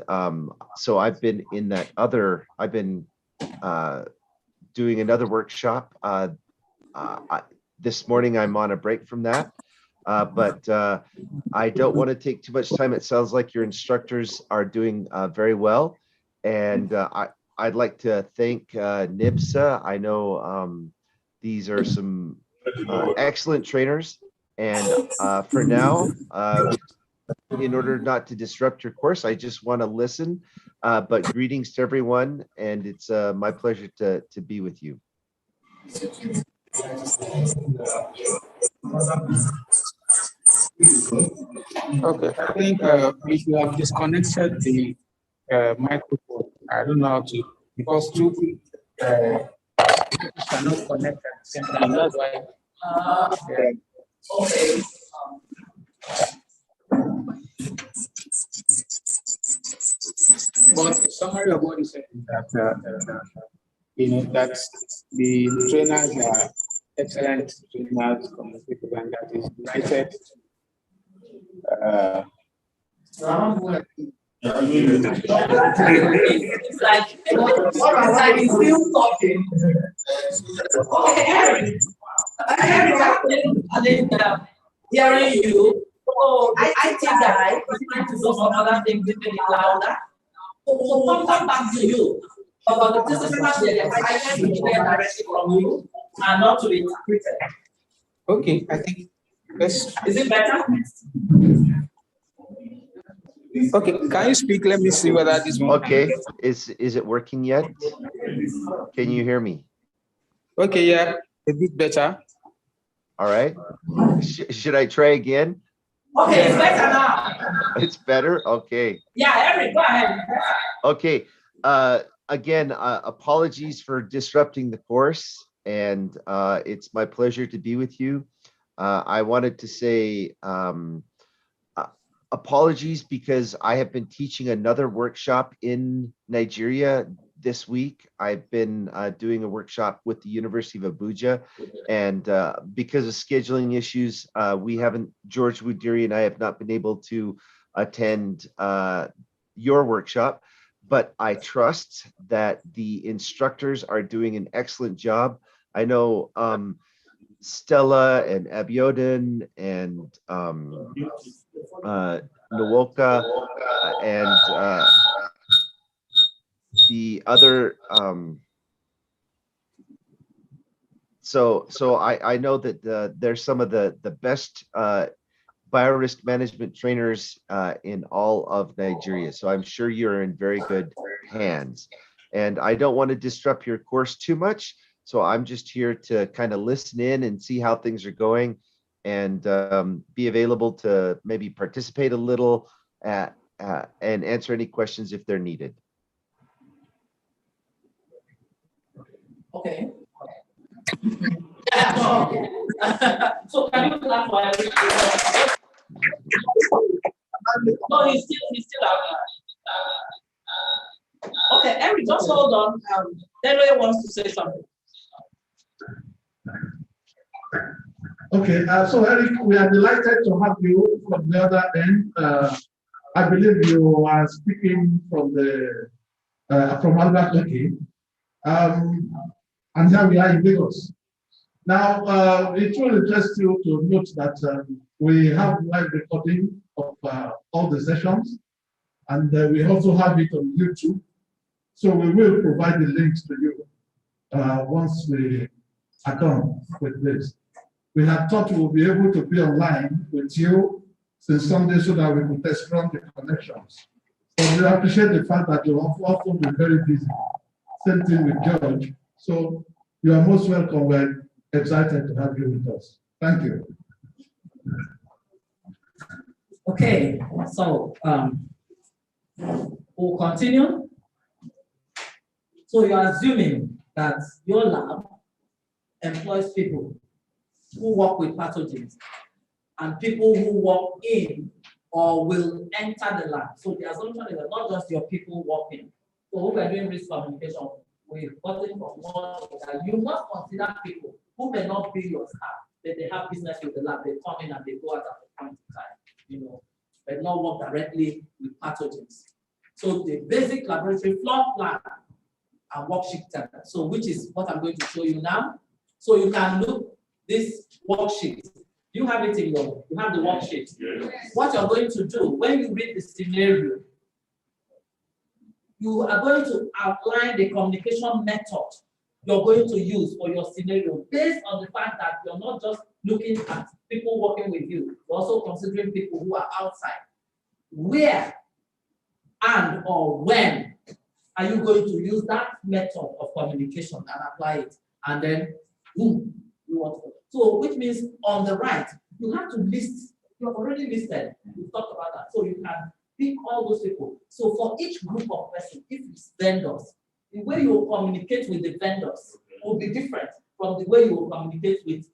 Speaker 15: so I've been in that other, I've been doing another workshop. This morning I'm on a break from that, but I don't want to take too much time. It sounds like your instructors are doing very well. And I'd like to thank NIBSA. I know these are some excellent trainers. And for now, in order not to disrupt your course, I just want to listen. But greetings to everyone, and it's my pleasure to be with you.
Speaker 17: Okay, I think if you have disconnected the microphone, I don't know how to, because two people cannot connect at the same time. That's why.
Speaker 8: Okay.
Speaker 17: But summary of what you said is that you know that the trainers are excellent trainers, communicative, and that is united.
Speaker 8: It's like he's still talking. Okay, I think hearing you. So I think that is trying to do some other things a bit louder. So come back to you. But this is not the excitement to hear directly from you and not to be interpreted.
Speaker 17: Okay, I think yes.
Speaker 8: Is it better?
Speaker 17: Okay, can you speak? Let me see whether this one.
Speaker 15: Okay, is it working yet? Can you hear me?
Speaker 17: Okay, yeah, a bit better.
Speaker 15: All right. Should I try again?
Speaker 8: Okay, it's better now.
Speaker 15: It's better? Okay.
Speaker 8: Yeah, Eric, go ahead.
Speaker 15: Okay. Again, apologies for disrupting the course, and it's my pleasure to be with you. I wanted to say apologies because I have been teaching another workshop in Nigeria this week. I've been doing a workshop with the University of Abuja, and because of scheduling issues, George Wudiri and I have not been able to attend your workshop, but I trust that the instructors are doing an excellent job. I know Stella and Abiodun and Nwoka and the other so I know that there's some of the best biorisk management trainers in all of Nigeria, so I'm sure you're in very good hands, and I don't want to disrupt your course too much, so I'm just here to kind of listen in and see how things are going, and be available to maybe participate a little and answer any questions if they're needed.
Speaker 8: Okay. Yeah, sure. So can you clap for everything? No, he's still out there. Okay, Eric, just hold on. Delaware wants to say something.
Speaker 1: Okay, so Eric, we are delighted to have you from the other end. I believe you are speaking from the from Albuquerque, and here we are in Lagos. Now, it will interest you to note that we have live recording of all the sessions, and we also have it on YouTube. So we will provide the links to you once we are done with this. We had thought we would be able to be online with you since Sunday so that we could test run the connections. But we appreciate the fact that you have often been very busy. Same thing with George. So you are most welcome. We're excited to have you with us. Thank you.
Speaker 8: Okay, so we'll continue. So you're assuming that your lab employs people who work with pathogens and people who work in or will enter the lab. So the assumption is that not just your people working. So when we're doing risk communication, we've gotten from one that you must consider people who may not be your staff, that they have business with the lab, they come in and they go out at a point in time, but not work directly with pathogens. So the basic laboratory floor plan and worksheet template. So which is what I'm going to show you now. So you can look this worksheet. You have it in you have the worksheet. Yes. What you're going to do when you read the scenario, you are going to outline the communication method you're going to use for your scenario based on the fact that you're not just looking at people working with you, you're also considering people who are outside. Where and or when are you going to use that method of communication and apply it? And then you want to. So which means on the right, you have to list, you have already listed, we've talked about that. So you can pick all those people. So for each group of persons, if it's vendors, the way you will communicate with the vendors will be different from the way you will communicate with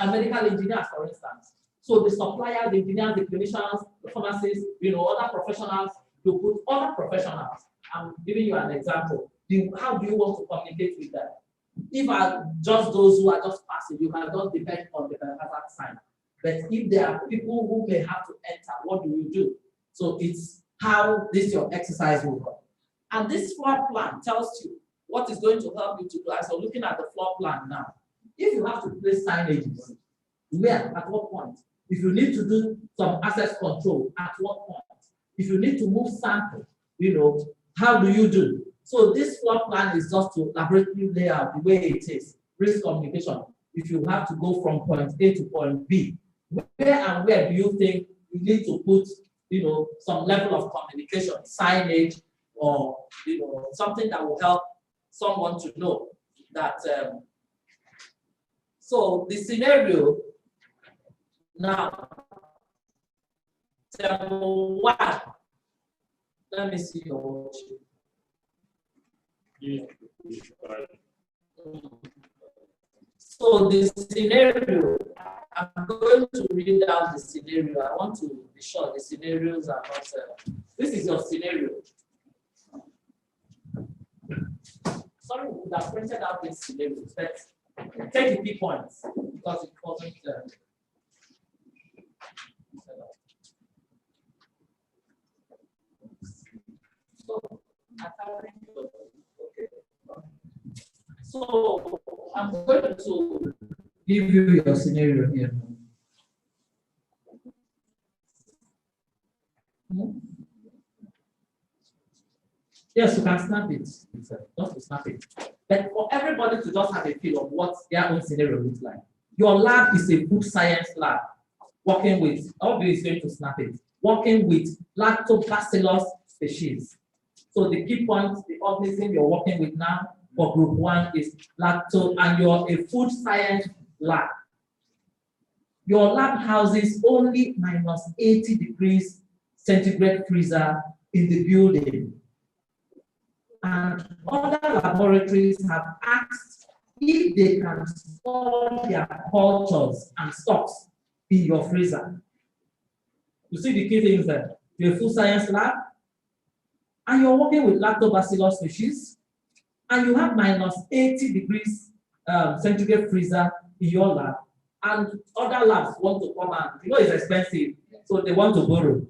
Speaker 8: medical engineers, for instance. So the suppliers, the engineers, the clinicians, the pharmacists, other professionals, you put other professionals. I'm giving you an example. How do you want to communicate with them? If are just those who are just passive, you can just depend on the hazard sign. But if there are people who may have to enter, what do you do? So it's how your exercise will run. And this floor plan tells you what is going to help you to do. As you're looking at the floor plan now, if you have to place signages, where, at what point? If you need to do some access control, at what point? If you need to move samples, how do you do? So this floor plan is just to laboratory layout the way it is, risk communication. If you have to go from point A to point B, where do you think you need to put, some level of communication, signage, or something that will help someone to know that. So the scenario now, table 1. Let me see your worksheet. So the scenario, I'm going to read out the scenario. I want to be sure the scenarios are not. This is your scenario. Sorry, we could have printed out this scenario, but take the key points because it wasn't. So I'm going to give you your scenario here. Yes, you can snap it. Just to snap it. But for everybody to just have a feel of what their own scenario looks like. Your lab is a food science lab, working with, obviously is going to snap it, working with lactobacillus species. So the key points, the organism you're working with now for group 1 is lacto, and you're a food science lab. Your lab houses only -80 degrees centigrade freezer in the building. And other laboratories have asked if they can store their cultures and stocks in your freezer. You see the key things there. You're a food science lab, and you're working with lactobacillus species, and you have -80 degrees centigrade freezer in your lab, and other labs want to come and, it's expensive, so they want to borrow.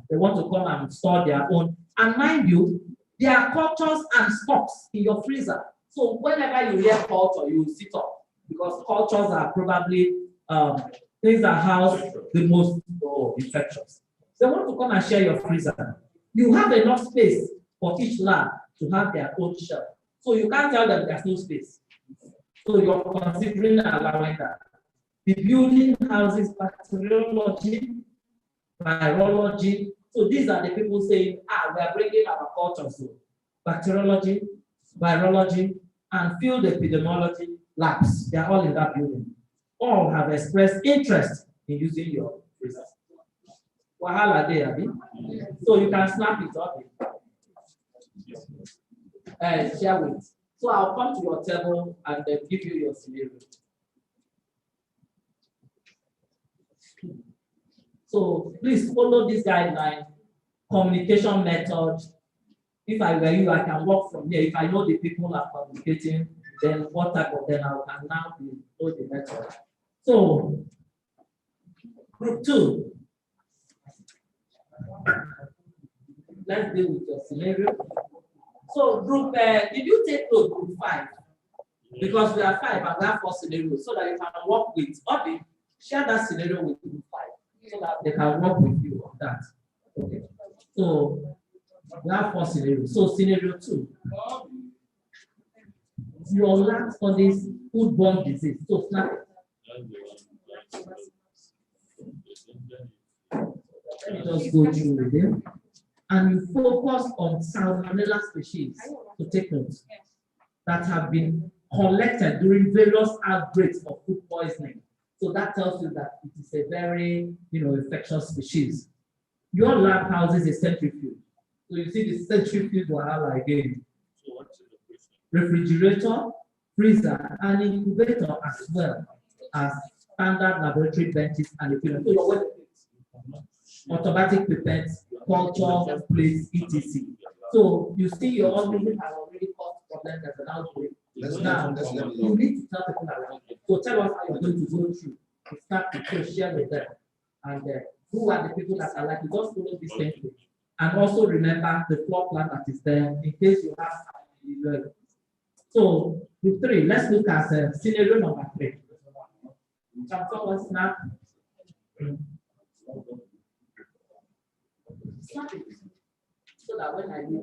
Speaker 8: They want to come and store their own. And mind you, there are cultures and stocks in your freezer. So whenever you hear culture, you sit up, because cultures are probably things that house the most infectious. They want to come and share your freezer. You have enough space for each lab to have their own shelf. So you can't tell them there's no space. So you're considering allowing that. The building houses bacteriology, virology. So these are the people saying, we are bringing our culture. So bacteriology, virology, and field epidemiology labs. They are all in that building. All have expressed interest in using your research. Wahala there, Abi. So you can snap it up. Share with. So I'll come to your table and then give you your scenario. So please follow this guideline, communication method. If I were you, I can work from here. If I know the people are communicating, then what type of them I can now know the method. So group 2. Let's deal with your scenario. So group, did you take note group 5? Because we are 5 and we have 4 scenarios, so that you can work with Obi, share that scenario with group 5, so that they can work with you on that. Okay. So we have 4 scenarios. So scenario 2. Your lab studies foodborne disease. So snap it. Let me just go through with them. And you focus on salmonella species, to take notes, that have been collected during various outbreaks of food poisoning. So that tells you that it is a very, infectious species. Your lab houses a centrifuge. So you see the centrifuge wahala again. Refrigerator, freezer, and incubator, as well as standard laboratory benches and equipment. So automatic pipettes, culture, plates, etc. So you see your organism has already caused problems as an outbreak. Now you need to tell people around you. So tell us how you're going to go through. You start to share with them. And who are the people that are like you? Just follow this template. And also remember the floor plan that is there in case you have. So group 3, let's look at scenario number 3. Chapter 1 snap. Snap it. So that when I need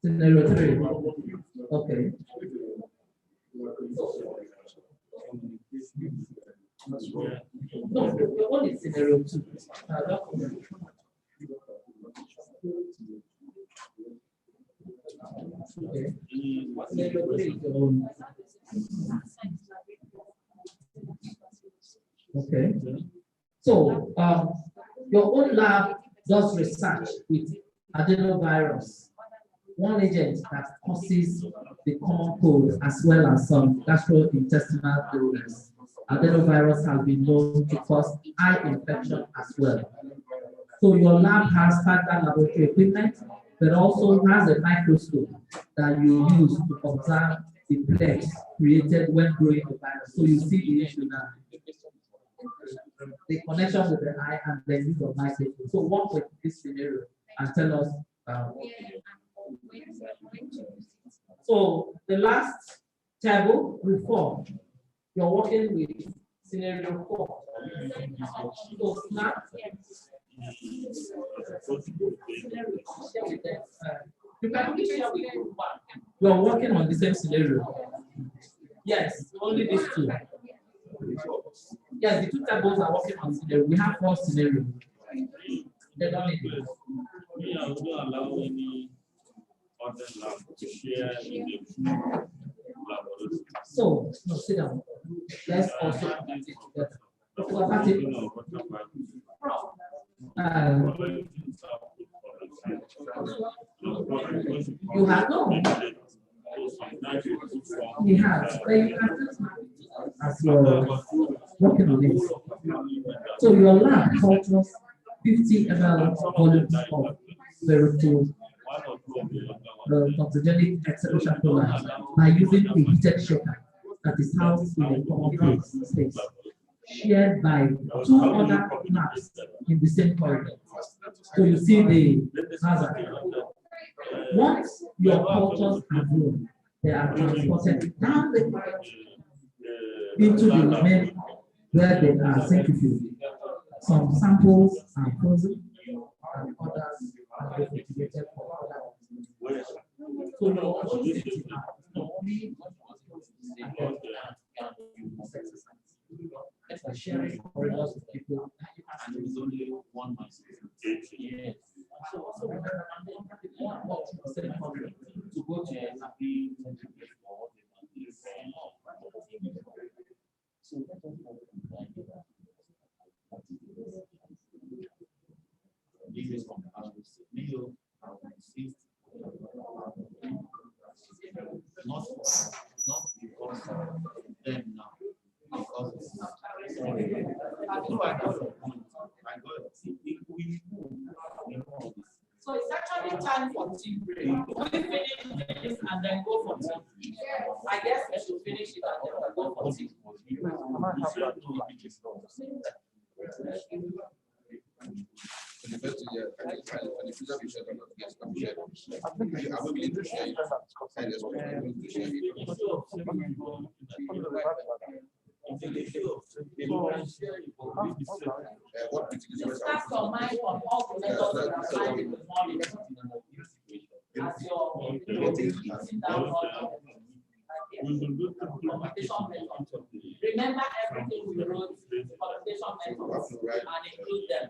Speaker 8: scenario 3. Okay. No, the one is scenario 2. Okay. Scenario 3. Okay. So your own lab does research with adenovirus, one agent that causes the common cold as well as some gastrointestinal illness. Adenovirus has been known to cause eye infection as well. So your lab has standard laboratory equipment, but also has a microscope that you use to observe the plaques created when growing the virus. So you see the issue now. The connection with the eye and the use of microscope. So work with this scenario and tell us. So the last table, group 4, you're working with scenario 4. So snap. You can only share with group 1. You're working on the same scenario. Yes, only these 2. Yes, the 2 tables are working on scenario. We have 4 scenarios. They don't need it.
Speaker 6: We don't allow any other lab to share in the laboratory.
Speaker 8: So, no, sit down. Let's also put it together. You have no. We have, but you have to as you're working on it. So your lab cultures 50 ml volumes of spiritual toxigenic exhalation products by using a heated shaker that is housed in a common space, shared by 2 other labs in the same corridor. So you see the hazard. Once your cultures are grown, they are transported down the corridor into the main
Speaker 13: where they are centrifuged. Some samples are frozen and others are refrigerated for other activities. So the objective now is to be sharing corridors with people.
Speaker 7: And there is only one master. Yes. So also we have to go to a happy so this is from Leo, not because of them now, because it's not.
Speaker 8: So it's actually time for tea break. We finish this and then go for tea. I guess we should finish it and then we'll go for tea. Discuss your mind on all the methods that are lying in the morning. As you're sitting down all remember everything we wrote, computation methods, and include them.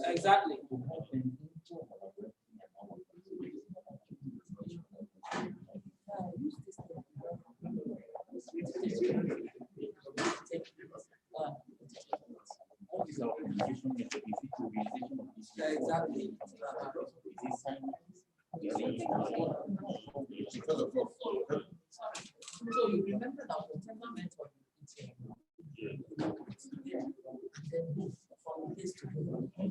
Speaker 8: Exactly. Exactly. So you remember that whatever method you then from this to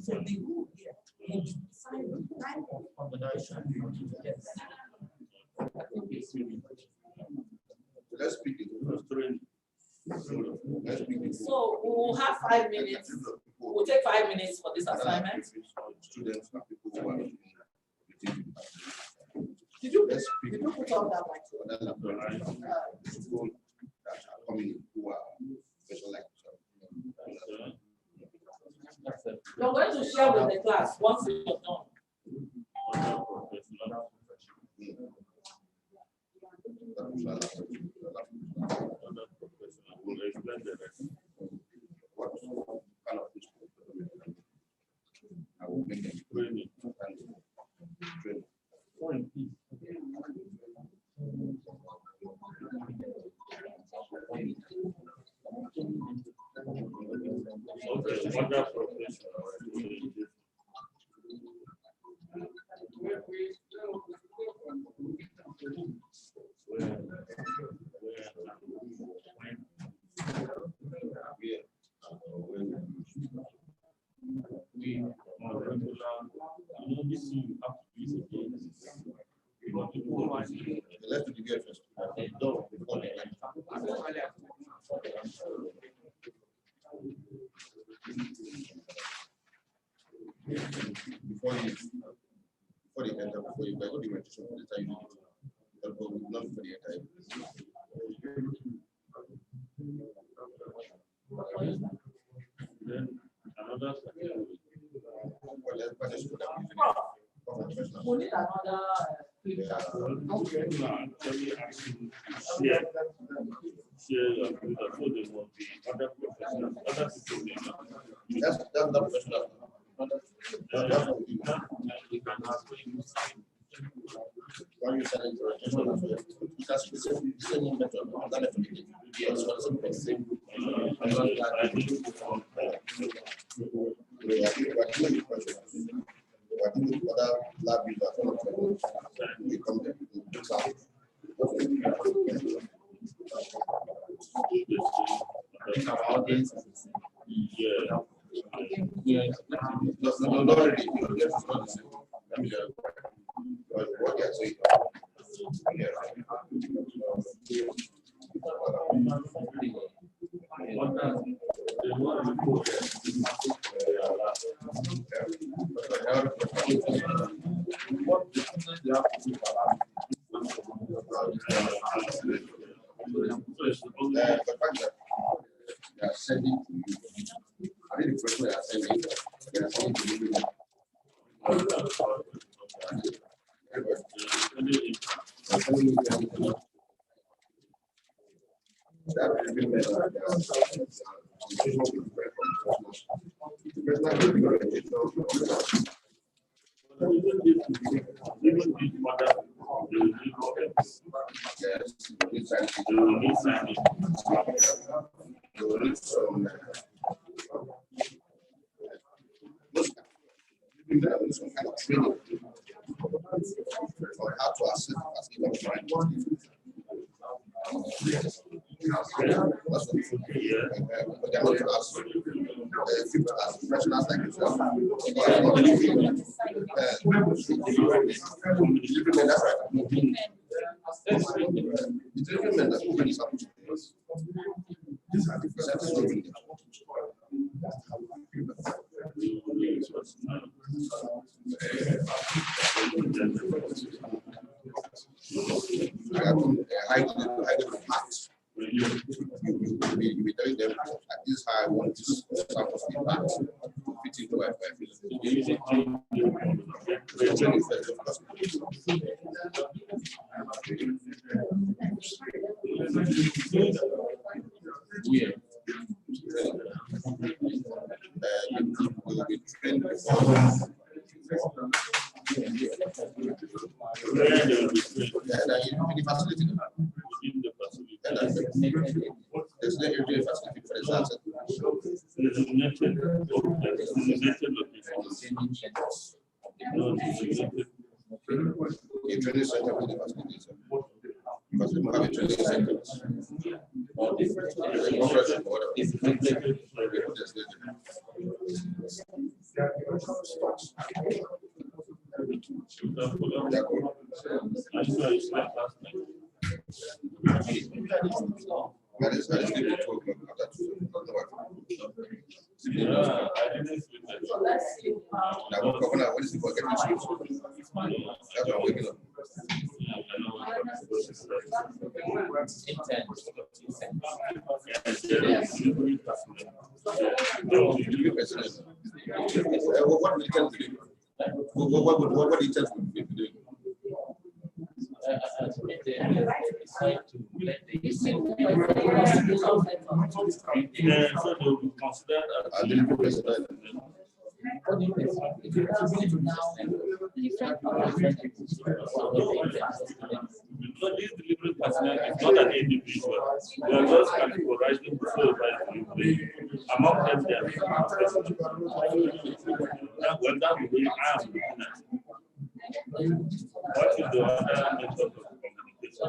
Speaker 8: so the rule here, you decide the type of combination you get.
Speaker 2: Let's speak it.
Speaker 8: So we'll have 5 minutes. We'll take 5 minutes for this assignment.
Speaker 2: Students and people who are
Speaker 8: Did you put on that mic?
Speaker 2: people that are coming in who are specialized.
Speaker 8: You're going to share with the class once you're done.
Speaker 2: What kind of I will make them training and training. Let's do the game first. Before you enter, before you go to the meditation, for the time you need to go not for the entire.
Speaker 6: Then another.
Speaker 8: We need another
Speaker 6: Share your computer so there will be other professionals, other people.
Speaker 2: That's not professional. That's what we do. When you send it to a because the same method, that is yes, for some person. We are doing other lab users. We come there to class.
Speaker 7: Our audience.
Speaker 6: Yeah.
Speaker 2: No, not really. It's not the same. What you are saying.
Speaker 12: What the students they have
Speaker 2: fact that they are sending to you, I think the person they are sending to you. Some kind of training for how to assist as given mind. That's what they want to ask 50 as professionals like yourself. That's right. The treatment that open is happening. These are the percentages. You be telling them that this is how I want this sample to be packed to fit into my there's no area facility for the sunset. A training center with the facilities. Because we have a training center. That is the 2 o'clock after 2 o'clock. Now, what is the for getting sleep? That's why I'm waking up. What do you tell to do? What do you tell to do?
Speaker 6: So this delivery personnel is not an individual. We are just categorizing so that among them they are when that will be what is the other method of communication?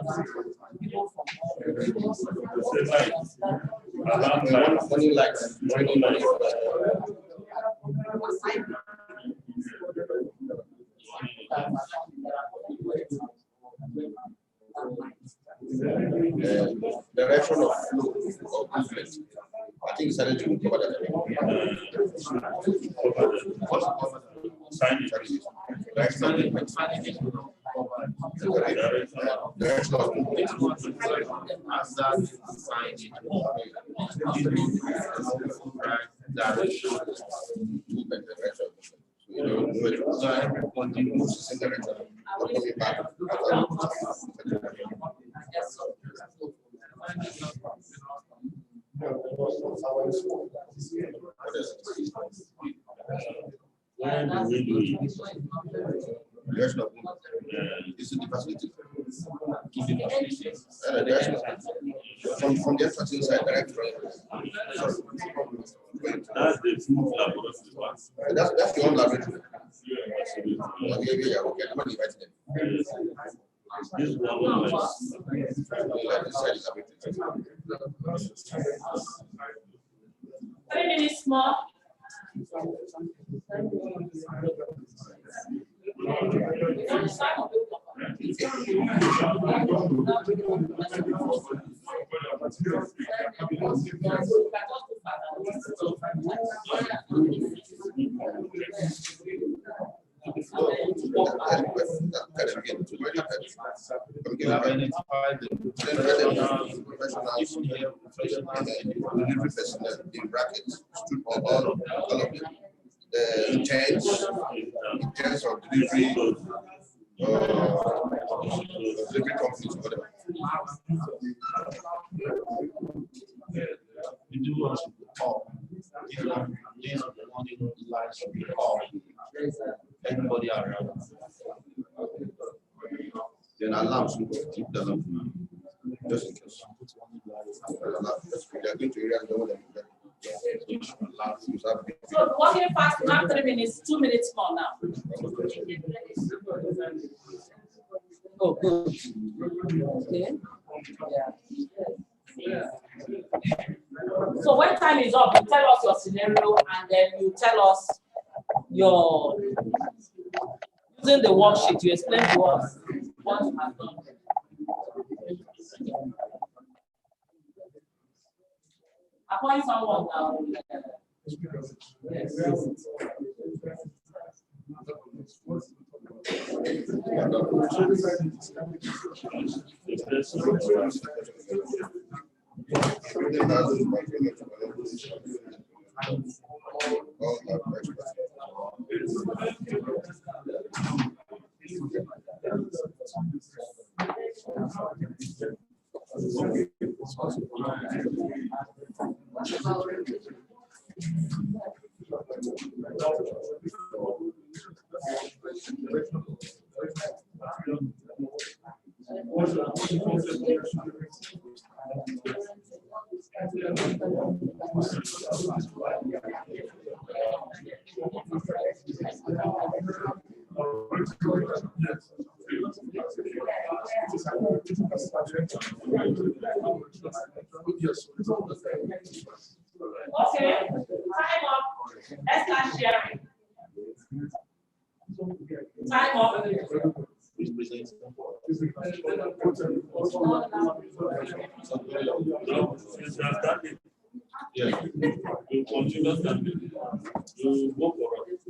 Speaker 2: Money lights. Direction of flow of movement. I think started to cover that. Direction of movement. Direction of movement. You know, everybody moves in the direction. Coming back. Direction of movement. This is the facility. From the facility side, direct from. That's the laboratory. That's the own laboratory. Yeah, okay. I'm not inviting them. This is one
Speaker 8: 3 minutes more. work
Speaker 2: That
Speaker 8: back.
Speaker 2: question, that again, to look at it.
Speaker 7: You have identified the
Speaker 2: Professionals, delivery personnel in brackets, all of them. Intents of delivery, delivery companies, whatever.
Speaker 7: We do want to call. If you want this morning, like we call everybody around.
Speaker 2: Then alarms, keep the alarm, just in case. They are going to areas that
Speaker 8: So walking fast, we have 3 minutes, 2 minutes more now. Oh, good. Okay. Yeah. So when time is up, you tell us your scenario and then you tell us your, using the worksheet, you explain to us what you have done. Appoint someone now. Yes. Okay, time up. Let's start sharing. Time up.
Speaker 6: Yeah, you continue that. You go for it.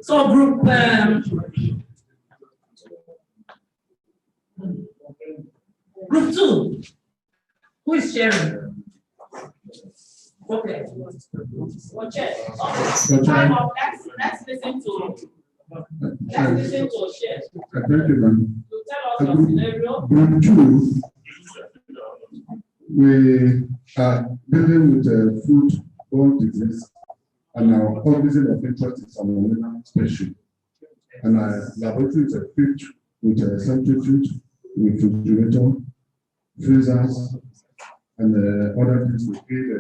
Speaker 8: So group group 2, who is sharing? Okay. Okay. Time up. Let's listen to. Let's listen to share.
Speaker 1: Thank you, ma'am.
Speaker 8: To tell us your scenario.
Speaker 1: Group 2, we are dealing with food-borne disease, and our organism of interest is salmonella species. And our laboratory is equipped with a centrifuge, refrigerator, freezers, and other things to create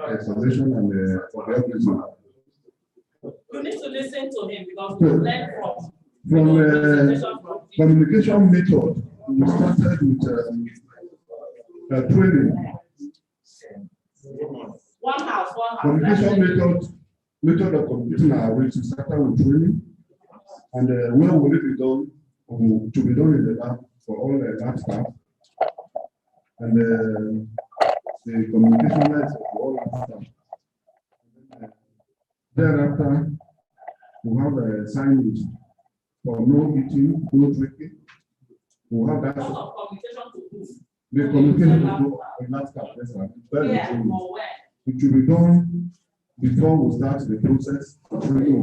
Speaker 1: isolation and for the organism.
Speaker 8: You need to listen to him because we learn from
Speaker 1: communication method. We started with training.
Speaker 8: One house.
Speaker 1: Communication method of communication are which started with training, and when will it be done? To be done in the lab for all the lab staff, and the communication lines for all lab staff. Thereafter, we have a signage for no eating, no drinking. We have that. The communication to the lab staff. It should be done before we start the process. Training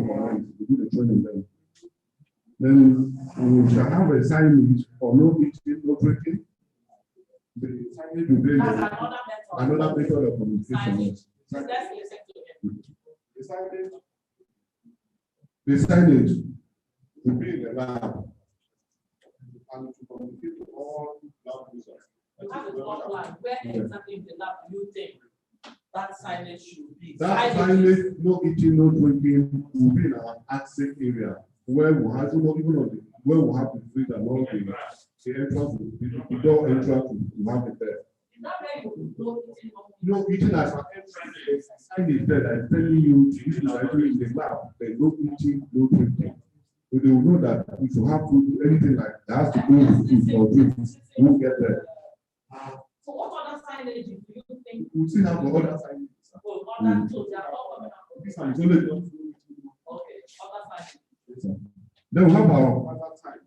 Speaker 1: we do the training then. Then we shall have a signage for no eating, no drinking. The signage will be another method of communication. The signage will be in the lab and to communicate to all lab users.
Speaker 8: Where exactly in the lab do you think that signage should be?
Speaker 1: That signage, no eating, no drinking, will be in our access area. where we have even on the where we have the fridge and all the entrance, the door entrance, we have it there. No, eating as an entrance, sign is there. I'm telling you, this is actually in the lab. There's no eating, no drinking. So they will know that if you have food, anything like that has to do with food or drinks, you won't get there.
Speaker 8: So what other signage do you think?
Speaker 1: We still have the other signage.
Speaker 8: Oh, other, so they are all coming up.
Speaker 1: This one is only
Speaker 8: Okay, other signage.
Speaker 1: then we have our hazard sign.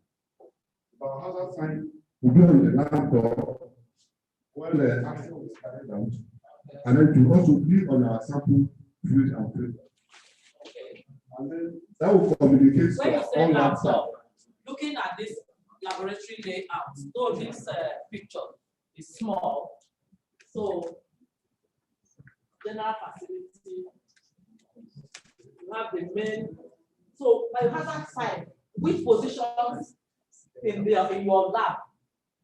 Speaker 1: Our hazard sign will be on the land door when the action is carried out, and then to also be on our sample fluid and filter.
Speaker 8: Okay.
Speaker 1: And then that will communicate
Speaker 8: When you
Speaker 1: to
Speaker 8: say
Speaker 1: all
Speaker 8: lab
Speaker 1: labs.
Speaker 8: door, looking at this laboratory layout, though this picture is small, so general facility, you have the main. So by hazard sign, which positions in your lab,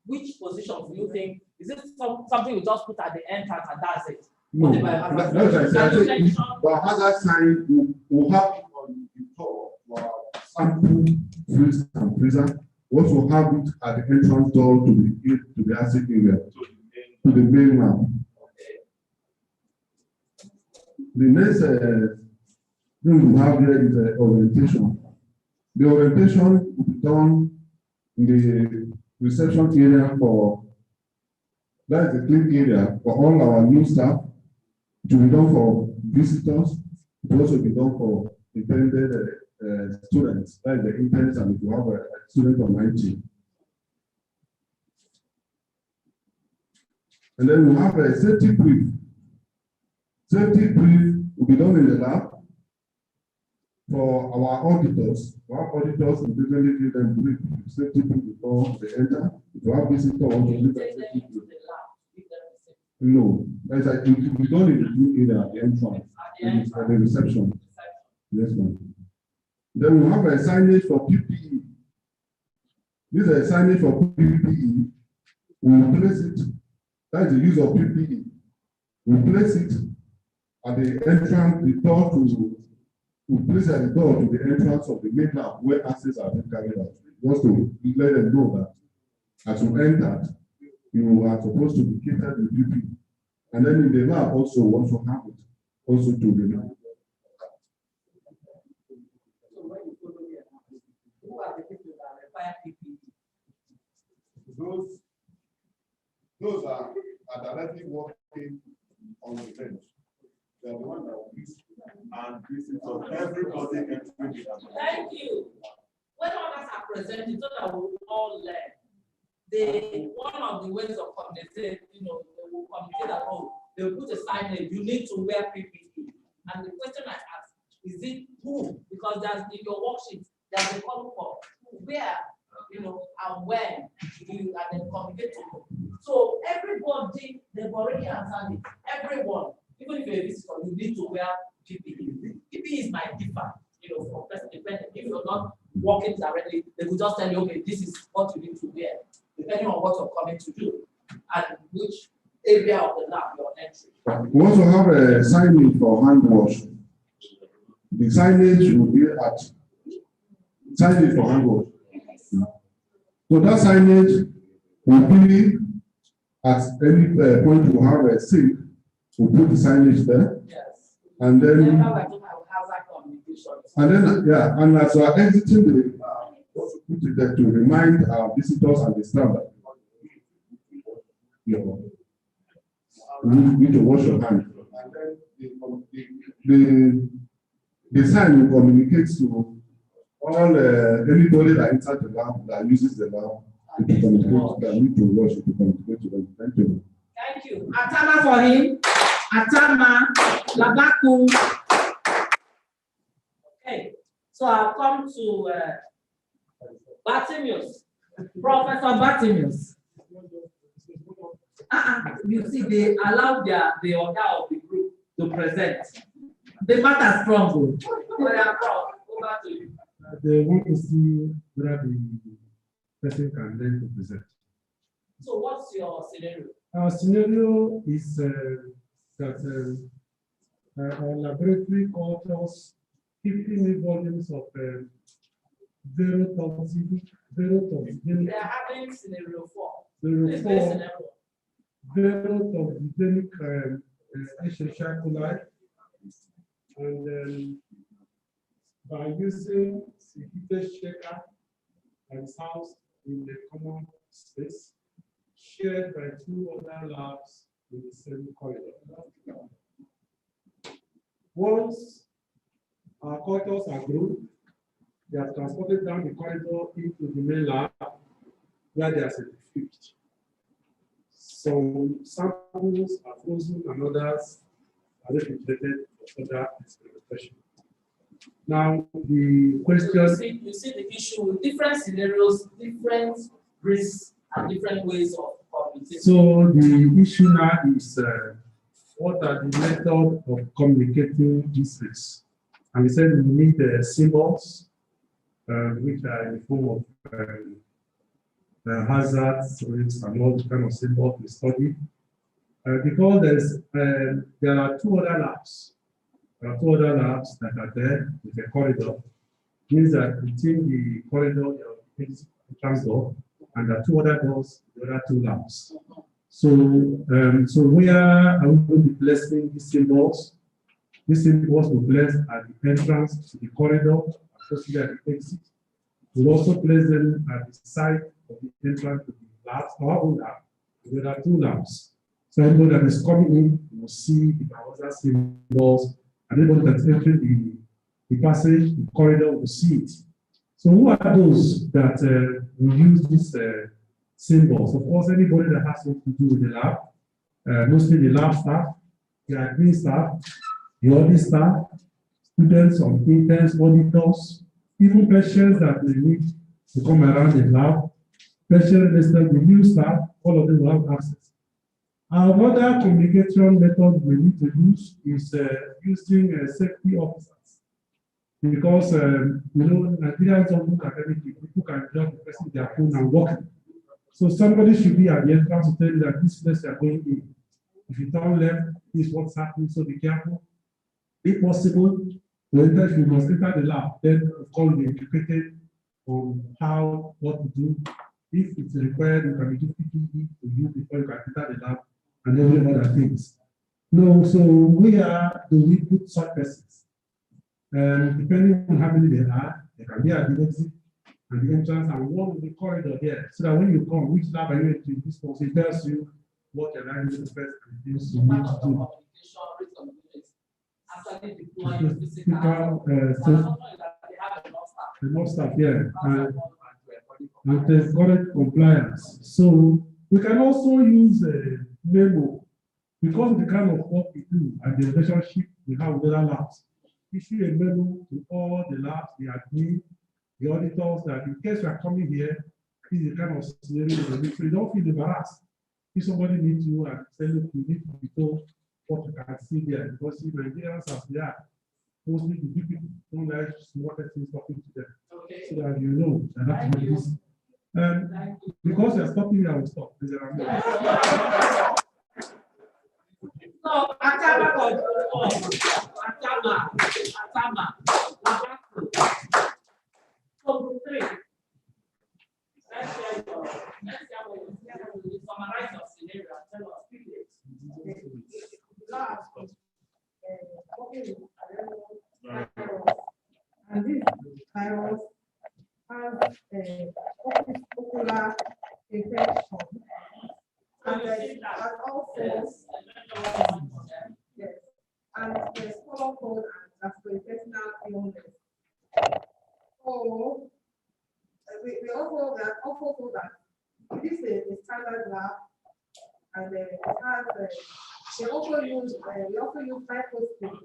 Speaker 8: which positions do you think? Is it something you just put at the entrance and that's it?
Speaker 1: No, that's I said. The hazard sign will have it on the door for our sample fluid and freezer. What will have it at the entrance door to the acid area, to the main lab. The next thing we have here is orientation. The orientation will be done in the reception area for, that is the clean area for all our new staff. It will be done for visitors. It will also be done for intended students, that is the interns, and if you have a student on 19. And then we have a safety brief. Safety brief will be done in the lab for our auditors. Our auditors will usually give them brief, safety brief before they enter. If you have visitors, also give them safety brief. No, as I think we done in the blue area at the entrance, at the reception. Yes, ma'am. Then we have a signage for PPE. This is a signage for PPE. We will place it. That is the use of PPE. We place it at the entrance, the door to. We place at the door to the entrance of the main lab where access are being carried out. Just to let them know that as you enter, you are supposed to be catered with PPE. And then in the lab also have it also to the lab.
Speaker 8: Who are the people that require PPE?
Speaker 1: Those are directly working on the bench. They are the ones that will use and visit of everybody entering.
Speaker 8: Thank you. When others are presenting, so that we will all learn. One of the ways of communicating, they will communicate that, they will put a signage, you need to wear PPE. And the question I ask, is it who? Because there's in your worksheet, there's a column for where, and when you and then communicate to them. So everybody, they've already answered it. Everyone, even if you're a visitor, you need to wear PPE. PPE is my differ, from person dependent. If you're not working directly, they could just tell you, okay, this is what you need to wear, depending on what you're coming to do and which area of the lab you're entering.
Speaker 1: We also have a signage for hand wash. The signage will be at signage for hand wash. So that signage will be at any point you have a sink, we'll put the signage there.
Speaker 8: Yes.
Speaker 1: And then and as we are exiting the also put it there to remind our visitors and the staff that you need to wash your hands. And then the sign will communicate to all anybody that enters the lab that uses the lab to communicate that need to wash it to communicate to them. Thank you.
Speaker 8: Thank you.
Speaker 11: Atama for him. Atama, Labaku.
Speaker 8: Okay, so I'll come to Bartimius, Professor Bartimius.
Speaker 11: You see, they allow the order of the group to present. The matter strong.
Speaker 8: Over to you.
Speaker 18: They want to see whether the person can learn to present.
Speaker 8: So what's your scenario?
Speaker 18: Our scenario is that our laboratory offers 50 volumes of verotoxicity,
Speaker 8: They are having scenario 4.
Speaker 18: Scenario
Speaker 8: This is
Speaker 18: 4.
Speaker 8: scenario.
Speaker 18: Verotoxigenic Escherichia coli, and then by using the heated shaker that is housed in the common space, shared by 2 other labs in the same corridor. Once our cultures are grown, they are transported down the corridor into the main lab where they are centrifuged. Some samples are frozen and others are refrigerated for further experimentation. Now, the question.
Speaker 8: You see the issue with different scenarios, different risks, and different ways of communicating.
Speaker 18: So the issue now is what are the methods of communicating these risks? And we said we need symbols, which are in the form of hazards, risks, and all the kind of symbols we study. Because there are 2 other labs. There are 2 other labs that are there with a corridor. Means that between the corridor, there is a entrance door, and there are 2 other doors, the other 2 labs. So, so where are we going to be placing these symbols? These symbols will be placed at the entrance to the corridor, especially at the exit. We'll also place them at the side of the entrance to the labs, our own lab. There are 2 labs. So anybody that is coming in will see the browser symbols, and anybody that's entering the passage, the corridor will see it. So who are those that will use these symbols? Of course, anybody that has something to do with the lab, mostly the lab staff, the admin staff, the audit staff, students, interns, auditors, even patients that they need to come around the lab, patient registered, the new staff, all of them will have access. Another communication method we need to use is using safety officers. Because, you know, Nigerians don't look at everything. People can just press their phone and walk. So somebody should be at the entrance to tell you that this place you are going in. If you turn left, this is what's happening, so be careful. If possible, to enter, you must enter the lab. Then, of course, be educated on what to do. If it's required, you can do PPE to use before you can enter the lab and every other things. No, so where do we put such persons? Depending on how many there are, they can be at the exit and the entrance and one of the corridor there. So that when you come, which lab are you entering? This person tells you what you're going to first and things you need to do. Enough staff, yeah. And the correct compliance. So we can also use a memo because of the kind of work we do and the relationship we have with other labs. Issue a memo to all the labs, the admin, the auditors, that in case you are coming here, this is the kind of scenario so you don't feel embarrassed. If somebody needs you and say, look, you need to be told what you can see there, because see, Nigerians as they are, mostly the big people don't like small persons talking to them. Okay. So that you know that that's what it is. Because you're stopping me, I will stop.
Speaker 8: No, Atama. So, group 3. Let's summarize your scenario and tell us quickly.
Speaker 11: And this virus has a ocular infection. And also, yes, and there's color code and gastrointestinal illness. So, we also know that this is a standard lab, and it has we also use microscope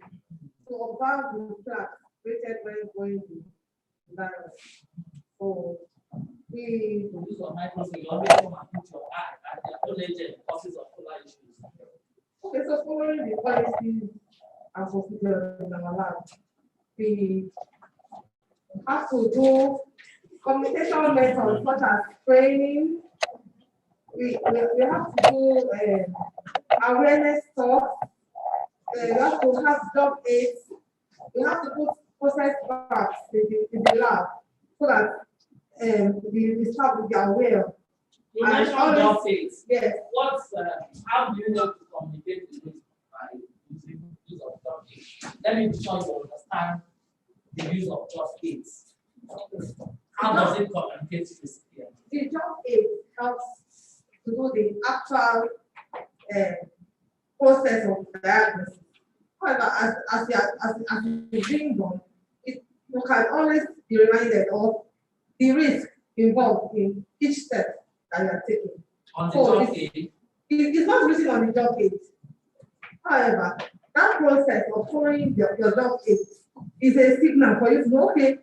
Speaker 11: to observe the plaque created when going to the virus. So we
Speaker 8: use a microscope, you always come and put your eye at the alleged causes of ocular issues.
Speaker 11: Okay, so following the policies and procedures in our lab, we have to do communication methods such as training. We have to do awareness talk. We have to have job aids. We have to put process maps in the lab so that the staff will be aware.
Speaker 8: You
Speaker 11: And
Speaker 8: mentioned
Speaker 11: always-
Speaker 8: job aids.
Speaker 11: Yes.
Speaker 8: How do you know to communicate with this by using use of job aids? Let me be sure you understand the use of job aids. How does it communicate to the student?
Speaker 11: The job aid helps to do the actual process of diagnosis. However, as it's being done, you can always be reminded of the risk involved in each step that you are taking.
Speaker 8: On the
Speaker 11: So
Speaker 8: job aid?
Speaker 11: It's not written on the job aid. However, that process of following your job aid is a signal for you to know, okay,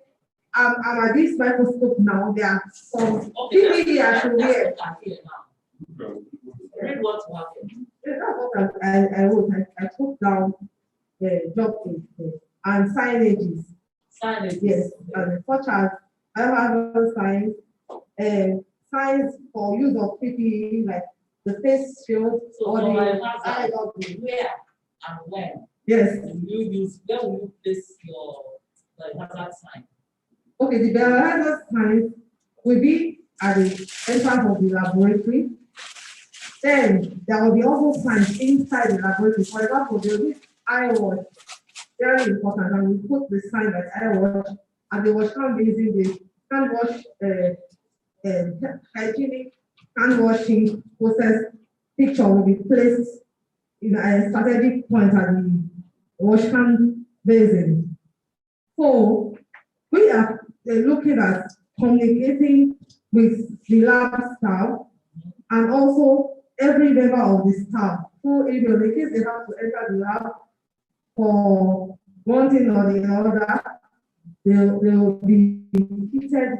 Speaker 11: I'm at this microscope now. There are some PPE I should wear.
Speaker 8: Read what happened.
Speaker 11: That's what I wrote. I took down the job aid and signages.
Speaker 8: Signages.
Speaker 11: Yes, and such as I have other signs, signs for use of PPE like the face shield or the eye goggles.
Speaker 8: Where and when?
Speaker 11: Yes.
Speaker 8: Where will you place your hazard sign?
Speaker 11: Okay, the biohazard signs will be at the entrance of the laboratory. Then there will be also signs inside the laboratory. For example, there will be eye wash, very important, and we put the sign like eye wash, and the wash can be using the hand wash, hygienic hand washing process. Picture will be placed in a strategic point at the wash hand basin. So we are looking at communicating with the lab staff and also every member of the staff who, in the case they have to enter the lab for one thing or the other, they will be treated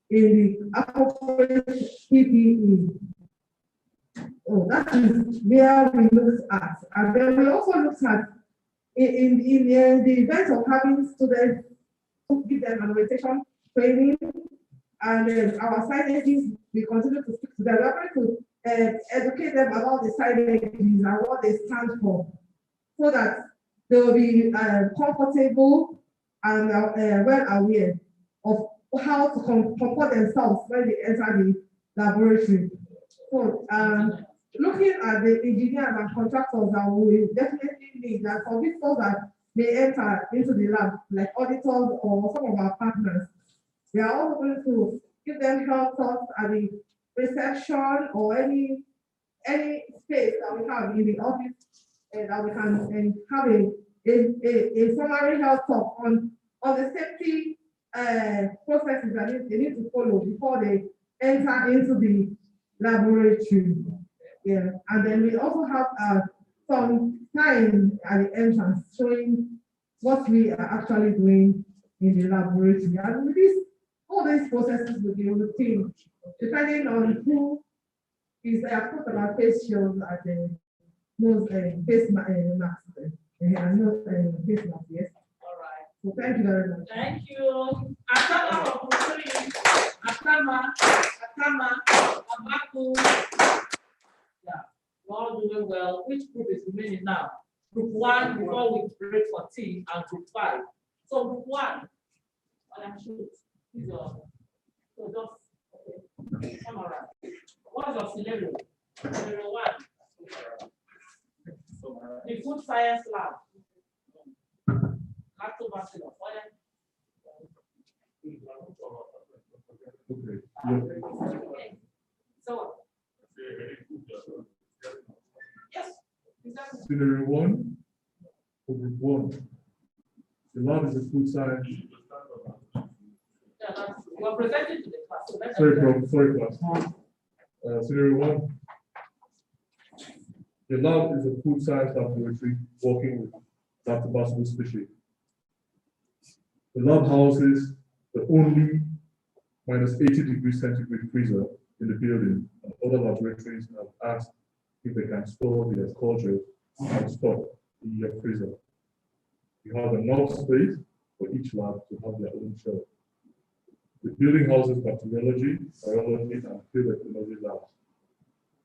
Speaker 11: in the appropriate PPE. Oh, that is where we look at. And then we also look at in the event of having students to give them an orientation training, and our signages, we continue to speak to them. We are going to educate them about the signages and what they stand for, so that they will be comfortable and well aware of how to comport themselves when they enter the laboratory. So, looking at the engineers and contractors that we definitely need, that for visitors that may enter into the lab, like auditors or some of our partners, we are also going to give them health talks at the reception or any space that we have in the office, that we can have a summary health talk on the safety processes that they need to follow before they enter into the laboratory. Yeah, and then we also have some signs at the entrance showing what we are actually doing in the laboratory. And with this, all these processes will be routine, depending on who is put on our face shields at the nose face masks. No face mask, yes.
Speaker 8: All right.
Speaker 11: So thank you very much.
Speaker 8: Thank you. Atama, Abaku. Yeah, we're all doing well. Which group is remaining now? Group 1 before we break for tea, and group 5. So group 1, shoot. So just okay. Come around. What's your scenario? Scenario 1. The food science lab. Lactobacillus.
Speaker 18: Okay.
Speaker 8: So yes.
Speaker 18: Scenario 1, for group 1. The lab is a food science.
Speaker 8: We're presenting to the class. So
Speaker 18: Sorry, class. Scenario 1. The lab is a food science laboratory working with lactobacillus species. The lab houses the only -80°C freezer in the building, and other laboratories have asked if they can store their cultures and stock in your freezer. You have enough space for each lab to have their own shelf. The building houses bacteriology, biology, and field ecology labs.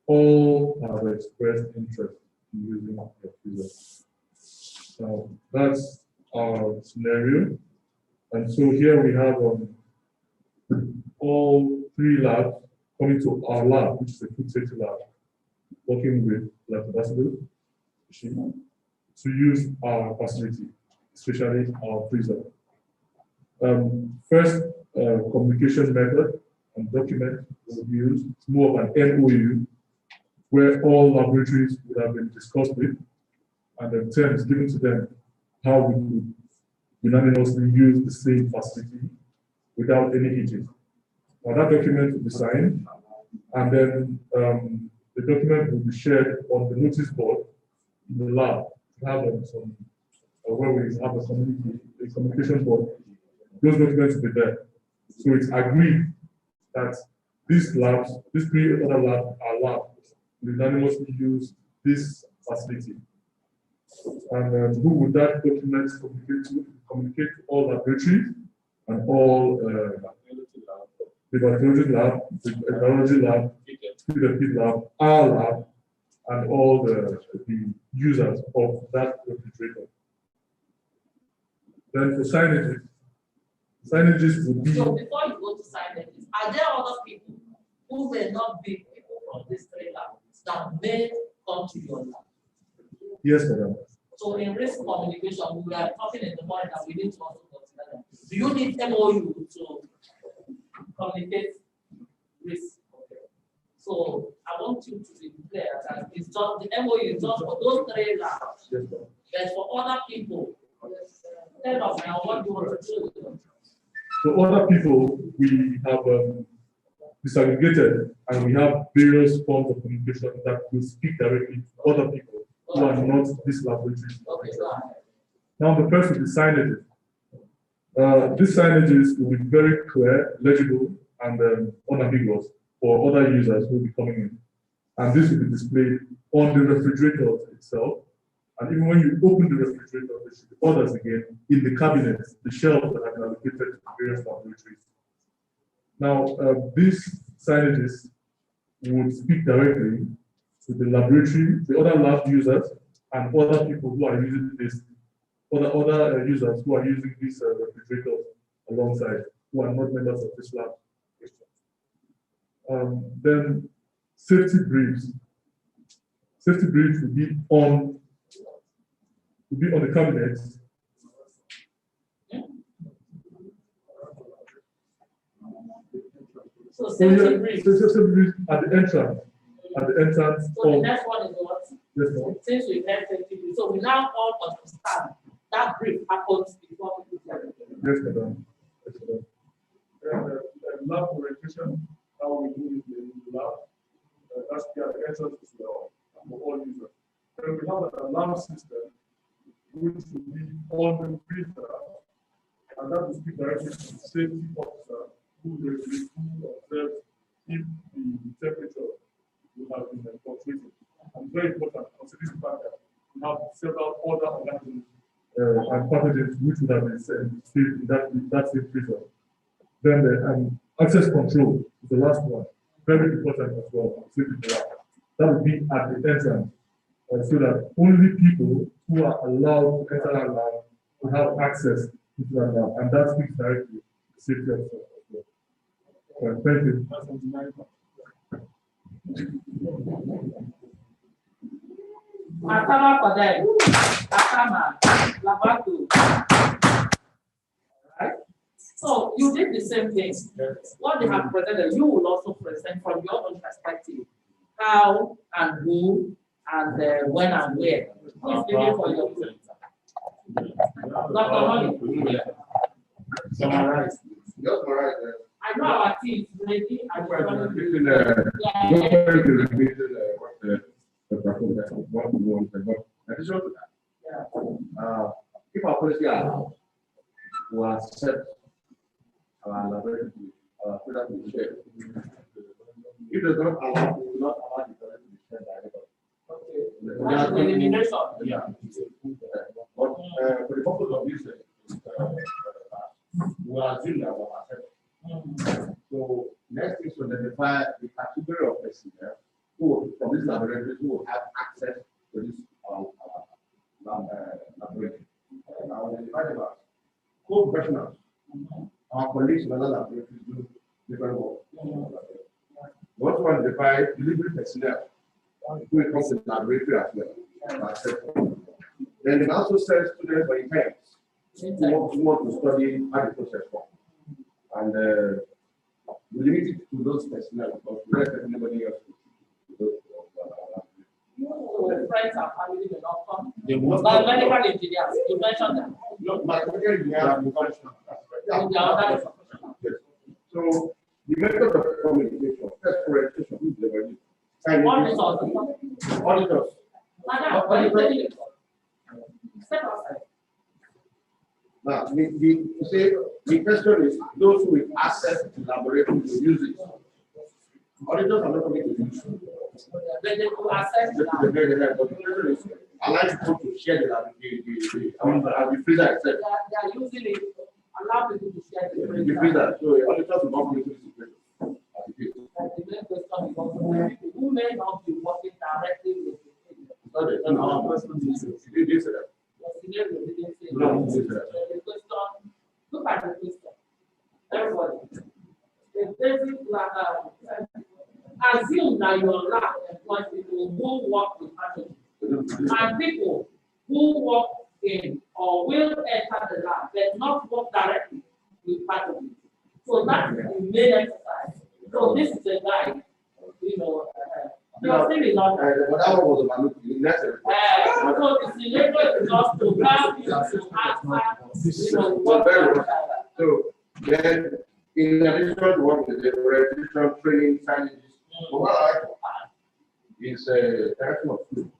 Speaker 18: All have expressed interest in using your freezer. Now, that's our scenario. And so here we have all 3 labs coming to our lab, which is a food safety lab, working with lactobacillus to use our facility, especially our freezer. First, communication method and document will be used. It's more of an MOU, where all laboratories would have been discussed with, and then terms given to them how we could unanimously use the same facility without any hitches. Now that document will be signed, and then the document will be shared on the notice board in the lab. We have some where we have a communication board. Those documents will be there. So it's agreed that these labs, these 3 other labs, are labs, will unanimously use this facility. And who would that document communicate to? Communicate to all laboratories and all the bacteriology lab, the biology lab, the feed lab, our lab, and all the users of that refrigerator. Then for signages will be.
Speaker 8: So before you go to signages, are there other people who may not be people from these 3 labs that may come to your lab?
Speaker 18: Yes, madam.
Speaker 8: So in risk communication, we are talking in the morning that we need to also consider them. Do you need MOU to communicate risk? So I want you to be clear that it's just the MOU is just for those 3 labs.
Speaker 18: Yes,
Speaker 8: but for other people, tell us now what you want to do with them.
Speaker 18: So other people, we have disaggregated, and we have various forms of communication that will speak directly to other people who are not this laboratory.
Speaker 8: Okay, go ahead.
Speaker 18: Now the first will be signages. These signages will be very clear, legible, and unambiguous for other users who will be coming in. And this will be displayed on the refrigerator itself. And even when you open the refrigerator, there should be others again in the cabinets, the shelves that have been allocated to various laboratories. Now, these signages would speak directly to the laboratory, the other lab users, and other people who are using this, other users who are using these refrigerators alongside, who are not members of this lab. Then safety briefs. Safety briefs will be on the cabinet.
Speaker 8: So safety
Speaker 18: briefs at the entrance. At the entrance.
Speaker 8: So the next one is what?
Speaker 18: Yes, ma'am.
Speaker 8: Since we have safety briefs, so we now all understand that brief happens before people get it.
Speaker 18: Yes, madam. Yes, madam. Lab orientation, how we do it in the lab. That's the entrance as well for all users. Then we have an alarm system, which will be on the freezer, and that will speak directly to the safety officer who observes if the temperature will have been fluctuating. And very important, considering the fact that we have several other organisms and pathogens which would have been saved in that same freezer. Then the access control is the last one, very important as well. That would be at the entrance, so that only people who are allowed to enter that lab will have access to that lab, and that speaks directly to the safety officer as well. Thank you.
Speaker 8: Matama for them. Matama, Labato. Right? So you did the same thing. What they have presented, you will also present from your own perspective how and who and when and where. Who is speaking for your group? Dr. Holly.
Speaker 2: Summarize. Just summarize.
Speaker 8: I know our team is ready. And we're going to do
Speaker 2: addition to that, if our policy allows, we accept our laboratory, our product to be shared. If it does not allow, we will not allow the product to be shared directly.
Speaker 8: elimination.
Speaker 2: Yeah. But for the purpose of this, we are assume that we accept. So next is to identify the category of personnel who from this laboratory who will have access to this laboratory. Now identify them as co-professionals. Our colleagues in other laboratories do different work. What one define delivery personnel who it comes to laboratory as well. Then it also says students or interns who want to study how the process works. And we limit it to those personnel because we don't have anybody else to do.
Speaker 8: Friends and family may not come. But medical engineers, you mentioned that.
Speaker 2: No, medical engineers, so the method of communication, first orientation, who is the auditors. Auditors.
Speaker 8: Step outside.
Speaker 2: Now, the question is those with access to laboratory to use it. Auditors are not going to use it.
Speaker 8: They will access
Speaker 2: But the question is, I like people to share the laboratory. The freezer itself.
Speaker 8: They are using it, allow people to share
Speaker 2: The freezer. So auditors will not be able to situation.
Speaker 8: The main question is also people who may not be working directly with the
Speaker 2: No, you did say that. No, you did say that.
Speaker 8: Look at the question. Everybody. The basic assume that your lab employs people who work with pathogens and people who work in or will enter the lab but not work directly with pathogens. So that's the main exercise. So this is a guide, your thing is not.
Speaker 2: But that one was about necessary.
Speaker 8: So the syllabus is just to help you to answer, what.
Speaker 2: So then, in addition to what we did, registration, training, challenges, what I like is a direction of food.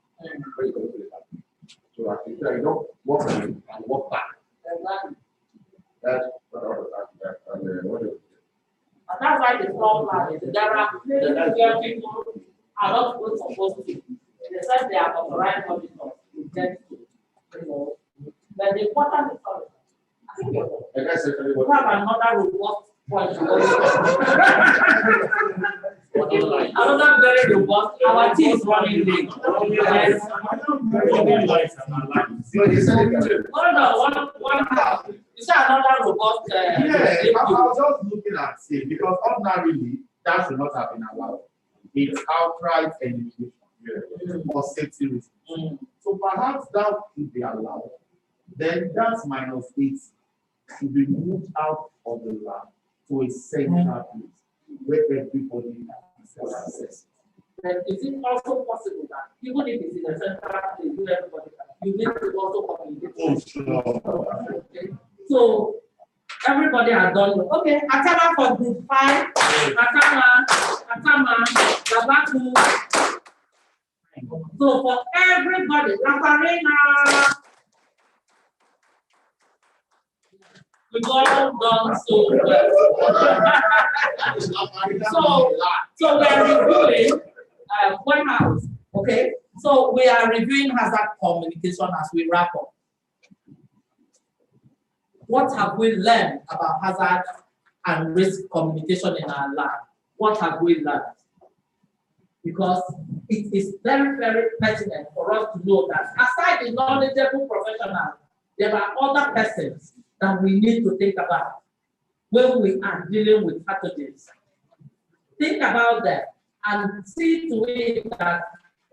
Speaker 2: So I think that you don't walk in and walk back. That's what I was
Speaker 8: And that's why the problem is there are places where people are not supposed to be. They said they are authorized auditors to get to, but the important is I think you have another robust point. Another very robust. Our team is running late. Yes. One half. Is that another robust?
Speaker 4: I was just looking at it because ordinarily that should not have been allowed. It's outright elimination for safety reasons. So perhaps that should be allowed. Then that -8 should be moved out of the lab to a central place where everybody has access.
Speaker 8: But is it also possible that even if it's in a central place where everybody you need to also communicate?
Speaker 4: Oh, sure.
Speaker 8: Okay. So everybody has done it. Okay, Atama for group 5, Atama, Babaku. So for everybody, Lafarina, we've all done so well. so we are reviewing one house. Okay, so we are reviewing hazard communication as we wrap up. What have we learned about hazard and risk communication in our lab? What have we learned? Because it is very, very pertinent for us to know that aside the knowledgeable professionals, there are other persons that we need to think about when we are dealing with pathogens. Think about that and see to it that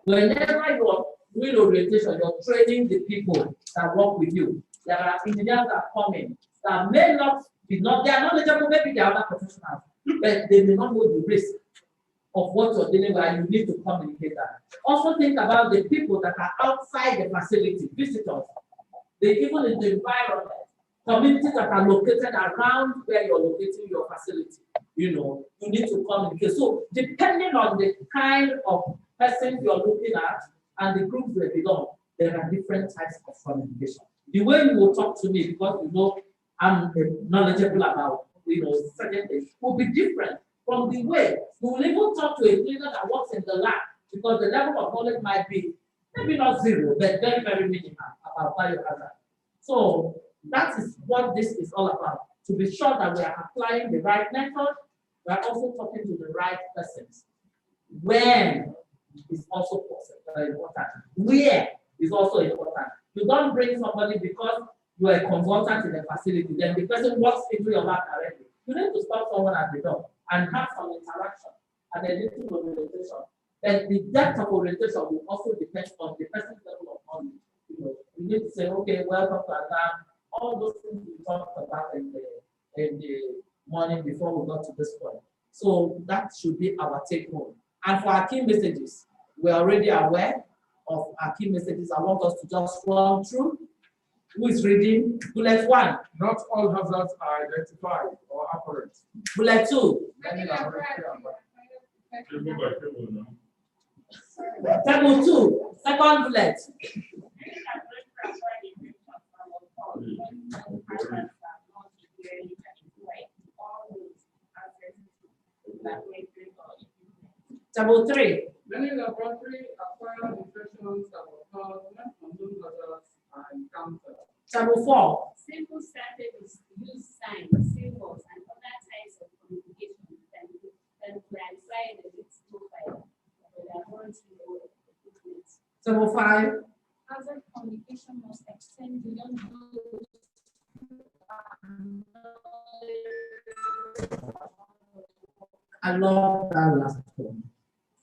Speaker 8: whenever you are doing orientation, you're training the people that work with you. There are engineers that come in that may not be they are knowledgeable, maybe they are other professionals, but they may not know the risk of what you're dealing with, and you need to communicate that. Also think about the people that are outside the facility, visitors, even in the environment, communities that are located around where you're locating your facility. You need to communicate. So depending on the kind of person you're looking at and the groups they belong, there are different types of communication. The way you will talk to me, because I'm knowledgeable about certain things, will be different from the way you will even talk to a cleaner that works in the lab, because the level of knowledge might be maybe not zero, but very, very minimal about biohazard. So that is what this is all about. To be sure that we are applying the right method, we are also talking to the right persons. When is also important. Where is also important. You don't bring somebody because you are a consultant in a facility, then the person walks into your lab directly. You need to stop someone at the door and have some interaction and a little orientation. And the depth of orientation will also depend on the person's level of knowledge. You need to say, okay, welcome to Adam. All those things we talked about in the morning before we got to this point. So that should be our take home. And for our key messages, we're already aware of our key messages. I want us to just run through. Who is reading? Bullet 1.
Speaker 5: Not all hazards are identified or apparent.
Speaker 8: Bullet 2. Table 2. Second bullet. Table 3.
Speaker 9: Many laboratory acquired infections that were caused when unknown hazards are encountered.
Speaker 8: Table 4.
Speaker 14: Simple strategies use signs, symbols, and other types of communication can clarify the risk profile of the laboratory or equipment.
Speaker 8: Table 5.
Speaker 14: Hazard communication must extend beyond those
Speaker 8: I love that last one.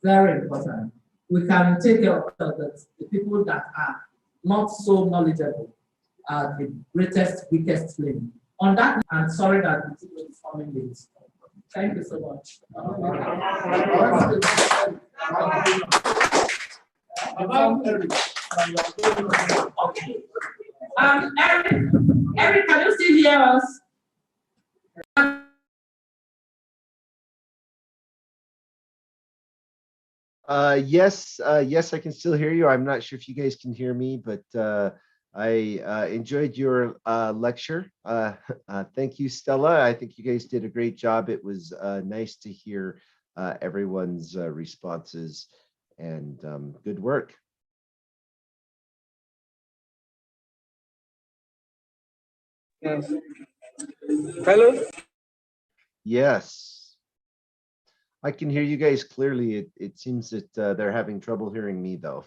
Speaker 8: Very important. We can take care of the people that are not so knowledgeable are the greatest, weakest link. On that, I'm sorry that the people is coming late. Thank you so much. Okay. Eric, can you still hear us?
Speaker 15: Yes, I can still hear you. I'm not sure if you guys can hear me, but I enjoyed your lecture. Thank you, Stella. I think you guys did a great job. It was nice to hear everyone's responses, and good work.
Speaker 17: Yes. Hello?
Speaker 15: Yes. I can hear you guys clearly. It seems that they're having trouble hearing me, though.